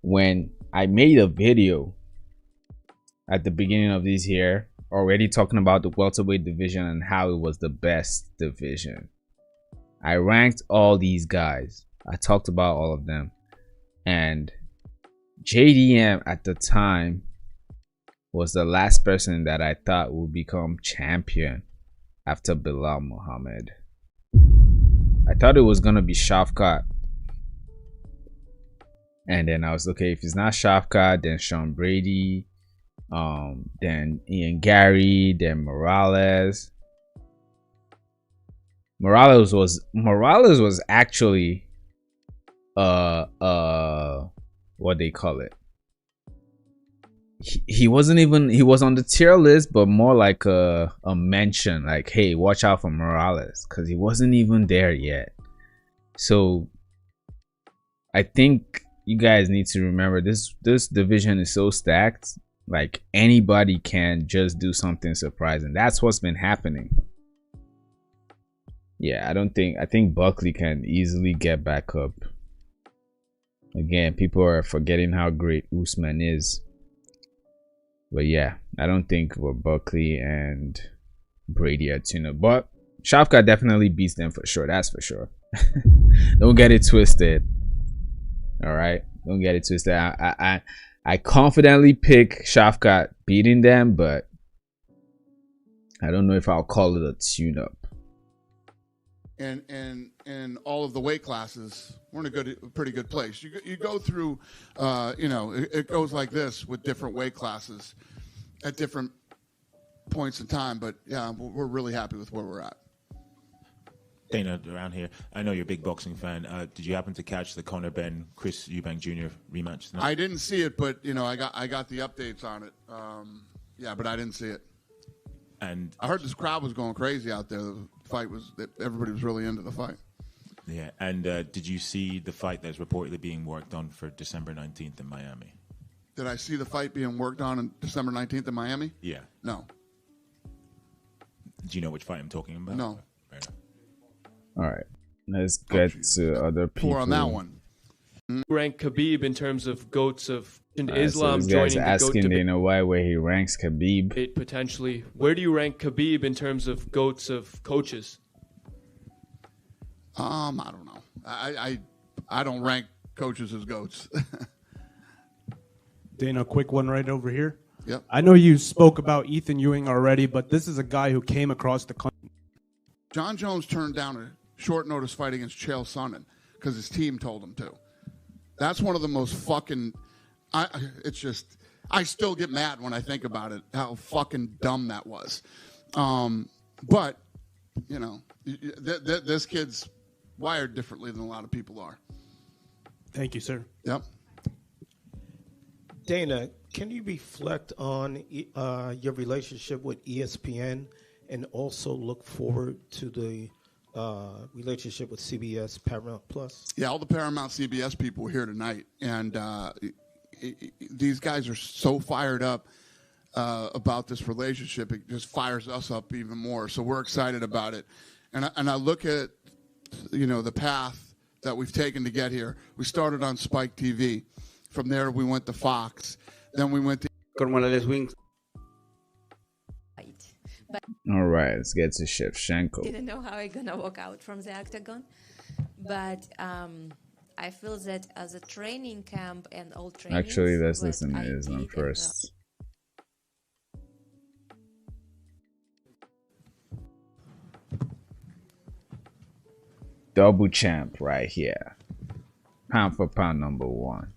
when I made a video at the beginning of this year, already talking about the welterweight division and how it was the best division, I ranked all these guys. I talked about all of them, and JDM at the time was the last person that I thought would become champion after Bilal Muhammad. I thought it was gonna be Shavkat, and then I was okay, if it's not Shavkat, then Sean Brady, then Ian Gary, then Morales. Morales was actually what they call it. He was on the tier list, but more like a mention, like, hey, watch out for Morales, because he wasn't even there yet. So I think you guys need to remember this division is so stacked, like anybody can just do something surprising. That's what's been happening. Yeah, I think Buckley can easily get back up. Again, people are forgetting how great Usman is. But yeah, I don't think Buckley and Brady are tune-up. But Shavkat definitely beats them for sure. That's for sure. Don't get it twisted. Alright? Don't get it twisted. I confidently pick Shavkat beating them, but I don't know if I'll call it a tune-up. And all of the weight classes, we're in a pretty good place. You go through, it goes like this with different weight classes at different points in time. But yeah, we're really happy with where we're at. Dana, around here, I know you're a big boxing fan. Did you happen to catch the Conor Ben Chris Eubank Jr. rematch tonight? I didn't see it, but I got the updates on it. Yeah, but I didn't see it. And I heard this crowd was going crazy out there. The fight everybody was really into the fight. Yeah, and did you see the fight that's reportedly being worked on for December 19th in Miami? Did I see the fight being worked on December 19th in Miami? Yeah. No. Do you know which fight I'm talking about? No. All right, let's get to other people. Pour on that one. Rank Khabib in terms of goats of So Islam this joining guy's the asking goat Dana White where he ranks Khabib. debate potentially. Where do you rank Khabib in terms of goats of coaches? I don't know. I don't rank coaches as goats. Dana, a quick one right over here. Yep. I know you spoke about Ethan Ewing already, but this is a guy who came across the country. John Jones turned down a short notice fight against Chael Sonnen because his team told him to. That's one of the most fucking. I still get mad when I think about it, how fucking dumb that was. But, this kid's wired differently than a lot of people are. Thank you, sir. Yep. Dana, can you reflect on your relationship with ESPN and also look forward to the relationship with CBS Paramount Plus? Yeah, all the Paramount CBS people were here tonight, and these guys are so fired up about this relationship. It just fires us up even more. So we're excited about it, and I look at the path that we've taken to get here. We started on Spike TV. From there, we went to Fox. Then we went to All right, let's get to Shevchenko. Didn't know how I'm gonna walk out from the octagon, but I feel that as a training camp and all training. Actually, let's listen to Islam first. double champ right here. Pound for pound #1.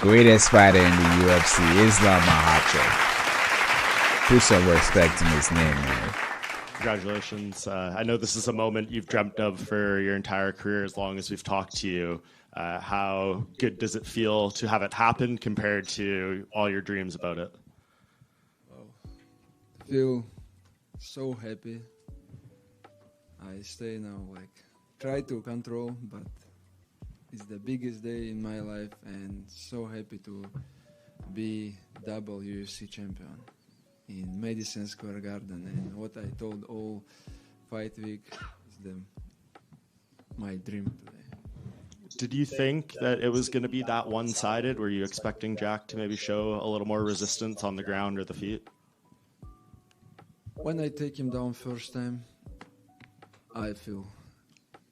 Greatest fighter in the UFC, Islam Makhachev. Put some respect in his name, man. Congratulations. I know this is a moment you've dreamt of for your entire career as long as we've talked to you. How good does it feel to have it happen compared to all your dreams about it? I feel so happy. I stay now, like, try to control, but it's the biggest day in my life, and so happy to be double UFC champion in Madison Square Garden. And what I told all fight week is my dream today. Did you think that it was going to be that one-sided? Were you expecting Jack to maybe show a little more resistance on the ground or the feet? When I take him down first time, I feel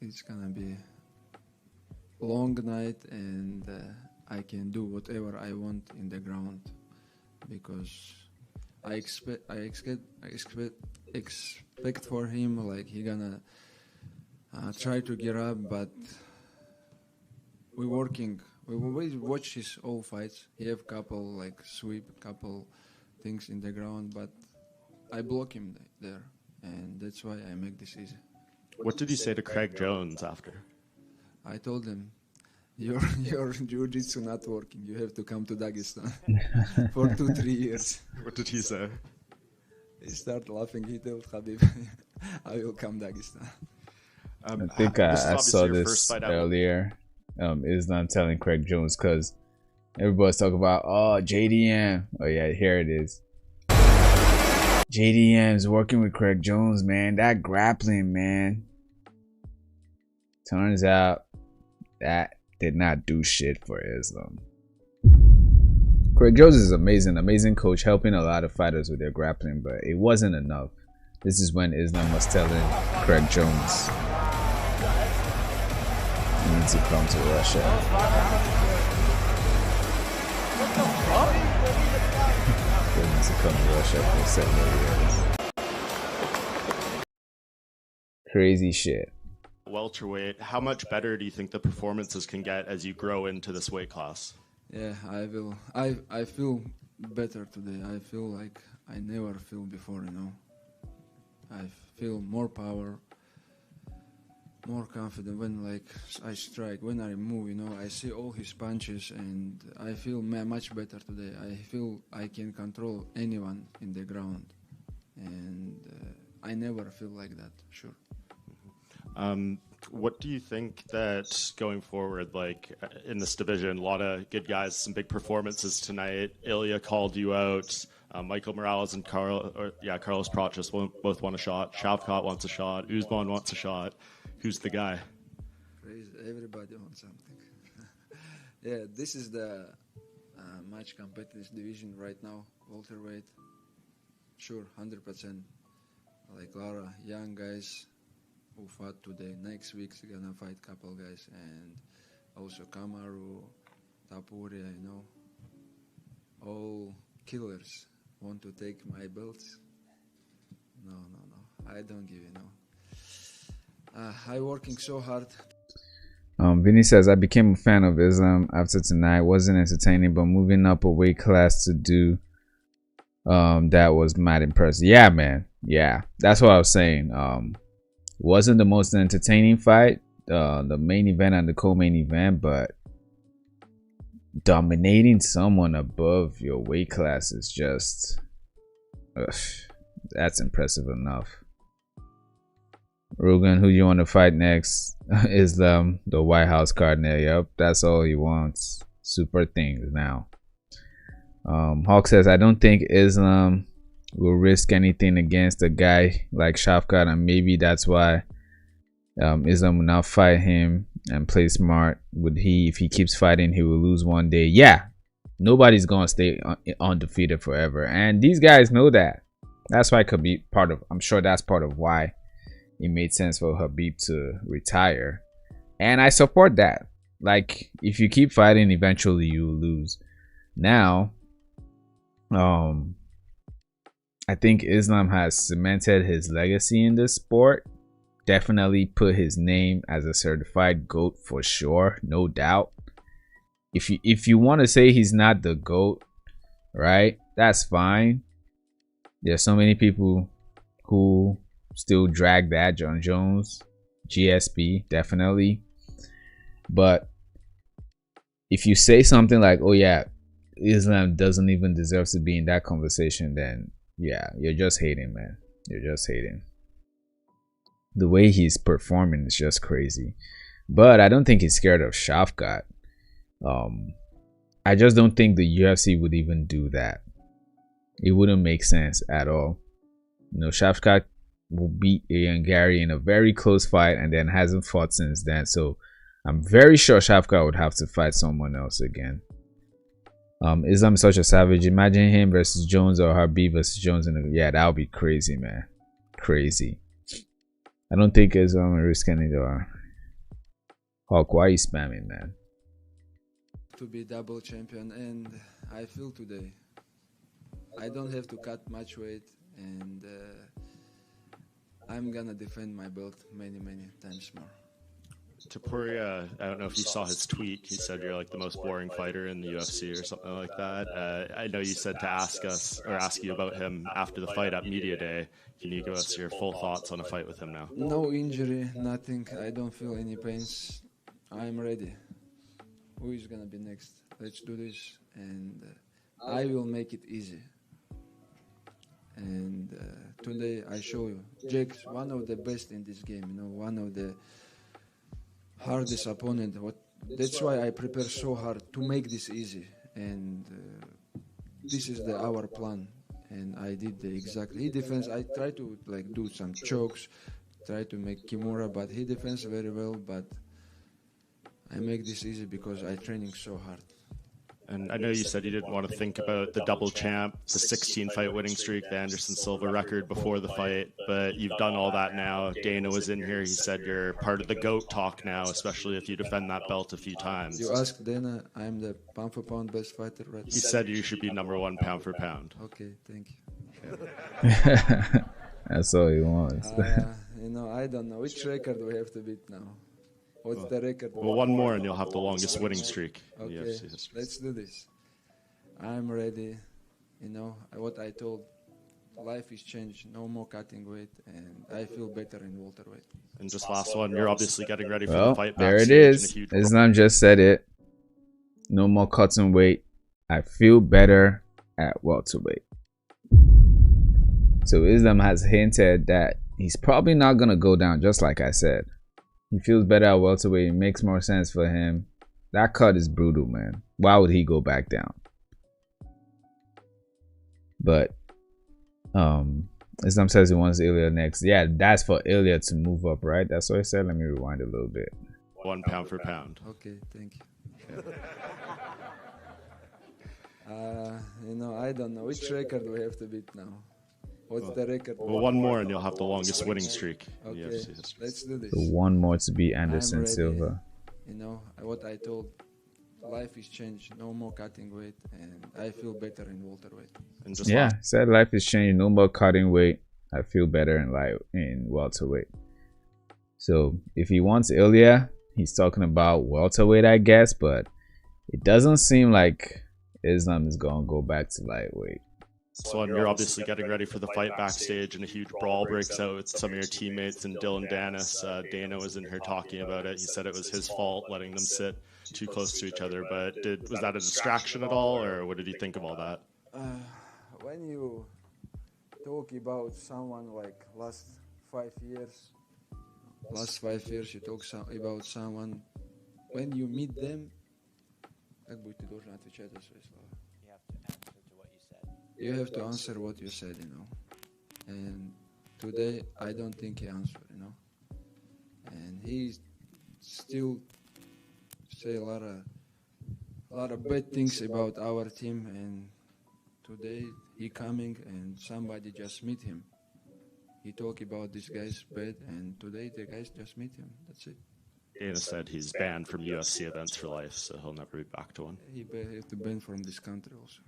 it's gonna be a long night, and I can do whatever I want in the ground, because I expect for him, like, he gonna try to get up, but we're working. We watch his all fights. He have couple like sweep, couple things in the ground, but I block him there, and that's why I make this easy. What did you say to Craig Jones after? I told him, your jiu-jitsu not working. You have to come to Dagestan for 2-3 years. What did he say? He started laughing. He told Khabib, I will come Dagestan. I think I saw this earlier. Islam telling Craig Jones, because everybody's talking about, oh, JDM. Oh yeah, here it is. JDM's working with Craig Jones, man. That grappling, man. Turns out that did not do shit for Islam. Craig Jones is amazing coach, helping a lot of fighters with their grappling, but it wasn't enough. This is when Islam was telling Craig Jones he needs to come to Russia. He needs to come to Russia for 7 years. Crazy shit. Welterweight, how much better do you think the performances can get as you grow into this weight class? Yeah, I feel better today. I feel like I never feel before, you know. I feel more power, more confident when, like, I strike, when I move, you know. I see all his punches, and I feel much better today. I feel I can control anyone in the ground, and I never feel like that, sure. What do you think that going forward, like in this division, a lot of good guys, some big performances tonight. Ilya called you out. Michael Morales and Carlos Prates both want a shot. Shavkat wants a shot. Usman wants a shot. Who's the guy? Crazy. Everybody wants something. Yeah, this is the much competitive division right now. Welterweight. Sure, 100%. Like Lara, young guys who fought today. Next week's gonna fight couple guys, and also Kamaru, Tapuria, you know, all killers want to take my belts. No, I don't give you no. I working so hard. Vinny says, I became a fan of Islam after tonight. Wasn't entertaining, but moving up a weight class to do that was mad impressive. Yeah, man. Yeah, that's what I was saying. Wasn't the most entertaining fight, the main event and the co-main event, but dominating someone above your weight class is just that's impressive enough. Rogan, who you want to fight next? Islam, the White House Cardinal. Yep, that's all he wants. Super things now. Hawk says, I don't think Islam will risk anything against a guy like Shavkat, and maybe that's why Islam will not fight him and play smart. If he keeps fighting, he will lose one day. Yeah, nobody's gonna stay undefeated forever, and these guys know that. That's why Khabib I'm sure that's part of why it made sense for Khabib to retire, and I support that. Like, if you keep fighting, eventually you will lose. Now, I think Islam has cemented his legacy in this sport, definitely put his name as a certified GOAT for sure, no doubt. If you want to say he's not the GOAT, right, that's fine. There's so many people who still drag that. John Jones, GSP, definitely. But if you say something like, oh yeah, Islam doesn't even deserve to be in that conversation, then yeah, you're just hating, man. You're just hating. The way he's performing is just crazy. But I don't think he's scared of Shavkat. I just don't think the UFC would even do that. It wouldn't make sense at all. You know, Shavkat will beat Ian Gary in a very close fight and then hasn't fought since then. So I'm very sure Shavkat would have to fight someone else again. Islam is such a savage. Imagine him versus Jones or Habib versus Jones. Yeah, that would be crazy, man. Crazy. I don't think Islam will risk any door. Hawk, why are you spamming, man? To be double champion, and I feel today I don't have to cut much weight, and I'm gonna defend my belt many times more. Topuria, I don't know if you saw his tweet. He said you're like the most boring fighter in the UFC or something like that. I know you said to ask you about him after the fight at Media Day. Can you give us your full thoughts on a fight with him now? No injury, nothing. I don't feel any pains. I'm ready. Who is gonna be next? Let's do this, and I will make it easy. And today I show you, Jake's one of the best in this game. You know, one of the hardest opponent. That's why I prepare so hard to make this easy. And this is our plan. And I did exactly. He defends. I try to do some chokes, try to make Kimura, but he defends very well. But I make this easy because I training so hard. And I know you said you didn't want to think about the double champ, the 16 fight winning streak, the Anderson Silva record before the fight, but you've done all that now. Dana was in here. He said you're part of the GOAT talk now, especially if you defend that belt a few times. You ask Dana, I'm the pound for pound best fighter right now. He said you should be #1 pound for pound. Okay, thank you. That's all he wants. You know, I don't know which record we have to beat now. What's the record? Well, one more and you'll have the longest winning streak in Okay, UFC history. let's do this. I'm ready. You know, what I told, life is changed. No more cutting weight, and I feel better in welterweight. And just last one, you're obviously getting ready for Well, the fight. there it is. Islam just said it. No more cutting weight. I feel better at welterweight. So Islam has hinted that he's probably not going to go down, just like I said. He feels better at welterweight. It makes more sense for him. That cut is brutal, man. Why would he go back down? But Islam says he wants Ilya next. Yeah, that's for Ilya to move up, right? That's what I said. Let me rewind a little bit. 1 pound for pound. Okay, thank you. You know, I don't know which record we have to beat now. What's the record? Well, one more and you'll have the longest winning streak in Okay, UFC history. let's do this. So one more to be Anderson I'm ready. Silva. You know, what I told, life is changed. No more cutting weight, and I feel better in welterweight. And Yeah, said life is changing. No more cutting weight. I feel better in welterweight. So if he wants Ilya, he's talking about welterweight, I guess. But it doesn't seem like Islam is gonna go back to lightweight. So you're obviously getting ready for the fight backstage, and a huge brawl breaks out with some of your teammates and Dylan Dennis. Dana was in here talking about it. He said it was his fault letting them sit too close to each other. But was that a distraction at all, or what did you think of all that? When you talk about someone like last 5 years, you talk about someone, when you meet them, как бы ты должен отвечать за свои слова. You have to answer what you said, you know. And today, I don't think he answered, you know. And he still say a lot of bad things about our team. And today, he coming and somebody just meet him. He talk about this guy's bad, and today the guys just meet him. That's it. Dana said he's banned from UFC events for life, so he'll never be back to one. He have to ban from this country also.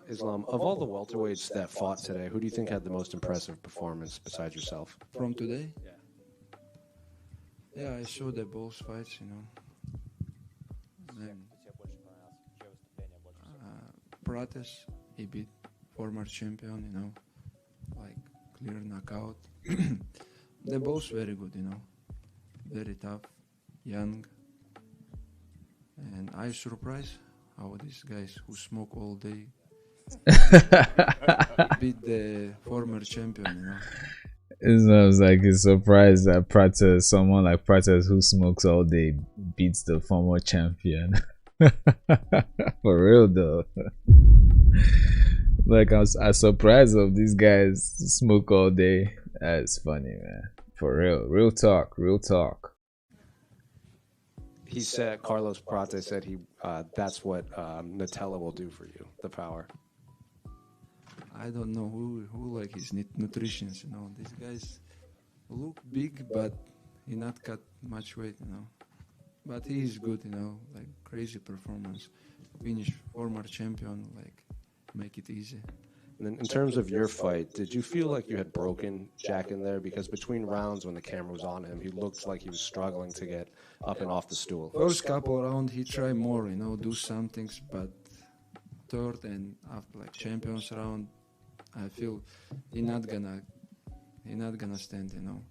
Islam, of all the welterweights that fought today, who do you think had the most impressive performance besides yourself? From today? Yeah, I saw the both fights, you know. And, Prates, he beat former champion, you know, like clear knockout. They're both very good, you know, very tough, young. And I surprised how these guys who smoke all day beat the former champion, you know. It's like he's surprised that Prates, someone like Prates who smokes all day, beats the former champion. For real though. Like I'm surprised of these guys smoke all day. That's funny, man. For real. Real talk. He said, Carlos Prates said that's what Nutella will do for you, the power. I don't know who like his nutritions, you know. These guys look big, but he not cut much weight, you know. But he is good, you know, like crazy performance. Finish former champion, like make it easy. And then in terms of your fight, did you feel like you had broken Jack in there? Because between rounds when the camera was on him, he looked like he was struggling to get up and off the stool. First couple rounds, he tried more, you know, do some things, but third and after like champions round, I feel he not gonna stand, you know.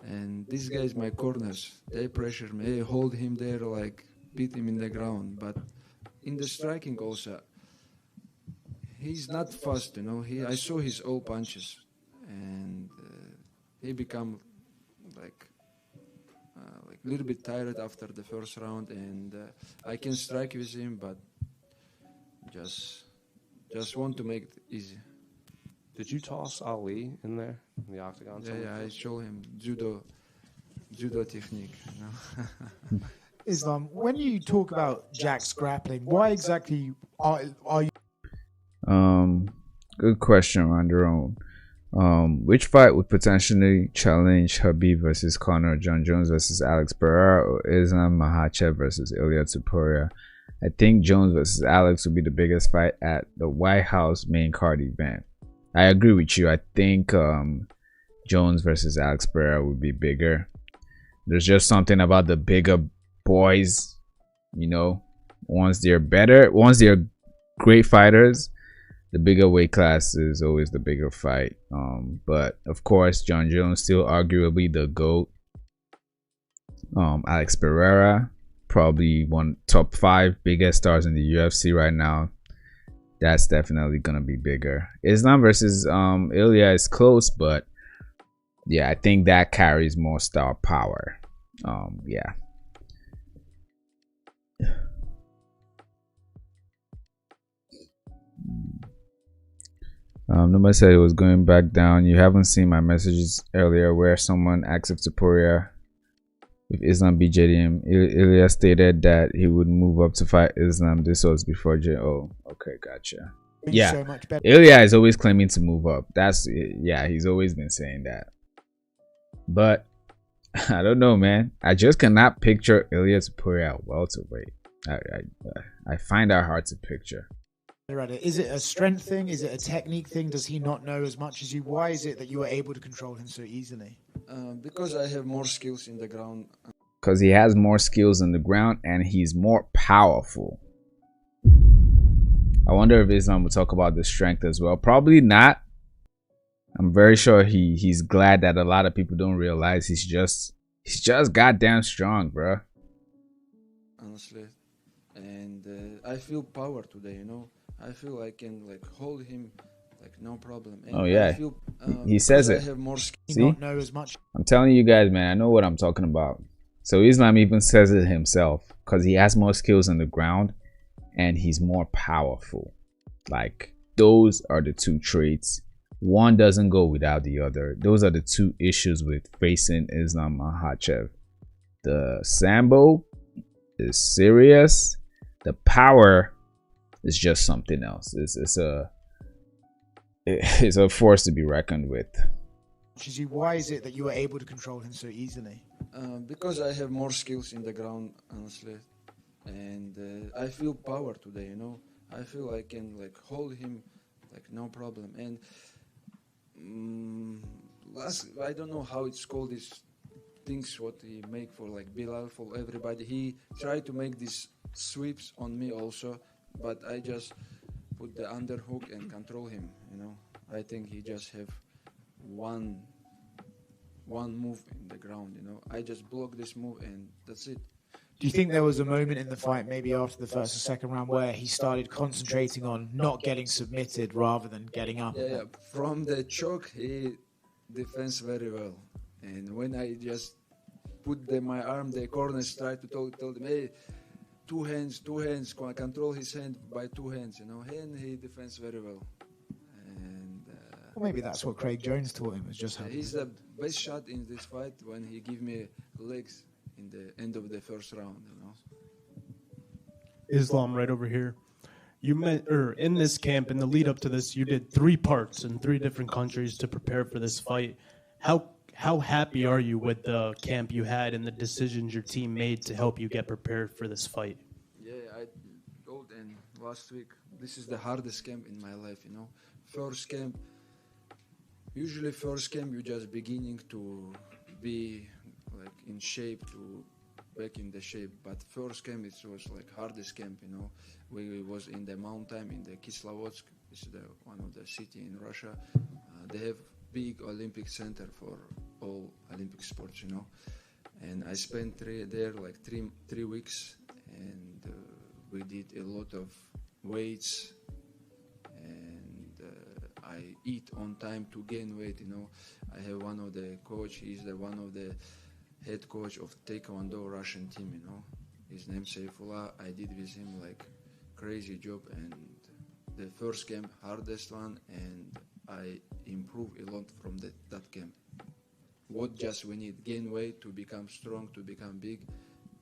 And these guys, my corners, they pressure me, they hold him there, like beat him in the ground. But in the striking also, he's not fast, you know. I saw his all punches, and he become like a little bit tired after the first round. And I can strike with him, but just want to make it easy. Did you toss Ali in there in the octagon? Yeah, I show him judo technique. You know? Islam, when you talk about Jack's grappling, why exactly are you? Good question, Randaron. Which fight would potentially challenge Khabib versus Conor, John Jones versus Alex Pereira, or Islam Makhachev versus Ilia Topuria? I think Jones versus Alex would be the biggest fight at the White House main card event. I agree with you. I think Jones versus Alex Pereira would be bigger. There's just something about the bigger boys, you know. Once they're great fighters, the bigger weight class is always the bigger fight. But of course, John Jones still arguably the GOAT. Alex Pereira, probably one top 5 biggest stars in the UFC right now. That's definitely gonna be bigger. Islam versus Ilia is close, but yeah, I think that carries more star power. Yeah. Nobody said it was going back down. You haven't seen my messages earlier where someone asked if Topuria, if Islam beat JDM. Ilia stated that he would move up to fight Islam. This was before Oh, okay, gotcha. Yeah, so much better. Ilia is always claiming to move up. He's always been saying that. But I don't know, man. I just cannot picture Ilia Topuria at welterweight. I find that hard to picture. Is it a strength thing? Is it a technique thing? Does he not know as much as you? Why is it that you were able to control him so easily? Because I have more skills in the ground. Because he has more skills in the ground and he's more powerful. I wonder if Islam will talk about the strength as well. Probably not. I'm very sure he's glad that a lot of people don't realize he's just goddamn strong, bro. Honestly, and I feel power today. You know, I feel I can like hold him like no problem. And oh yeah, I feel, he says it. I have more skills. See, not know as much. I'm telling you guys, man. I know what I'm talking about. So Islam even says it himself because he has more skills on the ground and he's more powerful. Like those are the two traits. One doesn't go without the other. Those are the two issues with facing Islam Makhachev. The Sambo is serious. The power is just something else. It's a force to be reckoned with. Why is it that you were able to control him so easily? Because I have more skills in the ground, honestly, and I feel power today. You know, I feel I can like hold him like no problem. And I don't know how it's called, these things what he make for like Bilal, for everybody. He tried to make these sweeps on me also, but I just put the underhook and control him, you know. I think he just have one move in the ground, you know. I just block this move and that's it. Do you think there was a moment in the fight, maybe after the first or second round, where he started concentrating on not getting submitted rather than getting up? Yeah. From the choke, he defends very well. And when I just put my arm, the corners tried to tell them, hey, two hands, control his hand by two hands, you know. And he defends very well. And well, maybe that's what Craig Jones taught him. Was just he's the best shot in this fight when he give me legs in the end of the first round, you know. Islam, right over here. You met, or in this camp, in the lead up to this, you did 3 parts in 3 different countries to prepare for this fight. How happy are you with the camp you had and the decisions your team made to help you get prepared for this fight? Yeah, I told and last week, this is the hardest camp in my life, you know. Usually first camp you're just beginning to be like in shape, to back in the shape, but first camp it was like hardest camp, you know. We was in the mountain in the Kislovodsk. This is one of the city in Russia. They have big Olympic center for all Olympic sports, you know. And I spent three weeks, and we did a lot of weights, and I eat on time to gain weight, you know. I have one of the coach, he's one of the head coach of Taekwondo Russian team, you know. His name Saifullah. I did with him like crazy job, and the first camp hardest one, and I improved a lot from that camp. What just we need gain weight to become strong, to become big,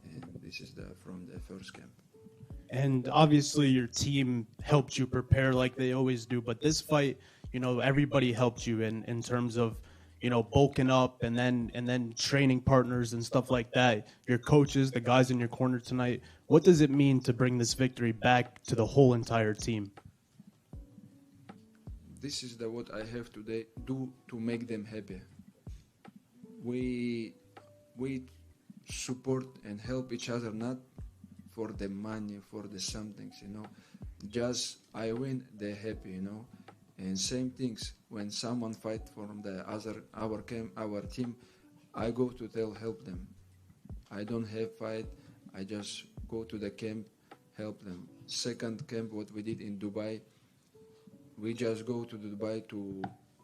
and this is from the first camp. And obviously your team helped you prepare like they always do, but this fight, you know, everybody helped you in terms of, you know, bulking up and then training partners and stuff like that. Your coaches, the guys in your corner tonight. What does it mean to bring this victory back to the whole entire team? This is what I have to do to make them happy. We support and help each other, not for the money, for the somethings, you know. Just I win, they're happy, you know. And same things when someone fight from our team, I go to help them. I don't have fight, I just go to the camp, help them. Second camp, what we did in Dubai, we just go to Dubai to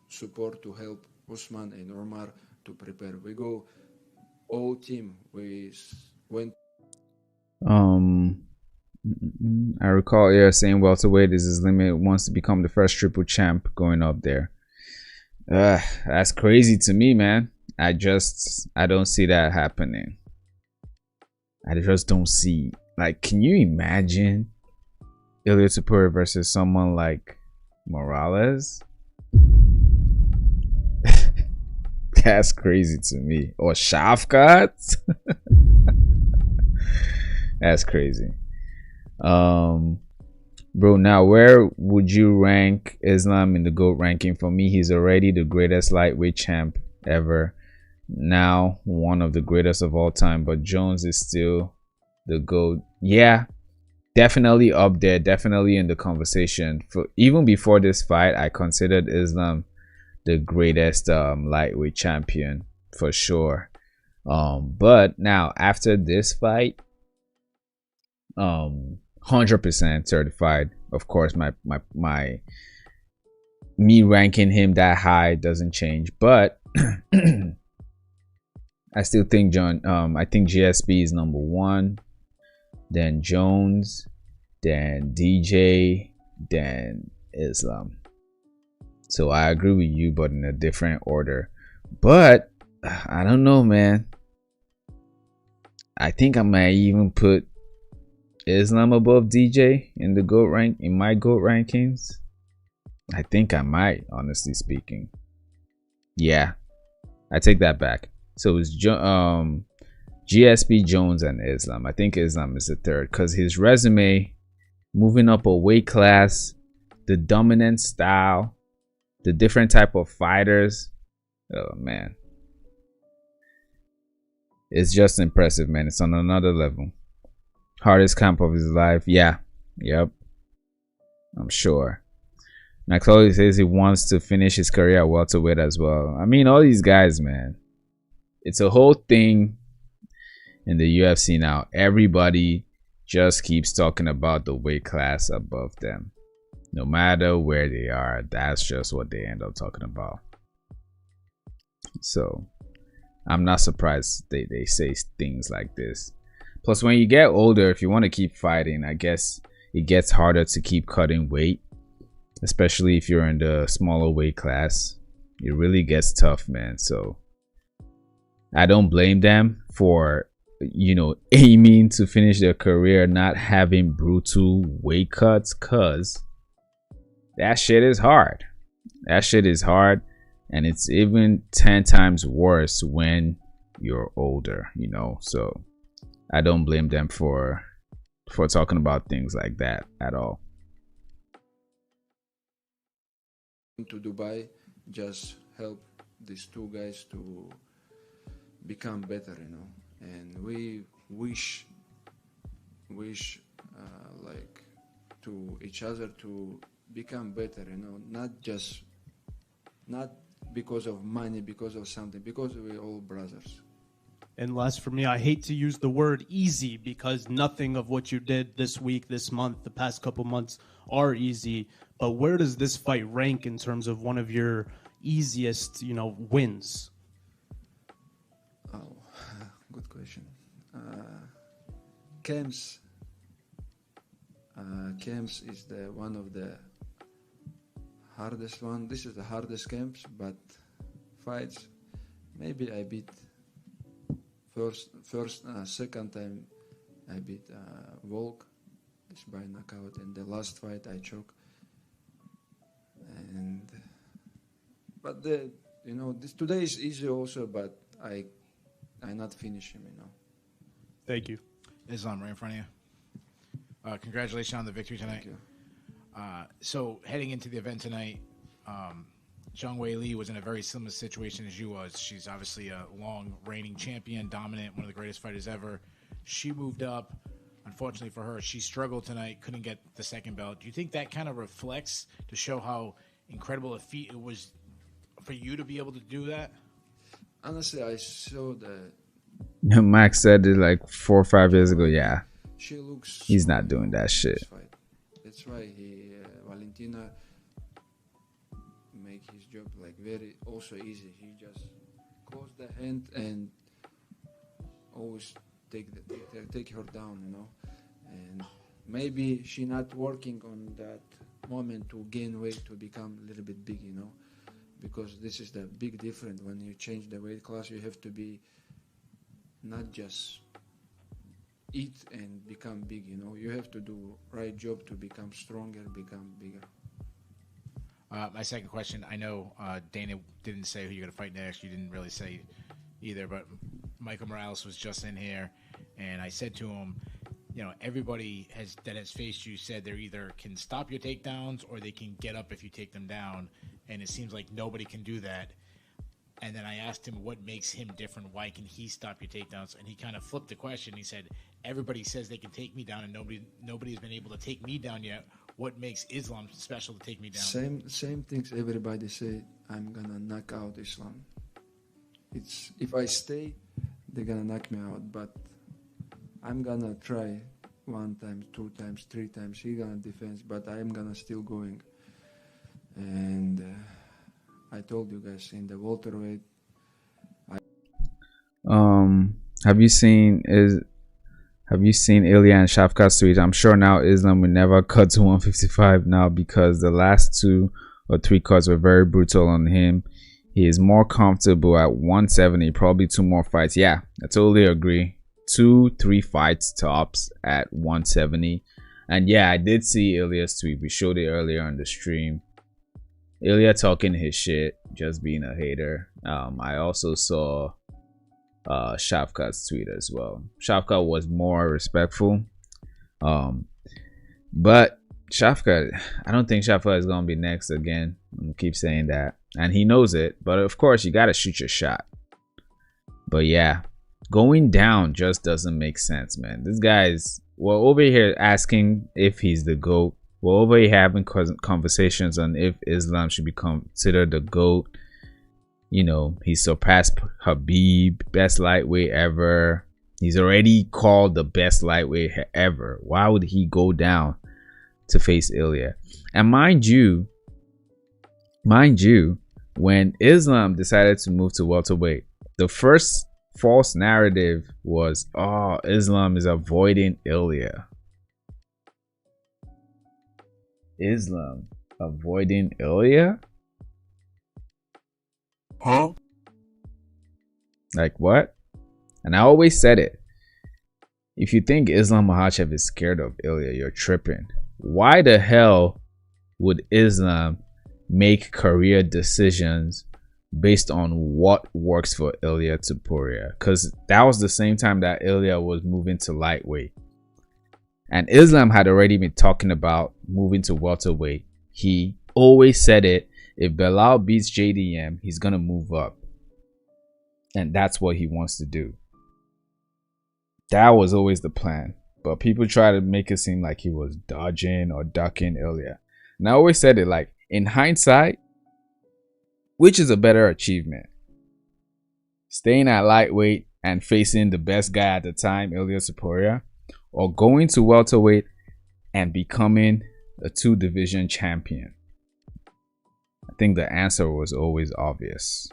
support, to help Usman and Omar to prepare. We go all team. We went. I recall saying welterweight is his limit. Wants to become the first triple champ going up there. That's crazy to me, man. I don't see that happening. I just don't see. Like, can you imagine Ilia Topuria versus someone like Morales? That's crazy to me. Or Shafkat? That's crazy. Bro, now where would you rank Islam in the GOAT ranking? For me, he's already the greatest lightweight champ ever. Now one of the greatest of all time, but Jones is still the GOAT. Yeah, definitely up there, definitely in the conversation. For even before this fight, I considered Islam the greatest lightweight champion for sure. But now after this fight, 100% certified. Of course, me ranking him that high doesn't change, but I still think I think GSP is number 1, then Jones, then DJ, then Islam. So I agree with you, but in a different order. But I don't know, man. I think I might even put Islam above DJ in the GOAT rank, in my GOAT rankings. I think I might, honestly speaking. Yeah, I take that back. So it's GSP, Jones, and Islam. I think Islam is the third because his resume moving up a weight class, the dominant style, the different type of fighters. Oh man, it's just impressive, man. It's on another level. Hardest camp of his life. Yeah, yep, I'm sure. Makhachev says he wants to finish his career at welterweight as well. I mean, all these guys, man, it's a whole thing in the UFC now. Everybody just keeps talking about the weight class above them. No matter where they are, that's just what they end up talking about. So I'm not surprised they say things like this. Plus, when you get older, if you want to keep fighting, I guess it gets harder to keep cutting weight, especially if you're in the smaller weight class. It really gets tough, man. So I don't blame them for, you know, aiming to finish their career not having brutal weight cuts, cause that shit is hard. That shit is hard, and it's even 10 times worse when you're older, you know. So I don't blame them for talking about things like that at all. To Dubai, just help these two guys to become better, you know. And we wish like to each other to become better, you know, not because of money, because of something, because we're all brothers. And last for me, I hate to use the word easy because nothing of what you did this week, this month, the past couple months are easy. But where does this fight rank in terms of one of your easiest, you know, wins? Oh, good question. Camps is the one of the hardest one. This is the hardest camps, but fights, maybe I beat second time I beat Volk, this by knockout, and the last fight I choke. And but you know, this today is easy also, but I not finish him, you know. Thank you. Islam, right in front of you. Congratulations on the victory tonight. Thank you. So heading into the event tonight, Zhang Weili was in a very similar situation as you was. She's obviously a long reigning champion, dominant, one of the greatest fighters ever. She moved up. Unfortunately for her, she struggled tonight, couldn't get the second belt. Do you think that kind of reflects to show how incredible a feat it was for you to be able to do that? Honestly, I saw the... Max said it like 4 or 5 years ago. Yeah, she looks... He's not doing that shit. That's why Valentina make his job like very also easy. He just close the hand and always take her down, you know. And maybe she not working on that moment to gain weight to become a little bit big, you know, because this is the big difference. When you change the weight class, you have to be not just eat and become big, you know. You have to do right job to become stronger, become bigger. My second question, I know Dana didn't say who you're going to fight next. You didn't really say either, but Michael Morales was just in here, and I said to him, you know, everybody that has faced you said they either can stop your takedowns or they can get up if you take them down, and it seems like nobody can do that. And then I asked him what makes him different. Why can he stop your takedowns? And he kind of flipped the question. He said, everybody says they can take me down, and nobody has been able to take me down yet. What makes Islam special to take me down? Same things everybody say. I'm gonna knock out Islam. It's if I stay, they're gonna knock me out. But I'm gonna try 1 time, 2 times, 3 times. He gonna defend, but I'm gonna still going. And I told you guys in the welterweight. Have you seen Ilya and Shavkat's tweet? I'm sure now Islam will never cut to 155 now because the last 2 or 3 cuts were very brutal on him. He is more comfortable at 170, probably 2 more fights. Yeah, I totally agree. 2-3 fights tops at 170. And yeah, I did see Ilya's tweet. We showed it earlier on the stream. Ilya talking his shit, just being a hater. I also saw Shavkat's tweet as well. Shavkat was more respectful. But Shafka, I don't think Shafka is gonna be next again. I'm gonna keep saying that, and he knows it. But of course, you gotta shoot your shot. But yeah, going down just doesn't make sense, man. This guy's over here asking if he's the GOAT. We're over here having conversations on if Islam should be considered the GOAT. You know, he surpassed Khabib, best lightweight ever. He's already called the best lightweight ever. Why would he go down to face Ilya? And mind you, when Islam decided to move to welterweight, the first false narrative was, oh, Islam is avoiding Ilya. Islam avoiding Ilya? Huh? Like what? And I always said it. If you think Islam Makhachev is scared of Ilya, you're tripping. Why the hell would Islam make career decisions based on what works for Ilya Topuria? Because that was the same time that Ilya was moving to lightweight. And Islam had already been talking about moving to welterweight. He always said it. If Belal beats JDM, he's going to move up. And that's what he wants to do. That was always the plan. But people try to make it seem like he was dodging or ducking Ilya. And I always said it, like, in hindsight, which is a better achievement? Staying at lightweight and facing the best guy at the time, Ilya Topuria, or going to welterweight and becoming a 2-division champion? I think the answer was always obvious.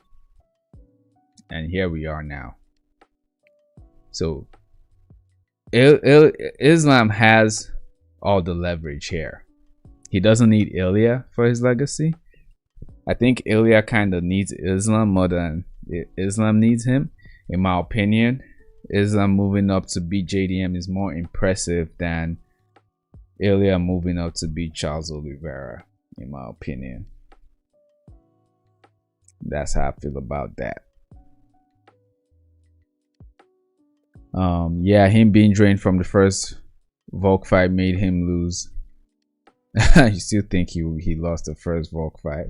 And here we are now. So Islam has all the leverage here. He doesn't need Ilya for his legacy. I think Ilya kind of needs Islam more than Islam needs him. In my opinion, Islam moving up to beat JDM is more impressive than Ilya moving up to beat Charles Oliveira, in my opinion. That's how I feel about that. Yeah, him being drained from the first Volk fight made him lose. You still think he lost the first Volk fight?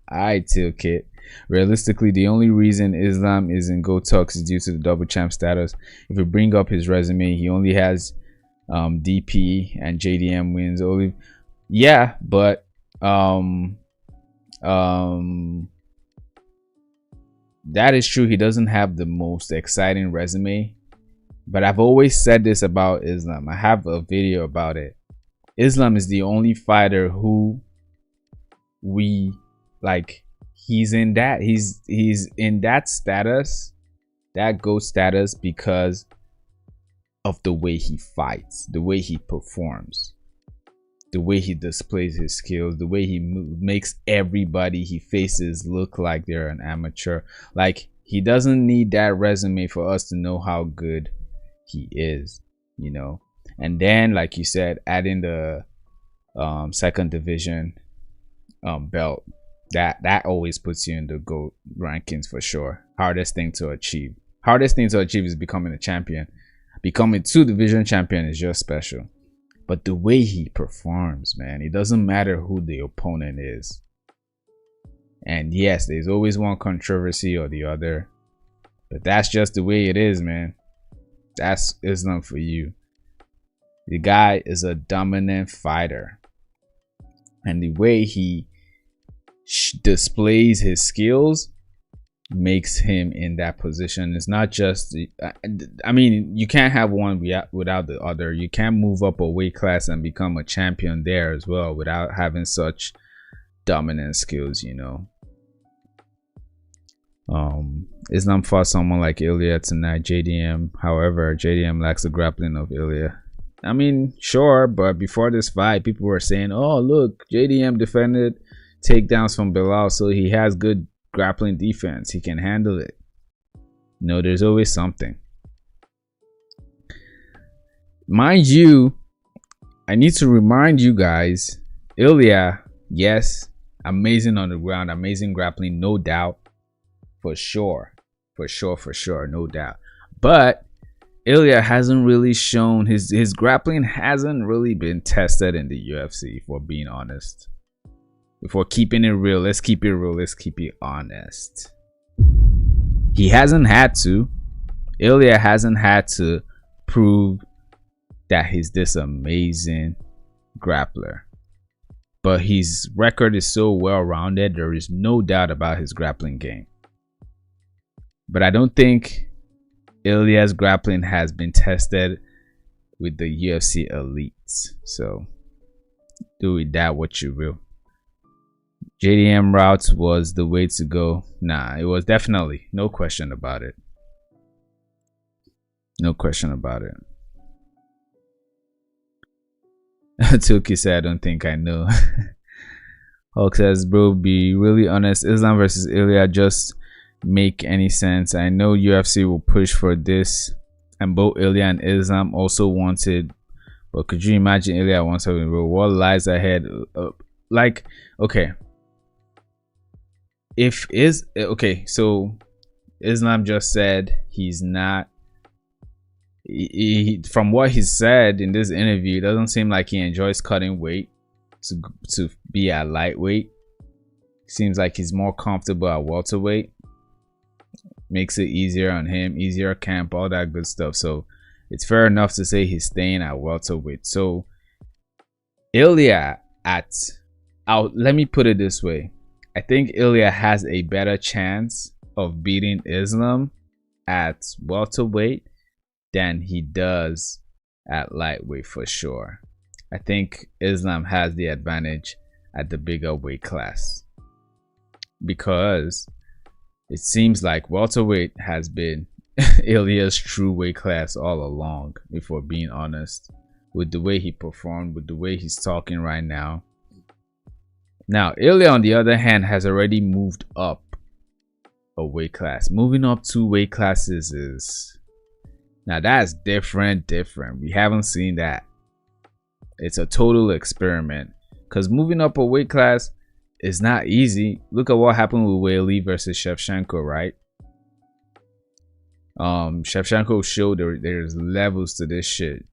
I took it. Realistically, the only reason Islam is in GOAT talks is due to the double champ status. If we bring up his resume, he only has DP and JDM wins. Only, yeah, but that is true. He doesn't have the most exciting resume, but I've always said this about Islam. I have a video about it. Islam is the only fighter who we like. He's in that status, that GOAT status, because of the way he fights, the way he performs, the way he displays his skills, the way he makes everybody he faces look like they're an amateur. Like, he doesn't need that resume for us to know how good he is, you know. And then, like you said, adding the 2nd division belt, that always puts you in the GOAT rankings for sure. Hardest thing to achieve is becoming a champion. Becoming 2-division champion is just special. But the way he performs, man, it doesn't matter who the opponent is. And yes, there's always one controversy or the other, but that's just the way it is, man. That's Islam for you. The guy is a dominant fighter, and the way he displays his skills makes him in that position. It's not just, I mean, you can't have one without the other. You can't move up a weight class and become a champion there as well without having such dominant skills, you know. Islam fought someone like Ilya tonight, JDM. However, JDM lacks the grappling of Ilya. I mean, sure, but before this fight, people were saying, oh, look, JDM defended takedowns from Belal, so he has good grappling defense. He can handle it. No, there's always something. Mind you, I need to remind you guys, Ilya, yes, amazing on the ground, amazing grappling, no doubt. For sure, no doubt. But Ilya hasn't really shown his grappling hasn't really been tested in the UFC, if we're being honest. If we're keeping it real, let's keep it real, let's keep it honest. He hasn't had to. Ilya hasn't had to prove that he's this amazing grappler. But his record is so well-rounded, there is no doubt about his grappling game. But I don't think Ilya's grappling has been tested with the UFC elites. So do with that what you will. JDM route was the way to go. Nah, it was definitely. No question about it. No question about it. Tuki said, I don't think I know. Hulk says, bro, be really honest. Islam versus Ilya just make any sense. I know UFC will push for this, and both Ilya and Islam also wanted, but could you imagine Ilya wants to bro? What lies ahead? Like, okay, if is okay, so Islam just said he's not. From what he said in this interview, it doesn't seem like he enjoys cutting weight to be at lightweight. Seems like he's more comfortable at welterweight. Makes it easier on him, easier camp, all that good stuff. So it's fair enough to say he's staying at welterweight. So Ilya let me put it this way. I think Ilya has a better chance of beating Islam at welterweight than he does at lightweight for sure. I think Islam has the advantage at the bigger weight class because it seems like welterweight has been Ilya's true weight class all along, if we're being honest, with the way he performed, with the way he's talking right now. Now, Ilya, on the other hand, has already moved up a weight class. Moving up 2 weight classes is... Now, that's different. We haven't seen that. It's a total experiment. Because moving up a weight class is not easy. Look at what happened with Weili versus Shevchenko, right? Shevchenko showed there's levels to this shit.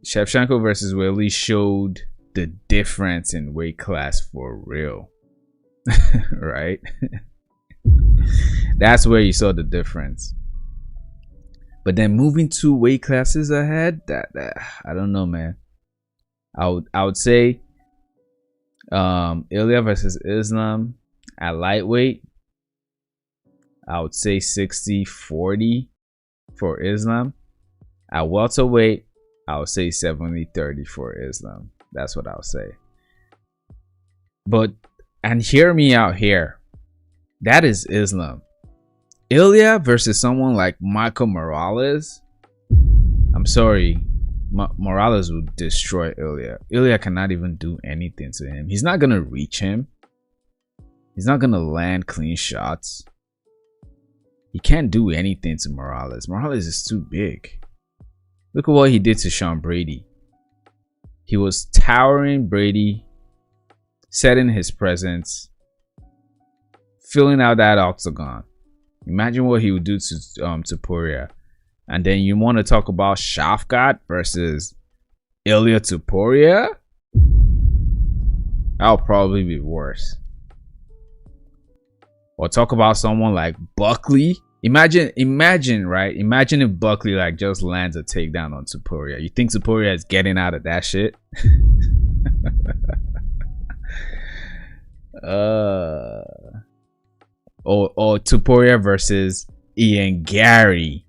Shevchenko versus Weili showed the difference in weight class for real. Right? That's where you saw the difference. But then moving 2 weight classes ahead, that I don't know, man. I would say Ilya versus Islam at lightweight. I would say 60-40 for Islam. At welterweight, I would say 70-30 for Islam. That's what I'll say. But, and hear me out here. That is Islam. Ilya versus someone like Michael Morales. I'm sorry. Morales will destroy Ilya. Ilya cannot even do anything to him. He's not going to reach him. He's not going to land clean shots. He can't do anything to Morales. Morales is too big. Look at what he did to Sean Brady. He was towering Brady, setting his presence, filling out that octagon. Imagine what he would do to Poirier. And then you want to talk about Shafkat versus Ilya Topuria? That'll probably be worse. Or talk about someone like Buckley. Imagine, right? Imagine if Buckley like just lands a takedown on Topuria. You think Topuria is getting out of that shit? Or Topuria versus Ian Gary.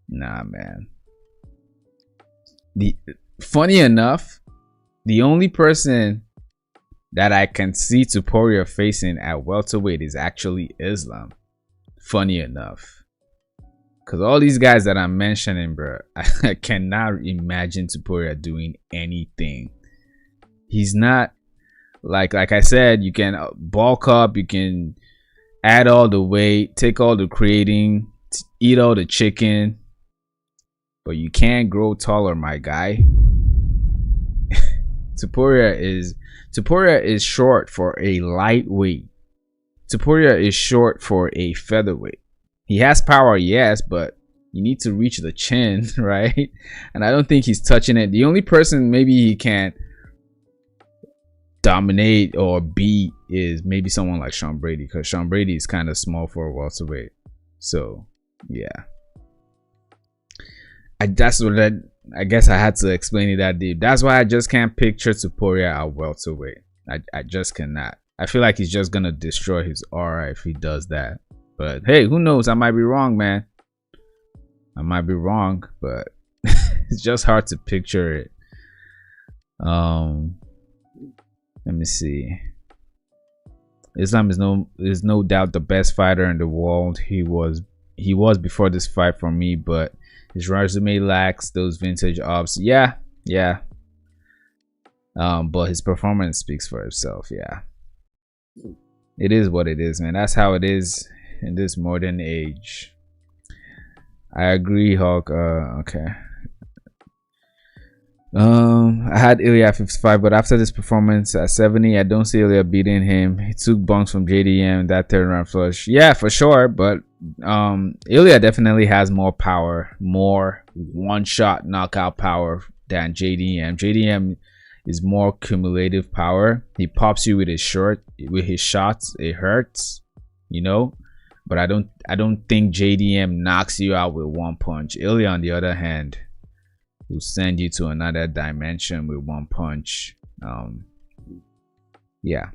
Nah, man. Funny enough, the only person that I can see Topuria facing at welterweight is actually Islam. Funny enough. Because all these guys that I'm mentioning, bro, I cannot imagine Topuria doing anything. He's not, like I said, you can bulk up, you can add all the weight, take all the creatine, eat all the chicken, but you can't grow taller, my guy. Topuria is short for a lightweight. Topuria is short for a featherweight. He has power, yes, but you need to reach the chin, right? And I don't think he's touching it. The only person maybe he can dominate or beat is maybe someone like Sean Brady, because Sean Brady is kind of small for a welterweight. So yeah, I guess I had to explain it that deep. That's why I just can't picture Topuria at welterweight. I just cannot. I feel like he's just gonna destroy his aura if he does that. But hey, who knows? I might be wrong, man. I might be wrong, but it's just hard to picture it. Let me see. Islam is no doubt the best fighter in the world. He was before this fight for me, but his resume lacks those vintage ups. Yeah. But his performance speaks for itself. Yeah, it is what it is, man. That's how it is in this modern age. I agree, Hulk. Okay. I had Ilya at 55, but after this performance at 70, I don't see Ilya beating him. He took bunks from JDM that third round flush. Yeah, for sure, but Ilya definitely has more power, more one-shot knockout power than JDM. JDM is more cumulative power. He pops you with his shots. It hurts, you know. But I don't think JDM knocks you out with one punch. Ilya, on the other hand, will send you to another dimension with one punch. Yeah.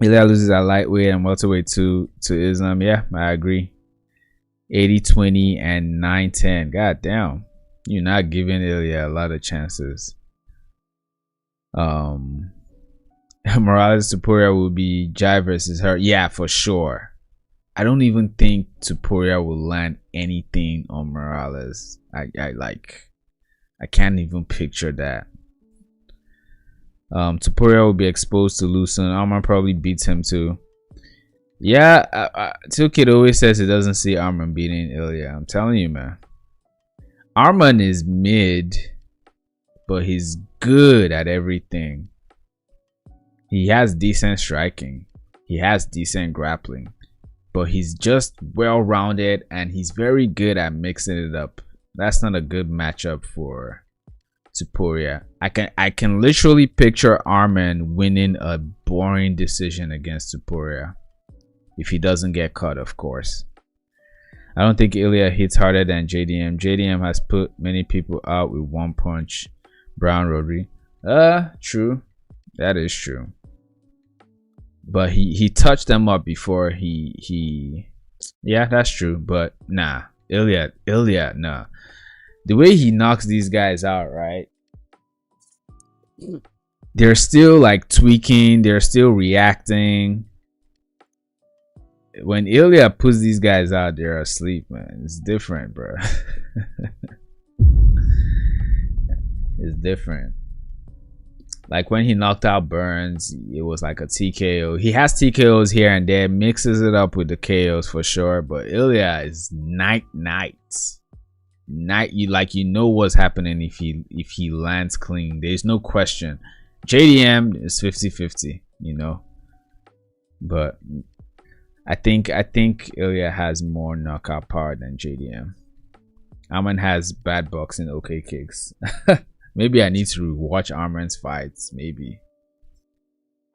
Ilya loses at lightweight and welterweight to Islam. Yeah, I agree. 80-20 and 9-10. God damn. You're not giving Ilya a lot of chances. Morales Topuria will be Jai versus her. Yeah, for sure. I don't even think Topuria will land anything on Morales. I can't even picture that. Topuria will be exposed to Lucen. Arman probably beats him too. Yeah, Two Kid always says he doesn't see Arman beating Ilya. I'm telling you, man. Arman is mid, but he's good at everything. He has decent striking. He has decent grappling. But he's just well-rounded and he's very good at mixing it up. That's not a good matchup for Topuria. I can literally picture Arman winning a boring decision against Topuria. If he doesn't get caught, of course. I don't think Ilya hits harder than JDM. JDM has put many people out with one punch. Brown Rodri. True. That is true. But he touched them up before he yeah, that's true. But nah, Ilya, nah. The way he knocks these guys out, right? They're still like tweaking, they're still reacting. When Ilya puts these guys out, they're asleep, man. It's different, bro. It's different. Like when he knocked out Burns, it was like a TKO. He has TKOs here and there, mixes it up with the KOs for sure. But Ilya is night. You know what's happening if he lands clean. There's no question. JDM is 50-50, you know. But I think Ilya has more knockout power than JDM. Arman has bad boxing, okay kicks. Maybe I need to rewatch Arman's fights, maybe.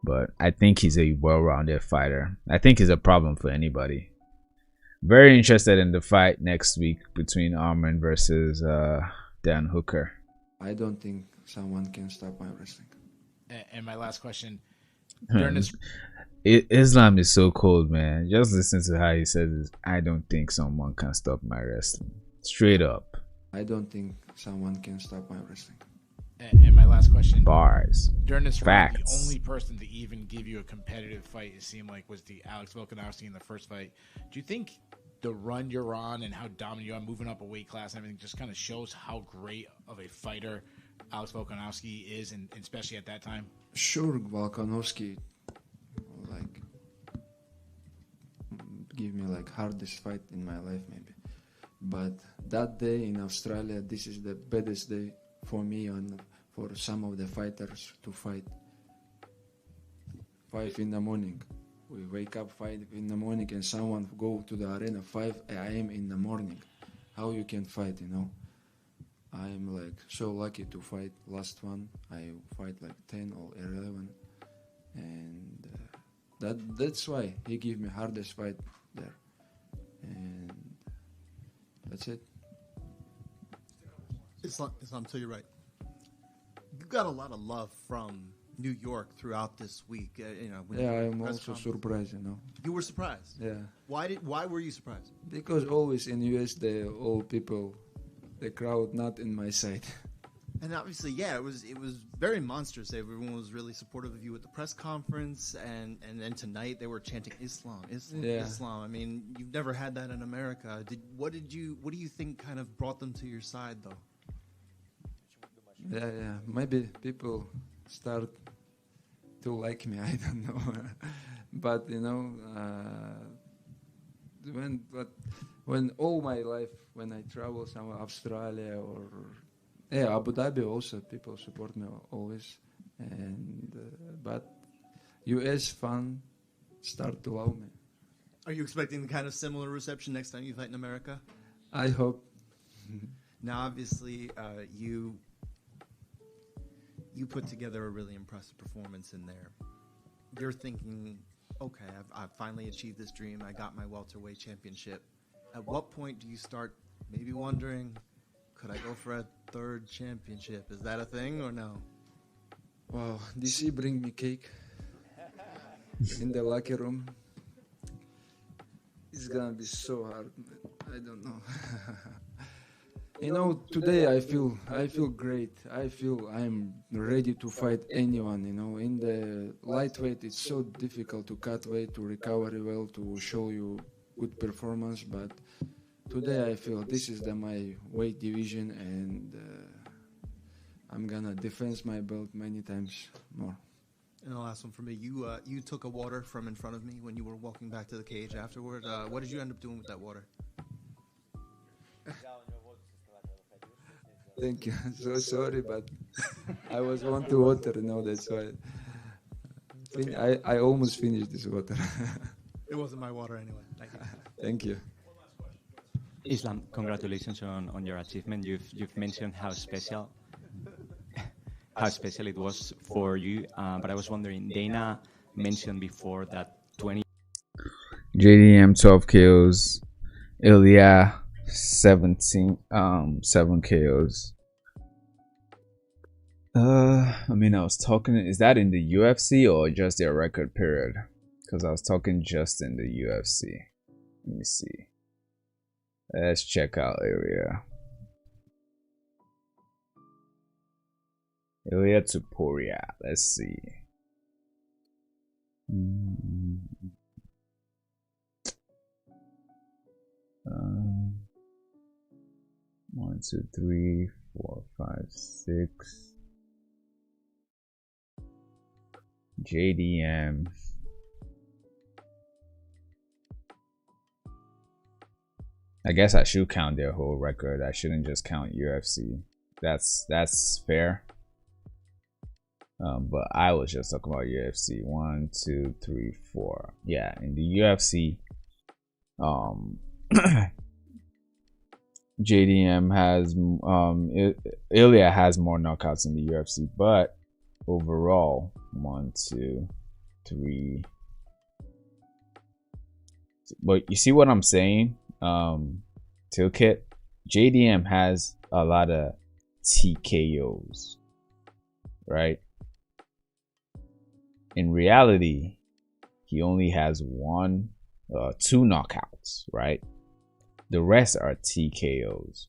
But I think he's a well-rounded fighter. I think he's a problem for anybody. Very interested in the fight next week between Arman versus Dan Hooker. I don't think someone can stop my wrestling. And my last question. During this... Islam is so cold, man. Just listen to how he says this. I don't think someone can stop my wrestling. Straight up. I don't think someone can stop my wrestling. And my last question. Bars. During this Facts. round, the only person to even give you a competitive fight, it seemed like, was the Alex Volkanovski in the first fight. Do you think the run you're on and how dominant you are, moving up a weight class and everything, just kind of shows how great of a fighter Alex Volkanovski is, and especially at that time? Sure, Volkanovski, give me hardest fight in my life maybe. But that day in Australia, this is the baddest day for me and for some of the fighters to fight. 5 in the morning we wake up 5 in the morning and someone go to the arena 5 a.m. in the morning. How you can fight, you know? I'm like so lucky to fight last one. I fight like 10 or 11, and that's why he gave me hardest fight there, and that's it. Islam, tell you right. You got a lot of love from New York throughout this week. You know. When Yeah, I'm also surprised, you know. You were surprised. Yeah. Why were you surprised? Because always in US, the old people, the crowd not in my side. And obviously, yeah, it was very monstrous. Everyone was really supportive of you at the press conference, and then tonight they were chanting Islam, Islam, Yeah. Islam. I mean, you've never had that in America. What do you think kind of brought them to your side, though? Yeah. Maybe people start to like me. I don't know, but you know, when all my life, when I travel somewhere, Australia or Abu Dhabi, also people support me always, and but US fan start to love me. Are you expecting the kind of similar reception next time you fight in America? I hope. Now, obviously, you put together a really impressive performance in there. You're thinking, okay, I've finally achieved this dream. I got my welterweight championship. At what point do you start maybe wondering, could I go for a third championship? Is that a thing or no? Wow, DC bring me cake in the locker room. It's gonna be so hard. I don't know. You know, today I feel great. I feel I'm ready to fight anyone. You know, in the lightweight, it's so difficult to cut weight, to recover well, to show you good performance. But today I feel this is my weight division, and I'm gonna defend my belt many times more. And the last one for me, you took a water from in front of me when you were walking back to the cage afterward. What did you end up doing with that water? Thank you. So sorry, but I was want to water, you know, that's why. I almost finished this water. It wasn't my water anyway. Thank you. Thank you. Islam, congratulations on your achievement. You've mentioned how special it was for you, but I was wondering, Dana mentioned before that 20 JDM 12 kills, Ilya 7 KOs. I mean, I was talking, is that in the UFC or just their record period? Because I was talking just in the UFC. Let me see. Let's check out Ilya Tuporia. Let's see. 1, 2, 3, 4, 5, 6. JDM. I guess I should count their whole record. I shouldn't just count UFC. That's fair. But I was just talking about UFC. 1, 2, 3, 4. Yeah, in the UFC, JDM has Ilya has more knockouts in the UFC, but overall, 1, 2, 3. But you see what I'm saying? Toolkit, JDM has a lot of TKOs, right? In reality, he only has 2 knockouts, right? The rest are TKOs.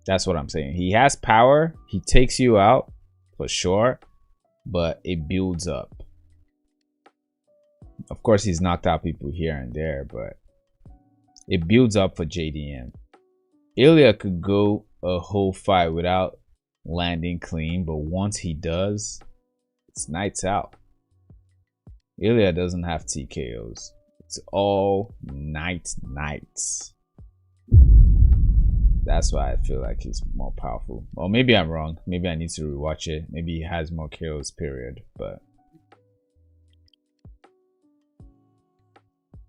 That's what I'm saying. He has power. He takes you out for sure, but it builds up. Of course, he's knocked out people here and there, but it builds up for JDM. Ilya could go a whole fight without landing clean, but once he does, it's nights out. Ilya doesn't have TKOs. It's all nights. That's why I feel like he's more powerful. Or maybe I'm wrong. Maybe I need to rewatch it. Maybe he has more kills, period. But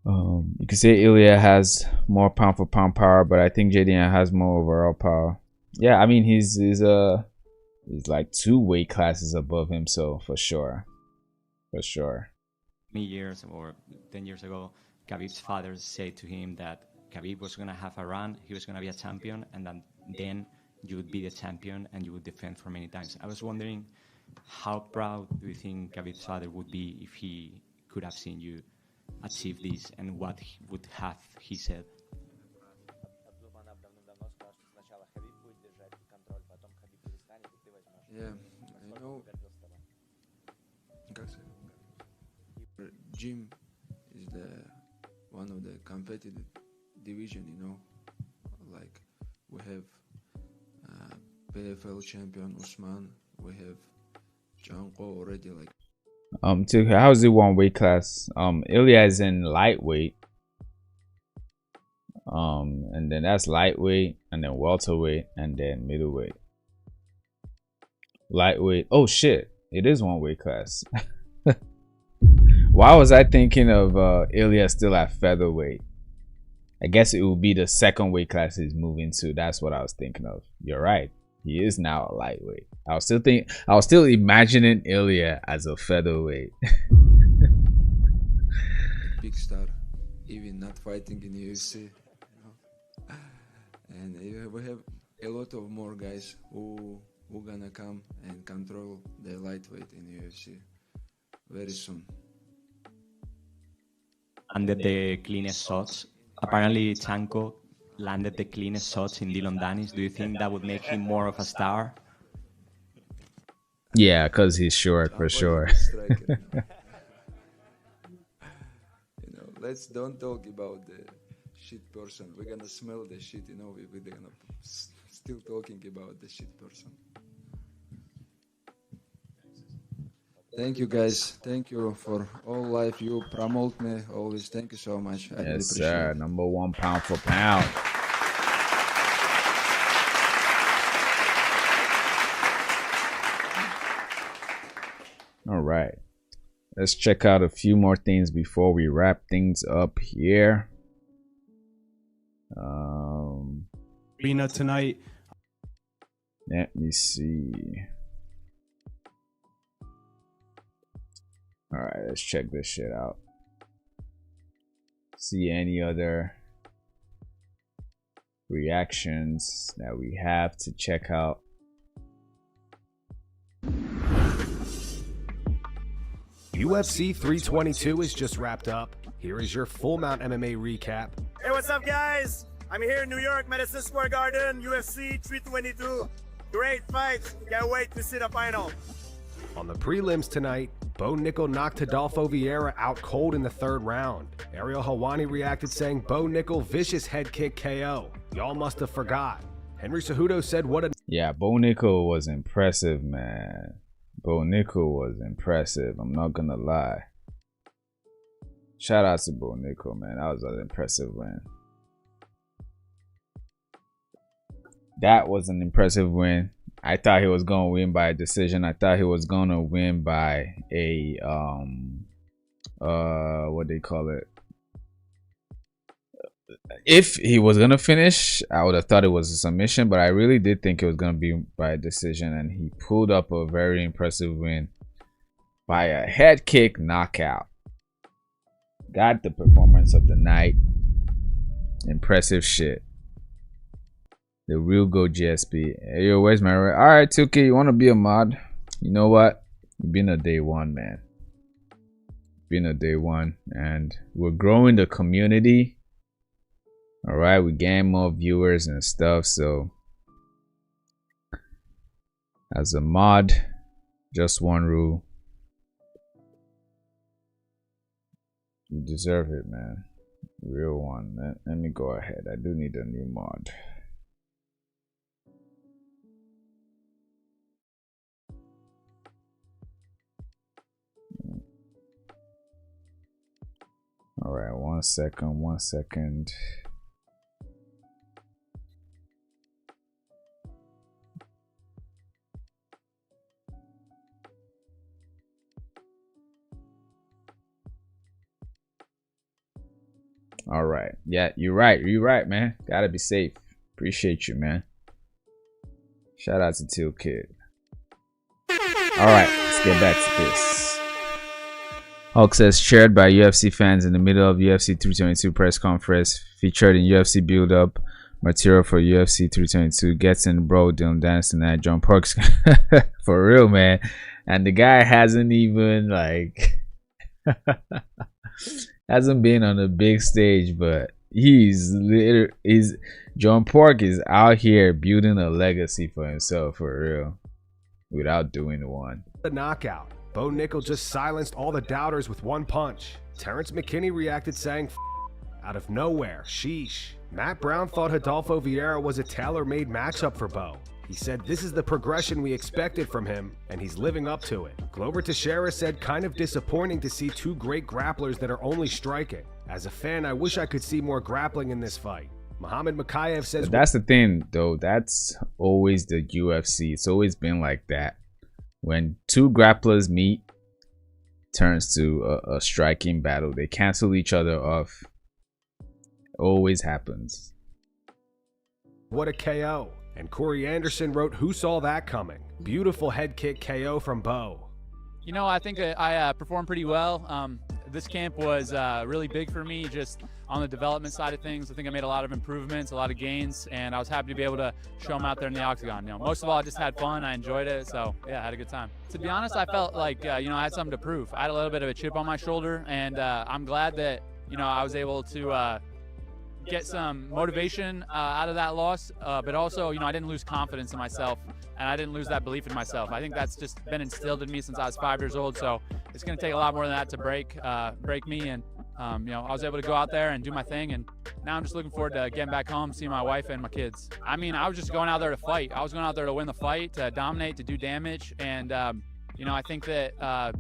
You could say Ilya has more pound for pound power, but I think JDN has more overall power. Yeah, I mean he's like 2 weight classes above him, so for sure. Many years or 10 years ago, Khabib's father said to him that Khabib was going to have a run, he was going to be a champion, and then you would be the champion and you would defend for many times. I was wondering, how proud do you think Khabib's father would be if he could have seen you achieve this, and what would have he said? Yeah, I know. Gym is the one of the competitive division, you know. Like we have PFL champion Usman, we have Zhang already. Like how's it one weight class? Ilya is in lightweight. And then that's lightweight, and then welterweight, and then middleweight. Lightweight. Oh shit! It is one weight class. Why was I thinking of Ilya still at featherweight? I guess it would be the second weight class he's moving to. That's what I was thinking of. You're right. He is now a lightweight. I was still imagining Ilya as a featherweight. Big star, even not fighting in UFC. You know? And we have a lot of more guys who gonna come and control the lightweight in UFC very soon. Landed the cleanest shots. Apparently, Chanko landed the cleanest shots in Dylan Danis. Do you think that would make him more of a star? Yeah, because he's short, for sure. You know, let's don't talk about the shit person. We're gonna smell the shit, you know. We're gonna still talking about the shit person. Thank you, guys. Thank you for all life. You promote me always. Thank you so much. I Yes, appreciate sir. it. Number 1 pound for pound. All right. Let's check out a few more things before we wrap things up here. Arena tonight. Let me see. All right, let's check this shit out. See any other reactions that we have to check out. UFC 322 is just wrapped up. Here is your full mount MMA recap. Hey, what's up, guys? I'm here in New York, Madison Square Garden, UFC 322. Great fight. Can't wait to see the final. On the prelims tonight, Bo Nickel knocked Adolfo Vieira out cold in the 3rd round. Ariel Helwani reacted saying Bo Nickel vicious head kick KO. Y'all must have forgot. Henry Cejudo said what a... Yeah, Bo Nickel was impressive, man. Bo Nickel was impressive. I'm not gonna lie. Shout out to Bo Nickel, man. That was an impressive win. That was an impressive win. I thought he was gonna win by a decision. I thought he was gonna win by a what they call it. If he was gonna finish, I would have thought it was a submission, but I really did think it was gonna be by a decision, and he pulled up a very impressive win by a head kick knockout. Got the performance of the night. Impressive shit. The real go GSP. Hey, yo, where's my... Alright, 2K, you want to be a mod? You know what? You've been a day one, man. Been a day one. And we're growing the community. Alright, we gain more viewers and stuff. So, as a mod, just one rule. You deserve it, man. Real one. Let me go ahead. I do need a new mod. All right, 1 second, 1 second. All right. Yeah, you're right. You're right, man. Gotta be safe. Appreciate you, man. Shout out to Teal Kid. All right, let's get back to this. Hulk says, shared by UFC fans in the middle of UFC 322 press conference, featured in UFC build-up material for UFC 322. Gets in bro, Dylan Dance tonight. John Parks, for real, man. And the guy hasn't even hasn't been on a big stage, but he's John Park is out here building a legacy for himself, for real, without doing one. The knockout. Bo Nickel just silenced all the doubters with one punch. Terrence McKinney reacted saying, out of nowhere, sheesh. Matt Brown thought Rodolfo Vieira was a tailor-made matchup for Bo. He said this is the progression we expected from him, and he's living up to it. Glover Teixeira said kind of disappointing to see two great grapplers that are only striking. As a fan, I wish I could see more grappling in this fight. Muhammad Makhachev says... But that's the thing, though. That's always the UFC. It's always been like that. When two grapplers meet, turns to a striking battle. They cancel each other off. Always happens. What a KO. And Corey Anderson wrote, who saw that coming? Beautiful head kick KO from Bo. You know, I think I performed pretty well. This camp was really big for me, just on the development side of things. I think I made a lot of improvements, a lot of gains, and I was happy to be able to show them out there in the octagon. You know, most of all, I just had fun. I enjoyed it, so yeah, I had a good time. To be honest, I felt like you know, I had something to prove. I had a little bit of a chip on my shoulder, and I'm glad that I was able to get some motivation out of that loss, but also, I didn't lose confidence in myself, and I didn't lose that belief in myself. I think that's just been instilled in me since I was 5 years old, so it's going to take a lot more than that to break me, and I was able to go out there and do my thing, and now I'm just looking forward to getting back home, seeing my wife and my kids. I mean, I was just going out there to fight. I was going out there to win the fight, to dominate, to do damage, and I think that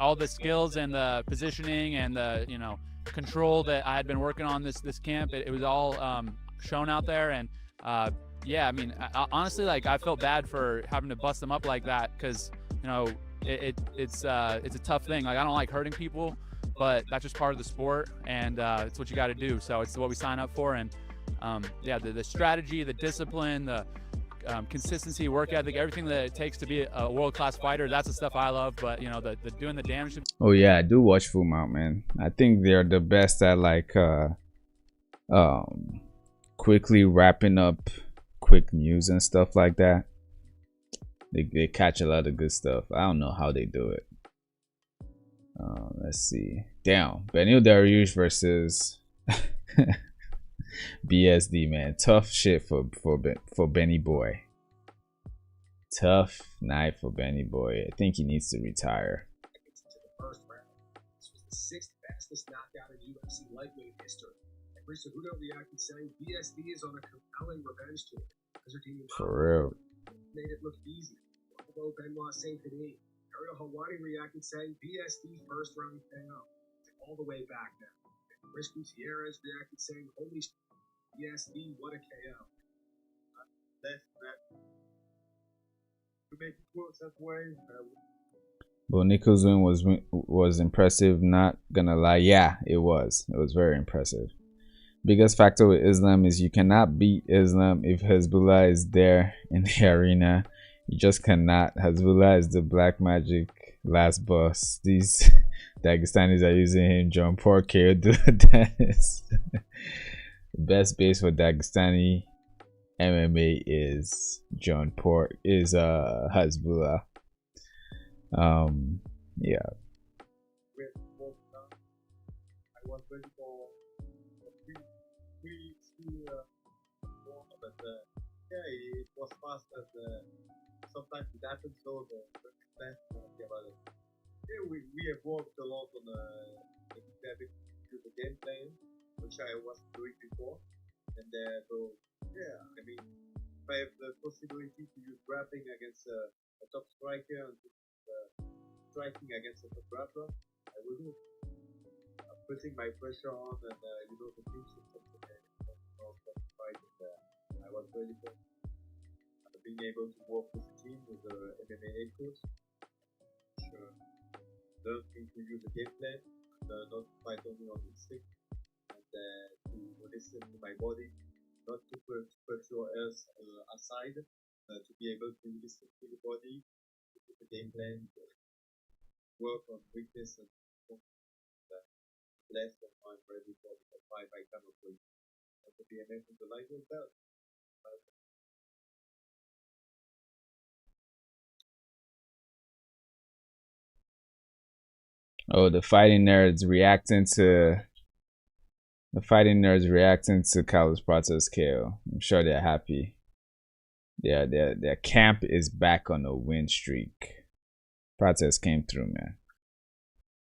all the skills and the positioning and the control that I had been working on this camp, it was all shown out there, and yeah, I mean, honestly, like, I felt bad for having to bust them up like that, because it's a tough thing. Like, I don't like hurting people, but that's just part of the sport, and it's what you got to do. So it's what we sign up for, and yeah, the strategy, the discipline, the consistency, work ethic, everything that it takes to be a world-class fighter, that's the stuff I love. But the doing the damage. Oh yeah, I do watch Full Mount, man. I think they're the best at like quickly wrapping up quick news and stuff like that. They catch a lot of good stuff. I don't know how they do it. Let's see. Damn, Benil Dariush versus BSD, man. Tough shit for Benny Boy. Tough night for Benny Boy. I think he needs to retire. First round. This was the 6th fastest knockout in UFC lightweight history. Every Cejudo reacted saying BSD is on a compelling revenge tour. For real. Made it look easy. Although Benoit Saint Denis, Ariel Helwani reacted saying BSD first round KO. All the way back now. Chris Gutierrez reacted saying, holy BSD, what a KO. To make quotes that way. Bo Nickel's win was impressive, not gonna lie. Yeah, it was. It was very impressive. Biggest factor with Islam is you cannot beat Islam if Hezbollah is there in the arena. You just cannot. Hezbollah is the black magic last boss. These Dagestanis are using him. John Park KO Dennis. The best base for Dagestani MMA is John Park, is Hezbollah. Yeah. I was ready for 3 but yeah, it was fast, and sometimes it happens, so the plan about it. Yeah, we have worked a lot on the game plan, which I wasn't doing before, and so yeah, I mean, if I have the possibility to use grappling against a top striker and striking against a top grappler, I will do it. Putting my pressure on, and the things that fight, and I was ready for being able to work with the team, with the MMA head coach, learning to use a game plan, not fight only on instinct, and to listen to my body, not to put your ears aside, to be able to listen to the body, to put the game plan, work on weakness and less than I'm ready for the fight I come up with. And to be amazing to like with that. Oh, the fighting nerds reacting to Carlos Prates KO. I'm sure they're happy. Yeah, their camp is back on a win streak. Prates came through, man.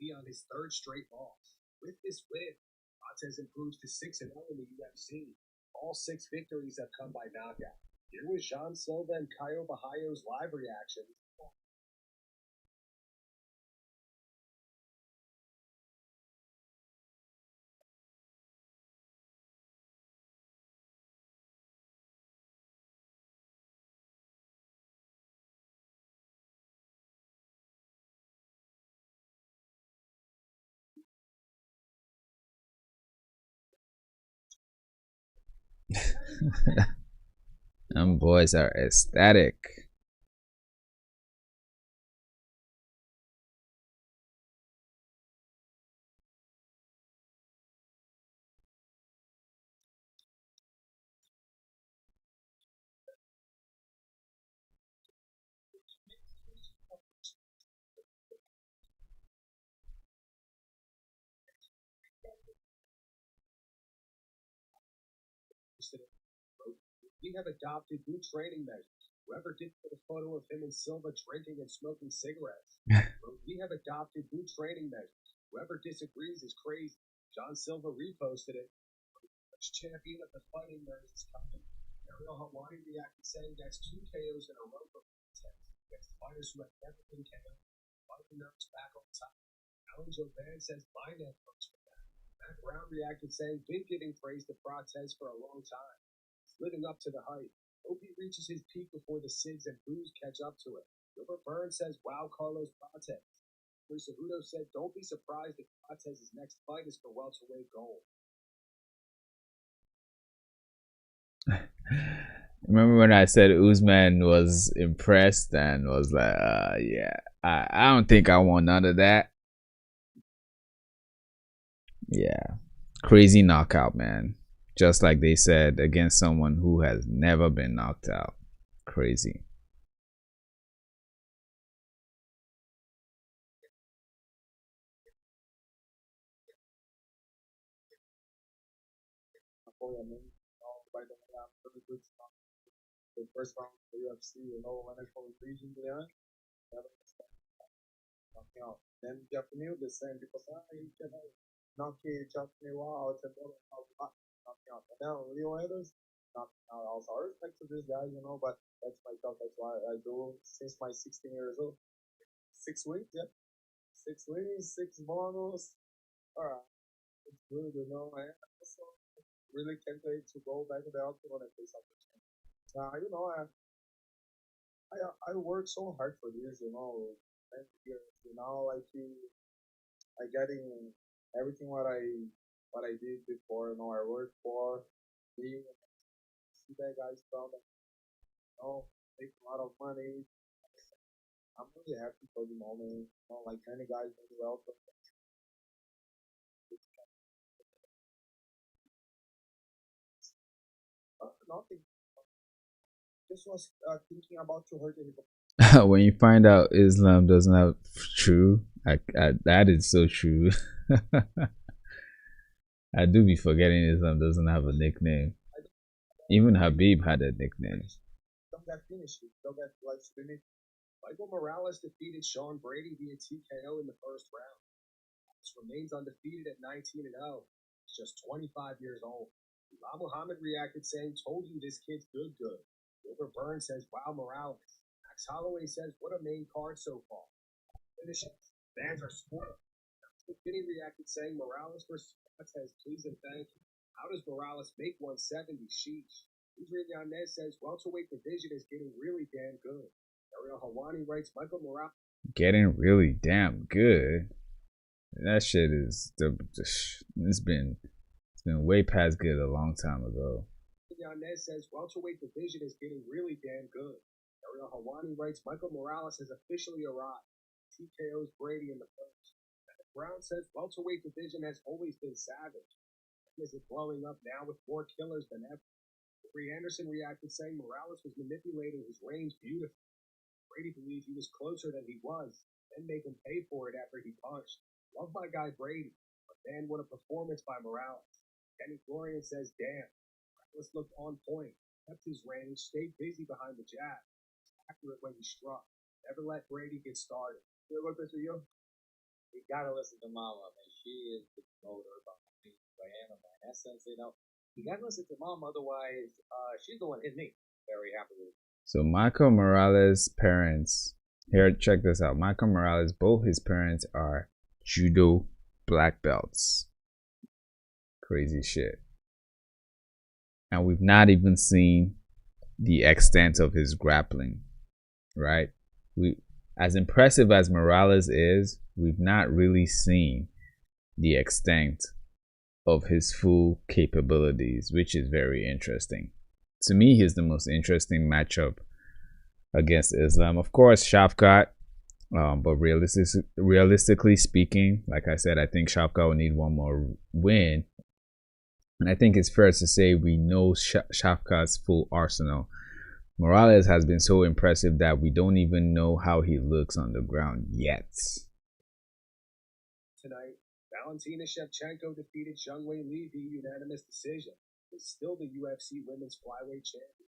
Be on his third straight loss. With this win, Prates improves to 6-0 in the UFC. All 6 victories have come by knockout. Here was Jean Silva and Caio Bahaio's live reaction. Them boys are ecstatic. We have adopted new training measures. Whoever did put a photo of him and Silva drinking and smoking cigarettes. We have adopted new training measures. Whoever disagrees is crazy. John Silva reposted it. Champion of the fighting nerds is coming. Ariel Helwani reacted saying that's 2 KOs in a row for Prates against fighters who have never been KO'd. Fighting nerds back on top. Alan Jovan says my networks for that. Matt Brown reacted saying been giving praise to Prates for a long time. Living up to the hype. Hope he reaches his peak before the SIGs and booze catch up to it. Gilbert Burns says, wow, Carlos Prates. Luis Cejudo said, don't be surprised if Prates' next fight is for welterweight gold. Remember when I said Usman was impressed and was like, yeah, I don't think I want none of that. Yeah, crazy knockout, man. Just like they said, against someone who has never been knocked out. Crazy. By the way, I'm pretty good stuff. The first round of the UFC, when I call it region there, knocking out. Then Japanese, the same, because you can knock it, Japanese out, and then knocking out. And now, Leo Edwards, knocking out also. I respect to this guy, but that's my job. That's why I do since my 16 years old. 6 wins, yeah. 6 wins, 6 bonus. Alright. It's good, and also really can't wait to go back to the octagon and play something. I work so hard for this, and years, I getting everything what I did before, I worked for being see that guys from make a lot of money. I'm really happy for the moment. Like many guys do well. Nothing. Just was thinking about to hurt him. When you find out Islam doesn't have true, that is so true. I do be forgetting Islam doesn't have a nickname. Even Habib had a nickname. Don't get finished. Don't get like finished. Michael Morales defeated Sean Brady via TKO in the first round. This remains undefeated at 19-0. He's just 25 years old. Bob Muhammad reacted saying, told you this kid's good. Gilbert Burns says, wow, Morales. Max Holloway says, what a main card so far. Finishes. Fans are spoiled. Finney reacted saying, Morales versus Prates, please and thank you. How does Morales make 170? Sheesh. Adrian Yanez says, welterweight division is getting really damn good. Ariel Helwani writes, Michael Morales. Getting really damn good. That shit is it's been been way past good a long time ago. Yanez says welterweight division is getting really damn good. Ariel Hawani writes Michael Morales has officially arrived. TKO's Brady in the first. Brown says welterweight division has always been savage. Is it blowing up now with more killers than ever? Bree Anderson reacted saying Morales was manipulating his range beautifully. Brady believes he was closer than he was, then make him pay for it after he punched. Love my guy Brady, but man, what a performance by Morales. Kenny Florian says, damn, Morales looked on point, kept his range, stayed busy behind the jab. Was accurate when he struck. Never let Brady get started. You know what this for you? You gotta listen to Mama, man. She is the promoter behind me. I am in my essence, you know. You gotta listen to Mom, otherwise, she's the one hitting me. Very happy with it. So Michael Morales' parents, here, check this out. Michael Morales, both his parents are judo black belts. Crazy shit. And we've not even seen the extent of his grappling, right? As impressive as Morales is, we've not really seen the extent of his full capabilities, which is very interesting. To me, he's the most interesting matchup against Islam. Of course, Shavkat, but realistically speaking, like I said, I think Shavkat will need one more win. And I think it's fair to say we know Shavkat's full arsenal. Morales has been so impressive that we don't even know how he looks on the ground yet. Tonight, Valentina Shevchenko defeated Zhang Weili via unanimous decision. Is still the UFC Women's Flyweight Champion.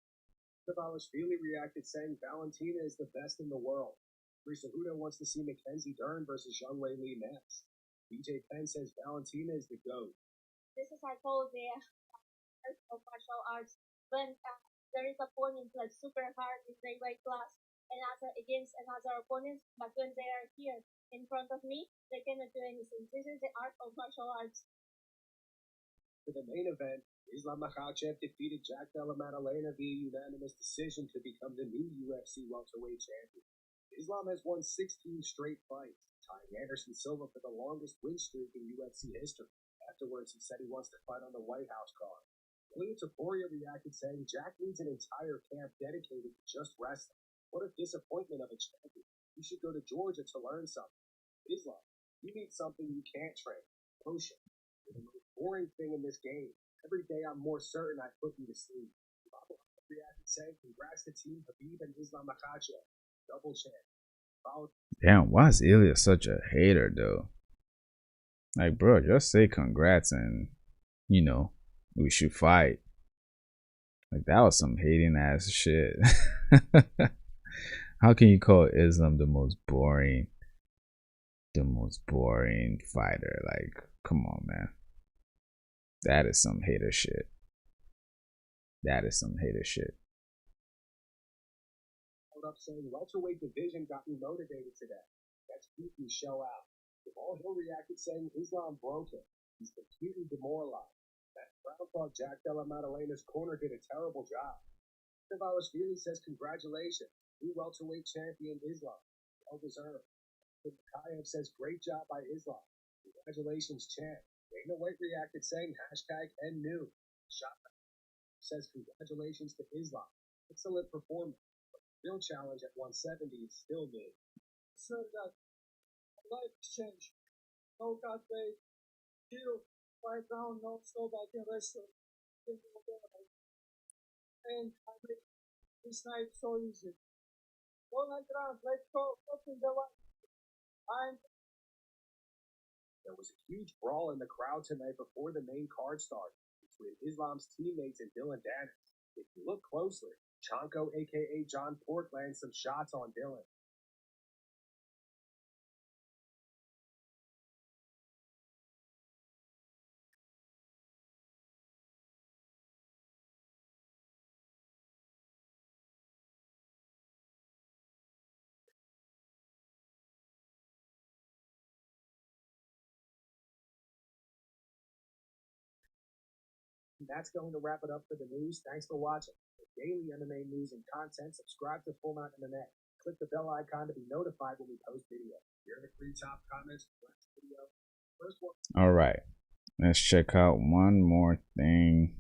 Valentina reacted saying Valentina is the best in the world. Teresa Huda wants to see Mackenzie Dern versus Zhang Weili next. BJ Penn says Valentina is the GOAT. This is I told the of martial arts when there is opponents like super hard in the weight class and against another opponent, but when they are here in front of me, they cannot do anything. This is the art of martial arts. For the main event, Islam Makhachev defeated Della Maddalena via unanimous decision to become the new UFC welterweight champion. Islam has won 16 straight fights, tying Anderson Silva for the longest win streak in UFC history. Afterwards, he said he wants to fight on the White House card. William Taporia reacted saying Jack needs an entire camp dedicated to just wrestling. What a disappointment of a champion. You should go to Georgia to learn something. Islam, you need something you can't train. Motion. You're the most boring thing in this game. Every day I'm more certain I put you to sleep. Reacted saying congrats to Team Habib and Islam Makhachev. Double champ. Damn, why is Ilya such a hater though? Like, bro, just say congrats and, you know, we should fight. Like, that was some hating ass shit. How can you call Islam the most boring fighter? Like, come on, man. That is some hater shit. That is some hater shit. Up saying welterweight division got me motivated today. That's beat me show out. Jamal Hill reacted saying Islam broke him. He's completely demoralized. That Brown thought Jack Della Maddalena's corner did a terrible job. Valentina says congratulations, new welterweight champion Islam. Well deserved. Makhachev says great job by Islam. Congratulations, champ. Dana White reacted saying #N new. Shot says congratulations to Islam. Excellent performance. Real challenge at 170 is still new. Sir, that life exchange. No cut bait. Kill. 5 round, no stop. I can wrestle. And I make this night so easy. 100 rounds. Let's go. Open the line. There was a huge brawl in the crowd tonight before the main card started between Islam's teammates and Dylan Dennis. If you look closely, Shevchenko, a.k.a. John Pork, lands some shots on Dylan. That's going to wrap it up for the news. Thanks for watching. For daily MMA news and content, subscribe to Full Mount MMA. Click the bell icon to be notified when we post videos. Here are the 3 top comments from last video. First one. All right. Let's check out one more thing.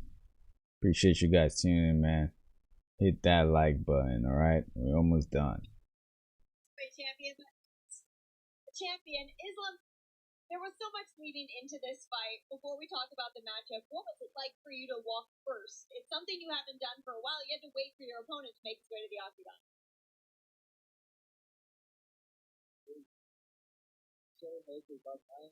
Appreciate you guys tuning in, man. Hit that like button, alright? We're almost done. Champion Islam. There was so much leading into this fight. Before we talk about the matchup, what was it like for you to walk first? It's something you haven't done for a while. You had to wait for your opponent to make his way to the octagon. So happy about that.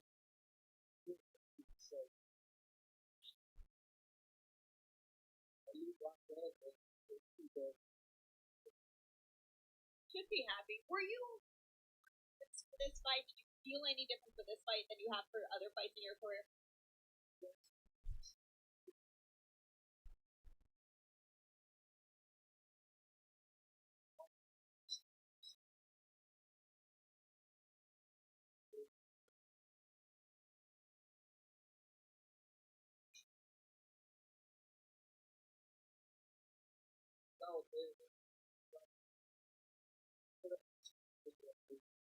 Should be happy. Were you for this fight? Did you feel any different for this fight than you have for other fights in your career?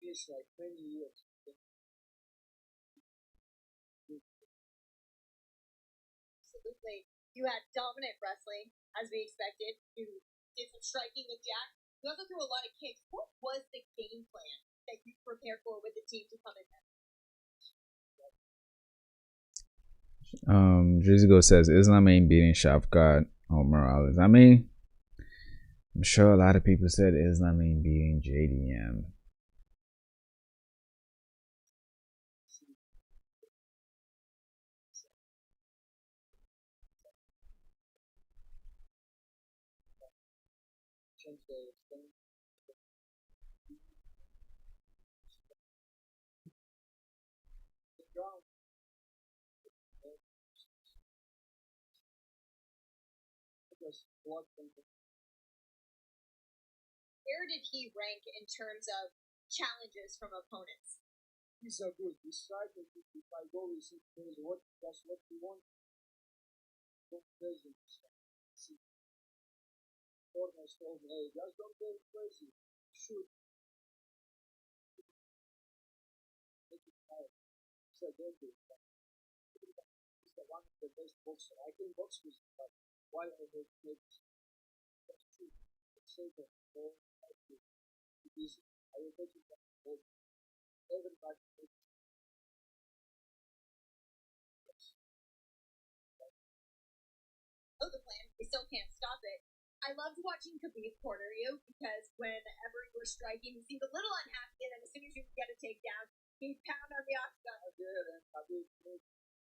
It's like many years. Absolutely. You had dominant wrestling, as we expected. You did some striking with Jack. You also threw a lot of kicks. What was the game plan that you prepared for with the team to come in there? Drizigo says Islam ain't beating Shafkat or Morales. I mean, I'm sure a lot of people said Islam ain't beating JDM. Where did he rank in terms of challenges from opponents? He's a good. He's striking. If I go with him, that's what we want. Don't crazy. Corners told me, hey, just don't go crazy. Shoot. Make it high. So don't do it. He's the one of the best boxer. I can box with him, but why I make that's true. It's safer. Go. Easy. I will take it back. Everybody takes it. Oh, the plan. We still can't stop it. I loved watching Khabib corner you because whenever you were striking, he seemed a little unhappy, and then as soon as you would get a takedown, he'd pound on the octagon. I did, and Khabib made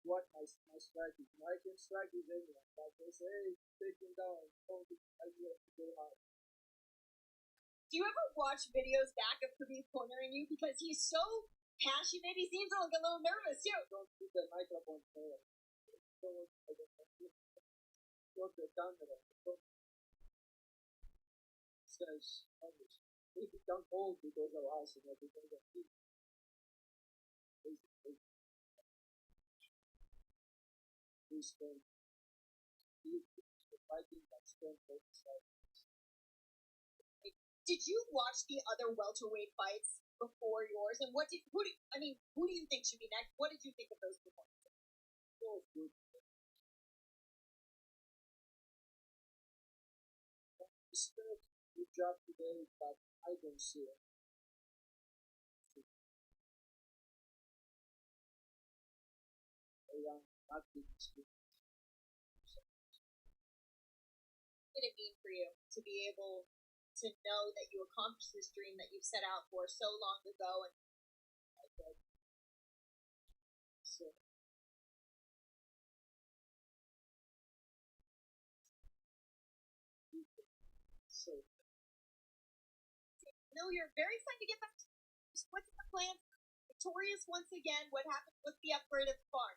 what my striking. I can strike with anyone, but they say, hey, take him down. Don't be to go hard. Do you ever watch videos back of Khabib cornering you? Because he's so passionate, he seems like a little nervous too. Don't put the microphone there. Don't the camera. Says, if you don't hold because of us and because of you. He's fighting that strength both sides. Did you watch the other welterweight fights before yours? And who do you think should be next? What did you think of those performances? So good. Good job today, but I don't see it. Not big experience. What did it mean for you to be able to know that you accomplished this dream that you've set out for so long ago? And no, you're very excited to get back. What's the plan? Victorious once again. What happened? What's the upgrade of the farm?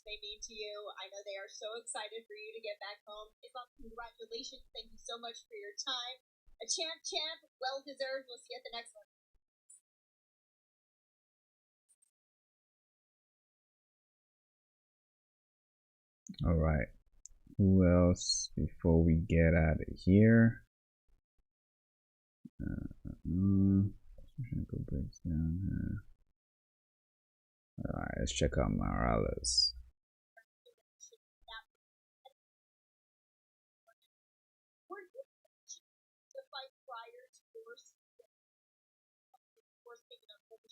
may mean to you. I know they are so excited for you to get back home. Islam, congratulations. Thank you so much for your time. A champ, well deserved. We'll see you at the next one. All right. Who else before we get out of here? Shevchenko breaks down here. All right, let's check out Morales.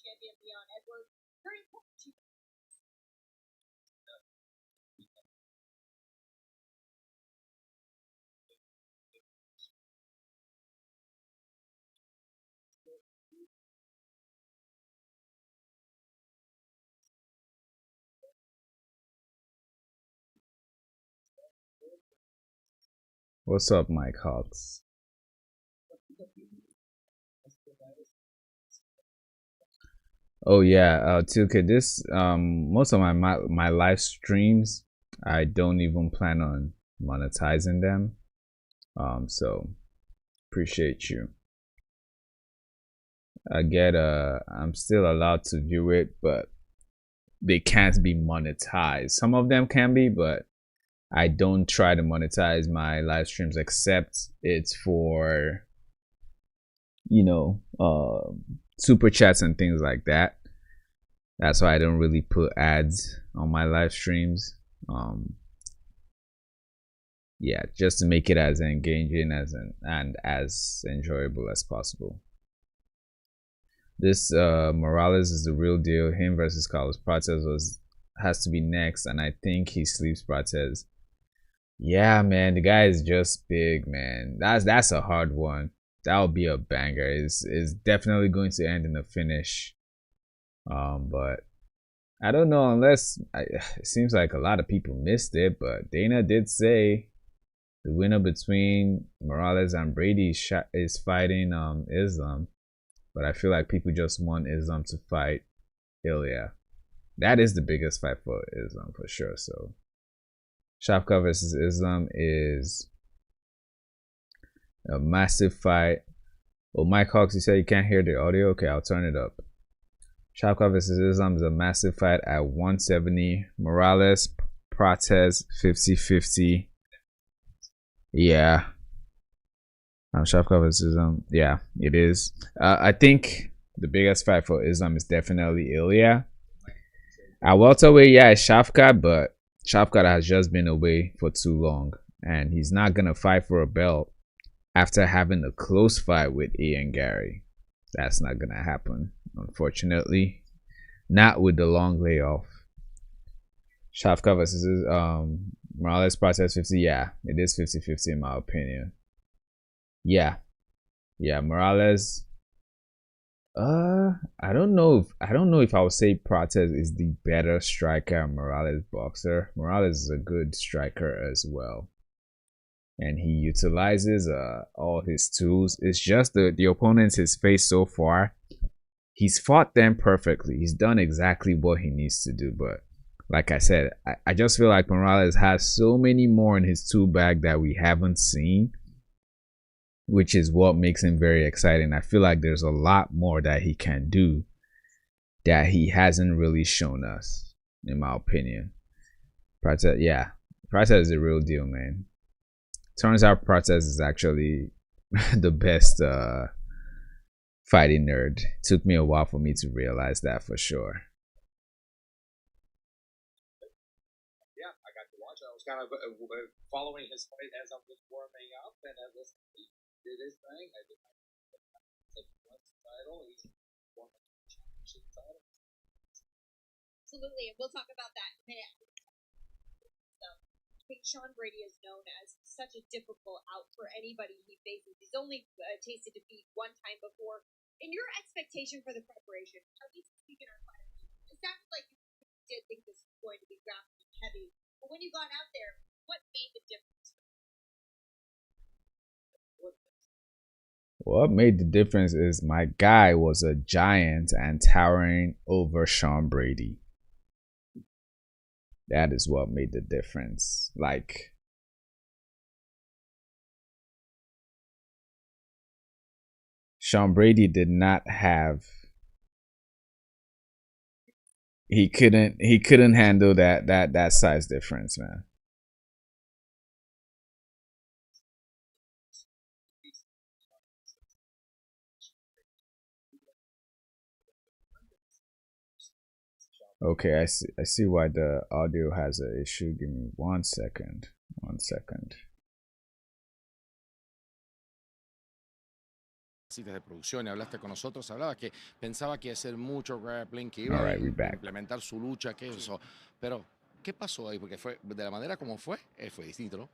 Champion Leon Edwards. Very important to What's up, Mike Hawks? Oh yeah, 2K. This most of my live streams, I don't even plan on monetizing them. So appreciate you. I get I'm still allowed to view it, but they can't be monetized. Some of them can be, but I don't try to monetize my live streams except it's for, you know, super chats and things like that. That's why I don't really put ads on my live streams. Yeah, just to make it as engaging and as enjoyable as possible. This Morales is the real deal. Him versus Carlos Prates has to be next, and I think he sleeps Prates. Yeah, man, the guy is just big, man. That's a hard one. That would be a banger. It's definitely going to end in a finish. But I don't know, unless it seems like a lot of people missed it. But Dana did say the winner between Morales and Brady is fighting Islam. But I feel like people just want Islam to fight Ilya. That is the biggest fight for Islam for sure. So Shevchenko versus Islam is a massive fight. Oh, Mike Hawks, you said you can't hear the audio? Okay, I'll turn it up. Shevchenko versus Islam is a massive fight at 170. Morales, Prates, 50-50. Yeah. Shevchenko versus Islam. Yeah, it is. I think the biggest fight for Islam is definitely Ilya. At welterweight, yeah, it's Shevchenko, but Shevchenko has just been away for too long, and he's not gonna fight for a belt after having a close fight with Ian Gary. That's not gonna happen, unfortunately. Not with the long layoff. Shevchenko versus Morales, Prates 50. Yeah, it is 50-50 in my opinion. Yeah, Morales. I don't know if I would say Prates is the better striker and Morales boxer. Morales is a good striker as well, and he utilizes all his tools. It's just the opponents he's faced so far. He's fought them perfectly. He's done exactly what he needs to do. But like I said, I just feel like Morales has so many more in his tool bag that we haven't seen, which is what makes him very exciting. I feel like there's a lot more that he can do that he hasn't really shown us, in my opinion. Prates, yeah, Prates is the real deal, man. Turns out Prates is actually the best fighting nerd. Took me a while for me to realize that for sure. Yeah, I got to watch it. I was kind of following his fight as I was warming up, and I listened. He did his thing. I did my title. He's won the championship title. Absolutely, and we'll talk about that in a minute. So, I think Sean Brady is known as such a difficult out for anybody he faces. He's only tasted defeat one time before. In your expectation for the preparation, at least speaking our fighters, it sounded like you did think this was going to be grappling heavy. But when you got out there, what made the difference? What made the difference is my guy was a giant and towering over Sean Brady. That is what made the difference. Like, Sean Brady did not have. He couldn't handle that size difference, man. Okay, I see why the audio has an issue. Give me 1 second. 1 second. de producción y hablaste con nosotros, hablaba que pensaba que iba a hacer mucho grappling, que iba All a right, we back. implementar su lucha, que eso. Pero, ¿qué pasó ahí? Porque fue de la manera como fue distinto, ¿no?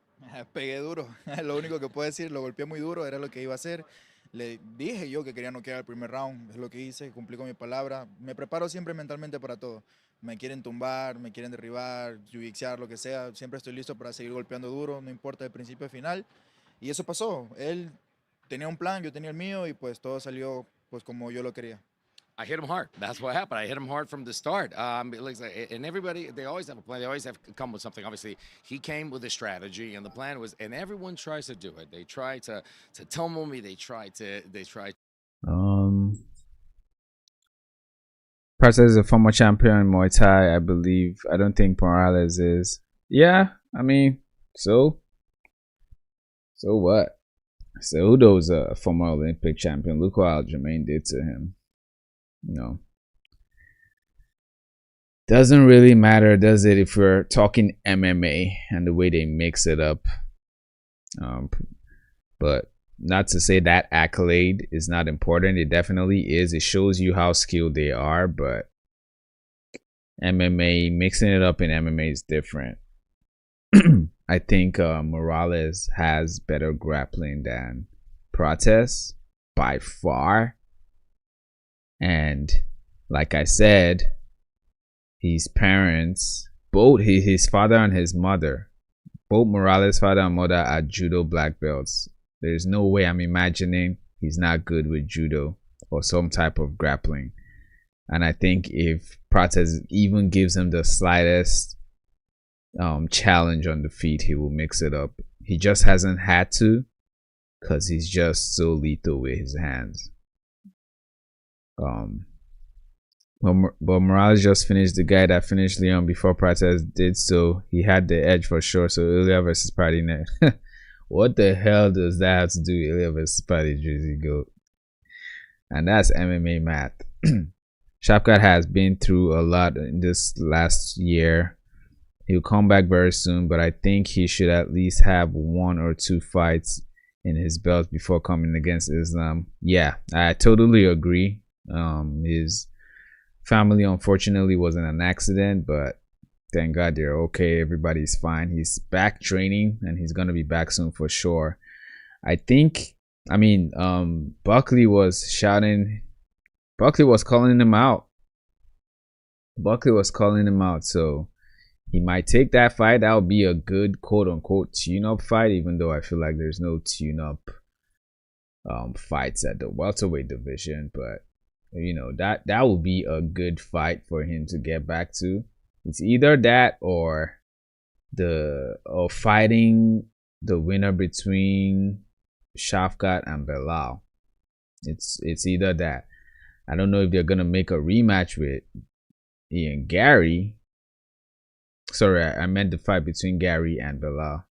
Pegué duro, lo único que puedo decir, lo golpeé muy duro, era lo que iba a hacer. Le dije yo que quería noquear el primer round, es lo que hice, cumplí con mi palabra. Me preparo siempre mentalmente para todo. Me quieren tumbar, me quieren derribar, jiu-jitsear, lo que sea. Siempre estoy listo para seguir golpeando duro, no importa de principio a final. Y eso pasó. Él tenía un plan, yo tenía el mío y pues todo salió pues como yo lo quería. I hit him hard. That's what happened. I hit him hard from the start. And everybody, they always have a plan. They always have come with something. Obviously, he came with a strategy, and the plan was, and everyone tries to do it. They try to tumble me. They try. Prates is a former champion in Muay Thai, I believe. I don't think Morales is. Yeah, I mean, so what? Cejudo's a former Olympic champion. Look what Aljamain did to him. You know, doesn't really matter, does it, if we're talking MMA and the way they mix it up. But not to say that accolade is not important. It definitely is. It shows you how skilled they are, but MMA, mixing it up in MMA is different. I think Morales has better grappling than Prates by far. And like I said, his parents, both his father and his mother, both Morales' father and mother are judo black belts. There's no way I'm imagining he's not good with judo or some type of grappling. And I think if Prates even gives him the slightest challenge on the feet, he will mix it up. He just hasn't had to because he's just so lethal with his hands. But Morales just finished the guy that finished Leon before Prates did, so he had the edge for sure. So Ilya versus Paddy next. What the hell does that have to do with Ilya versus Paddy, Drizzy Goat? And that's MMA math. Shavkat has been through a lot in this last year. He'll come back very soon, but I think he should at least have 1 or 2 fights in his belt before coming against Islam. Yeah, I totally agree. His family unfortunately wasn't an accident, but thank God they're okay. Everybody's fine. He's back training and he's gonna be back soon for sure. Buckley was shouting, Buckley was calling him out. So he might take that fight. That would be a good quote-unquote tune-up fight, even though I feel like there's no tune-up fights at the welterweight division. But you know, that would be a good fight for him to get back to. It's either that or fighting the winner between Shavkat and Belal. It's either that. I don't know if they're gonna make a rematch with Ian Gary. Sorry, I meant the fight between Gary and Belal.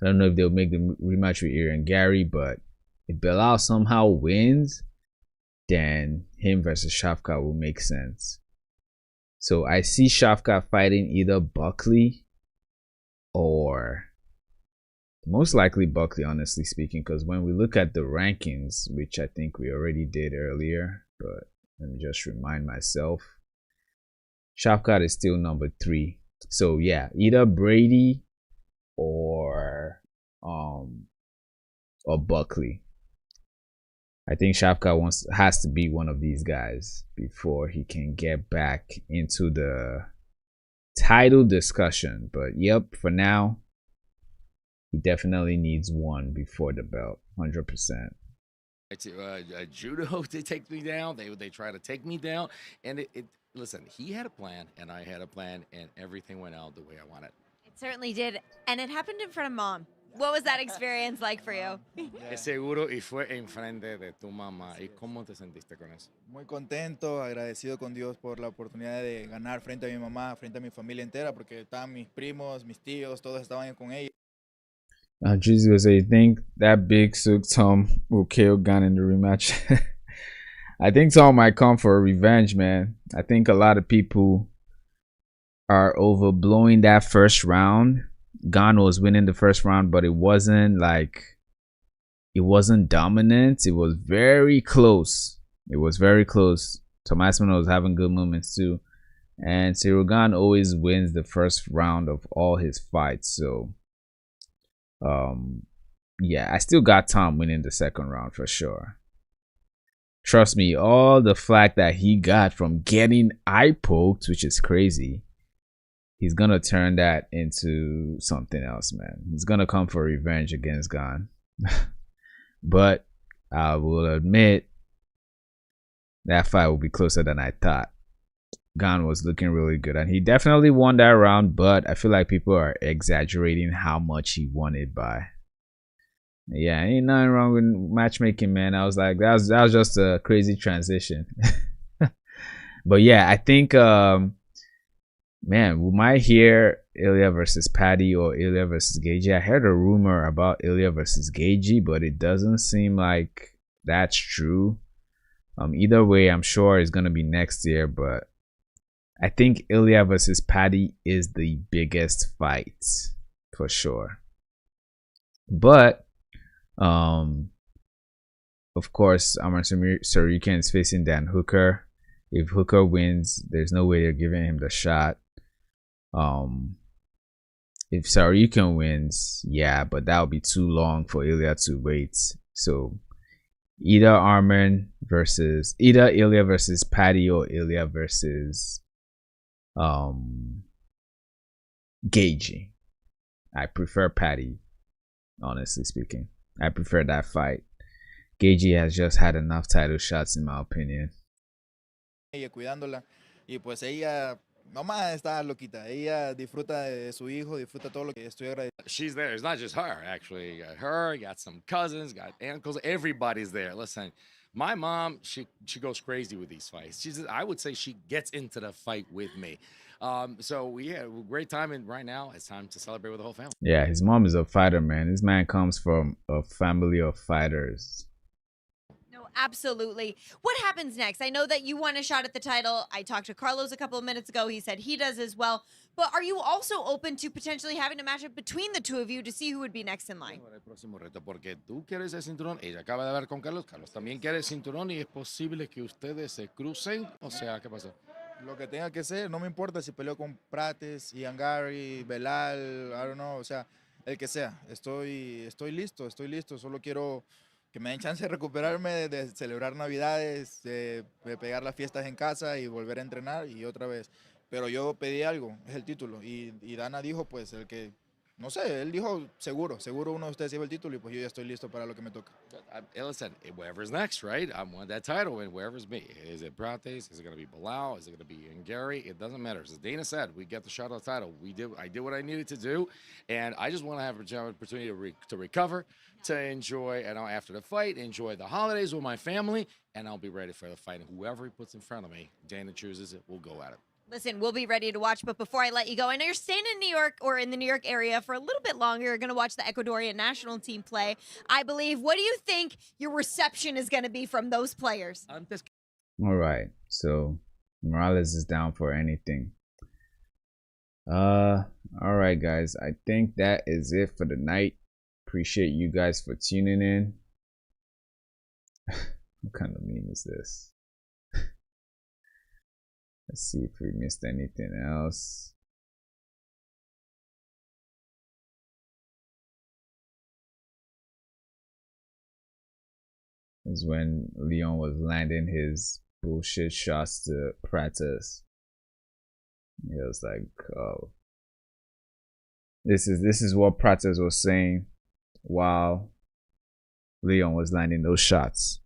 I don't know if they'll make the rematch with Ian Gary, but if Belal somehow wins, then him versus Shavkat will make sense. So I see Shavkat fighting either Buckley or most likely Buckley, honestly speaking, because when we look at the rankings, which I think we already did earlier, but let me just remind myself, Shavkat is still number 3. So yeah, either Brady or Buckley. I think Shavkat has to beat one of these guys before he can get back into the title discussion. But yep, for now, he definitely needs one before the belt, 100%. Judo to take me down. They try to take me down, and listen, he had a plan, and I had a plan, and everything went out the way I wanted. It certainly did. And it happened in front of mom. What was that experience like for you? Es seguro y fue enfrente de tu mamá. ¿Y cómo te sentiste con eso? Muy contento, agradecido con Dios por la oportunidad de ganar frente a mi mamá, frente a mi familia entera, porque estaban mis primos, mis tíos, todos estaban con ella. Jesus gonna say, you think that big Suk Tom will KO Gun in the rematch? I think Tom might come for revenge, man. I think a lot of people are overblowing that first round. Gun was winning the first round, but it wasn't dominant. It was very close. It was very close. Tomas Mano was having good moments too. And Ciryl Gane always wins the first round of all his fights. So yeah, I still got Tom winning the second round for sure. Trust me, all the flack that he got from getting eye poked, which is crazy, he's gonna turn that into something else, man. He's gonna come for revenge against Gane. But I will admit that fight will be closer than I thought. Gane was looking really good, and he definitely won that round, but I feel like people are exaggerating how much he won it by. Yeah, ain't nothing wrong with matchmaking, man. I was like, that was just a crazy transition. But yeah, I think man, we might hear Ilya versus Paddy or Ilya versus Gaethje. I heard a rumor about Ilya versus Gaethje, but it doesn't seem like that's true. Either way, I'm sure it's gonna be next year, but I think Ilya versus Paddy is the biggest fight for sure. But of course, Amar Sarikan is facing Dan Hooker. If Hooker wins, there's no way they're giving him the shot. If Sarikan wins, yeah, but that would be too long for Ilya to wait. So either Ilya versus Paddy or Ilya versus Gaethje. I prefer Paddy, honestly speaking. I prefer that fight. Gaethje has just had enough title shots, in my opinion. Ella cuidándola, y pues ella, mamá está loquita. Ella disfruta de su hijo, disfruta todo lo que estoy agradecido. She's there. It's not just her, actually. You got her, you got some cousins, got uncles. Everybody's there. Listen, my mom, she goes crazy with these fights. I would say she gets into the fight with me. So we had a great time, and right now it's time to celebrate with the whole family. Yeah, his mom is a fighter, man. This man comes from a family of fighters. No, absolutely. What happens next? I know that you want a shot at the title. I talked to Carlos a couple of minutes ago. He said he does as well. But are you also open to potentially having a matchup between the two of you to see who would be next in line? El próximo reto, porque tú quieres el cinturón, ella acaba de hablar con Carlos. Carlos también quiere el cinturón y es posible que ustedes se crucen. O sea, ¿qué pasó? Lo que tenga que ser, no me importa si peleo con Prates, Ian Gary, Belal, I don't know, o sea, el que sea. Estoy listo, solo quiero que me den chance de recuperarme, de celebrar Navidades, de pegar las fiestas en casa y volver a entrenar y otra vez. Pero yo pedí algo, es el título, y Dana dijo, pues, el que, no sé, él dijo, seguro uno de ustedes lleva el título y pues yo ya estoy listo para lo que me toca. Listen, whoever's next, right? I want that title, and whoever's me. Is it Prates? Is it going to be Belal? Is it going to be Gary? It doesn't matter. As Dana said, we get the shot at the title. I did what I needed to do, and I just want to have an opportunity to recover, to enjoy, and after the fight, enjoy the holidays with my family, and I'll be ready for the fight. And whoever he puts in front of me, Dana chooses it, we'll go at it. Listen, we'll be ready to watch, but before I let you go, I know you're staying in New York or in the New York area for a little bit longer. You're going to watch the Ecuadorian national team play, I believe. What do you think your reception is going to be from those players? All right, so Morales is down for anything. All right, guys, I think that is it for the night. Appreciate you guys for tuning in. What kind of meme is this? Let's see if we missed anything else. Is when Leon was landing his bullshit shots to Prates. He was like, oh. This is what Prates was saying while Leon was landing those shots.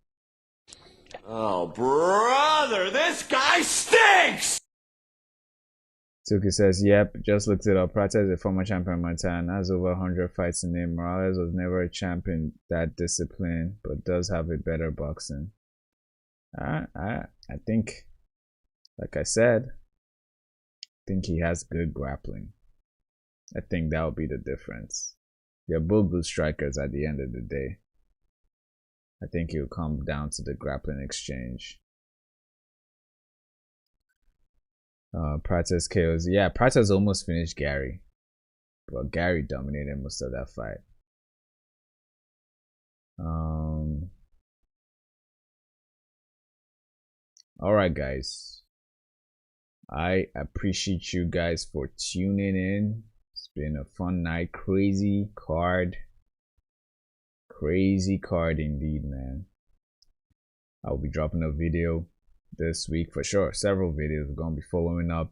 Oh, brother, this guy stinks! Tuki says, yep, just looked it up. Prates is a former champion Montana, has over 100 fights in him. Morales was never a champion that discipline, but does have a better boxing. I think, like I said, I think he has good grappling. I think that will be the difference. They're both good strikers at the end of the day. I think it'll come down to the grappling exchange. Prates KOs. Yeah, Prates almost finished Gary. But Gary dominated most of that fight. Alright guys. I appreciate you guys for tuning in. It's been a fun night. Crazy card indeed, man. I'll be dropping a video this week for sure. Several videos we're gonna be following up.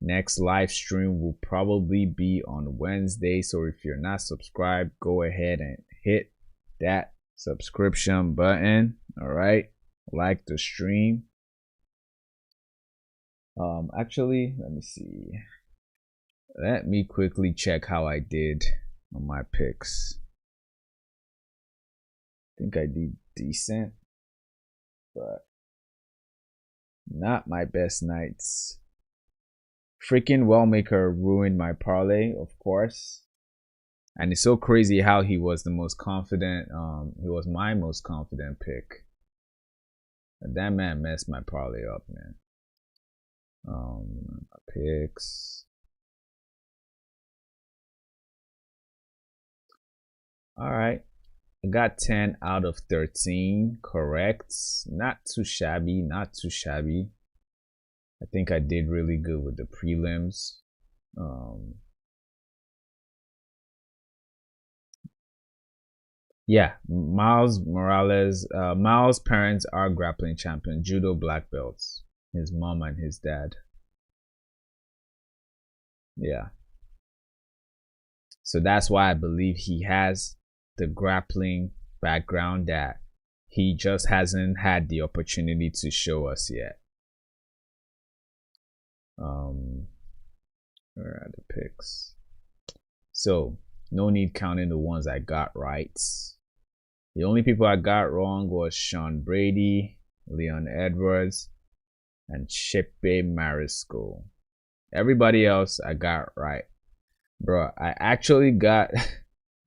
Next live stream will probably be on Wednesday, so if you're not subscribed, go ahead and hit that subscription button. All right, like the stream. Actually, let me see. Let me quickly check how I did on my picks. I think I did decent, but not my best nights. Freaking Wellmaker ruined my parlay, of course. And it's so crazy how he was the most confident, he was my most confident pick. But that man messed my parlay up, man. My picks. Alright. I got 10 out of 13 correct. Not too shabby, not too shabby. I think I did really good with the prelims. Yeah, Miles Morales, Miles' parents are grappling champion, judo black belts. His mom and his dad. Yeah. So that's why I believe he has the grappling background that he just hasn't had the opportunity to show us yet. Where are the picks? So no need counting the ones I got right. The only people I got wrong was Sean Brady, Leon Edwards, and Chepe Marisco. Everybody else I got right. Bro, I actually got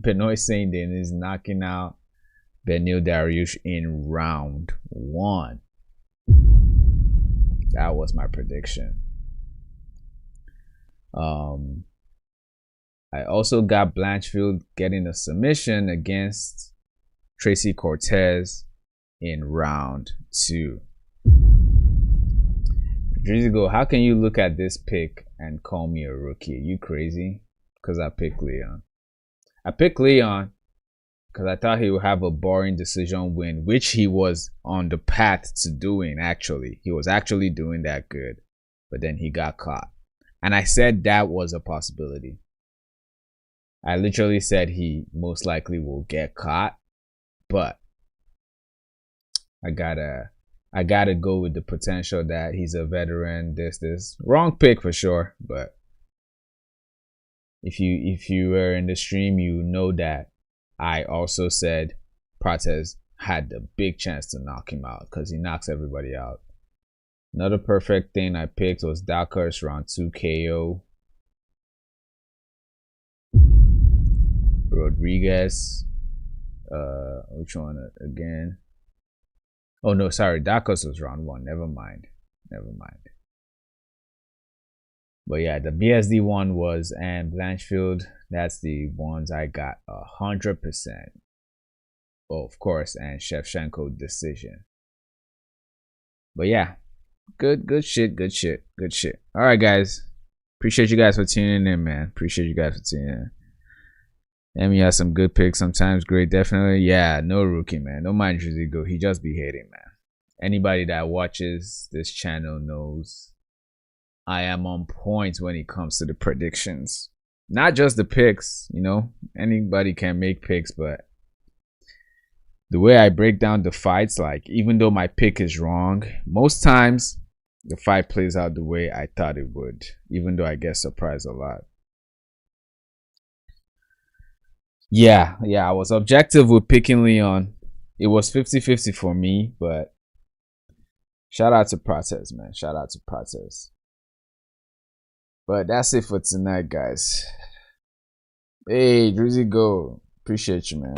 Benoit Saint-Denis knocking out Benil Dariush in round 1. That was my prediction. I also got Blanchfield getting a submission against Tracy Cortez in round 2. Drizigo, how can you look at this pick and call me a rookie? Are you crazy? Because I picked Leon. I picked Leon because I thought he would have a boring decision win, which he was on the path to doing, actually. He was actually doing that good. But then he got caught. And I said that was a possibility. I literally said he most likely will get caught. But I gotta go with the potential that he's a veteran. This wrong pick for sure. But if you were in the stream, you know that I also said Prates had the big chance to knock him out because he knocks everybody out. Another perfect thing I picked was Dakars round 2 KO. Rodriguez. Which one again? Oh no, sorry, Dakos was round 1. Never mind. But yeah, the BSD one was, and Blanchfield, that's the ones I got 100%. Oh, of course, and Shevchenko decision. But yeah, good shit. All right, guys. Appreciate you guys for tuning in, man. Emmy has some good picks, sometimes great, definitely. Yeah, no rookie, man. Don't mind Drizigo. He just be hating, man. Anybody that watches this channel knows I am on point when it comes to the predictions. Not just the picks, you know. Anybody can make picks, but the way I break down the fights, like, even though my pick is wrong, most times the fight plays out the way I thought it would, even though I get surprised a lot. Yeah, I was objective with picking Leon. It was 50-50 for me, but shout out to Prates, man. Shout out to Prates. But that's it for tonight, guys. Hey, Drizzy Go. Appreciate you, man.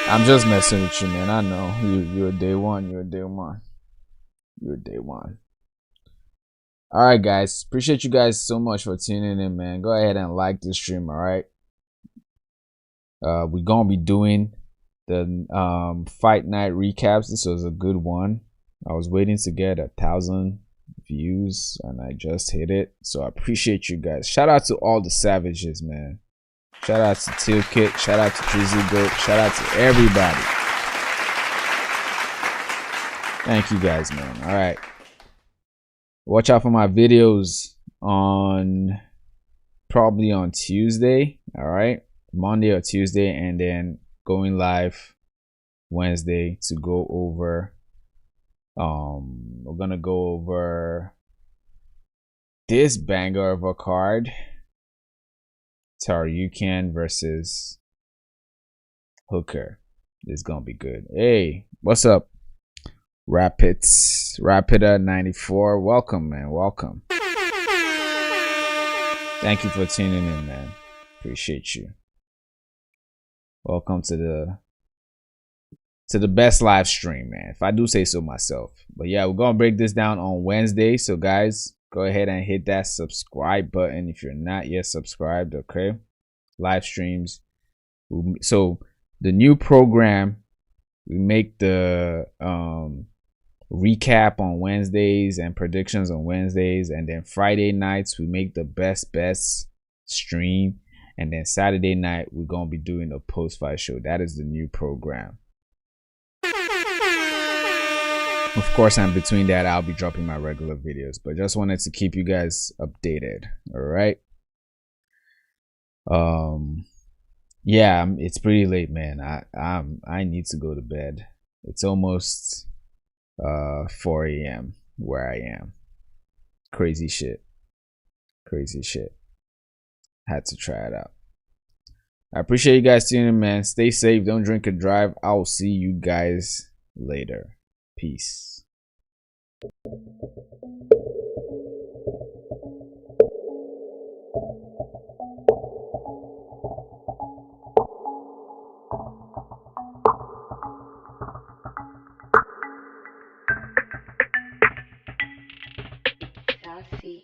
I'm just messing with you, man. I know. You're day one. You're day one. You're day one. Alright, guys. Appreciate you guys so much for tuning in, man. Go ahead and like this stream, alright? We're gonna be doing the fight night recaps. This was a good one. I was waiting to get 1,000 views and I just hit it, so I appreciate you guys. Shout out to all the savages, man. Shout out to Teal Kit, shout out to Drizzy Goat, shout out to everybody. Thank you guys, man. All right, watch out for my videos on probably on Tuesday. All right, Monday or Tuesday, and then going live Wednesday to go over we're gonna go over this banger of a card, Taryukan versus Hooker. This is gonna be good. Hey, what's up, Rapida 94? Welcome, man. Welcome. Thank you for tuning in, man. Appreciate you. Welcome to the best live stream, man, if I do say so myself. But yeah, we're gonna break this down on Wednesday, so guys, go ahead and hit that subscribe button if you're not yet subscribed. Okay, live streams. So the new program, we make the recap on Wednesdays and predictions on Wednesdays, and then Friday nights we make the best stream, and then Saturday night we're gonna be doing a post-fight show. That is the new program. Of course, and between that, I'll be dropping my regular videos, but just wanted to keep you guys updated. All right. Yeah, it's pretty late, man. I need to go to bed. It's almost 4 a.m. where I am. Crazy shit. Had to try it out. I appreciate you guys tuning in, man. Stay safe. Don't drink and drive. I will see you guys later. Peace. Selfie.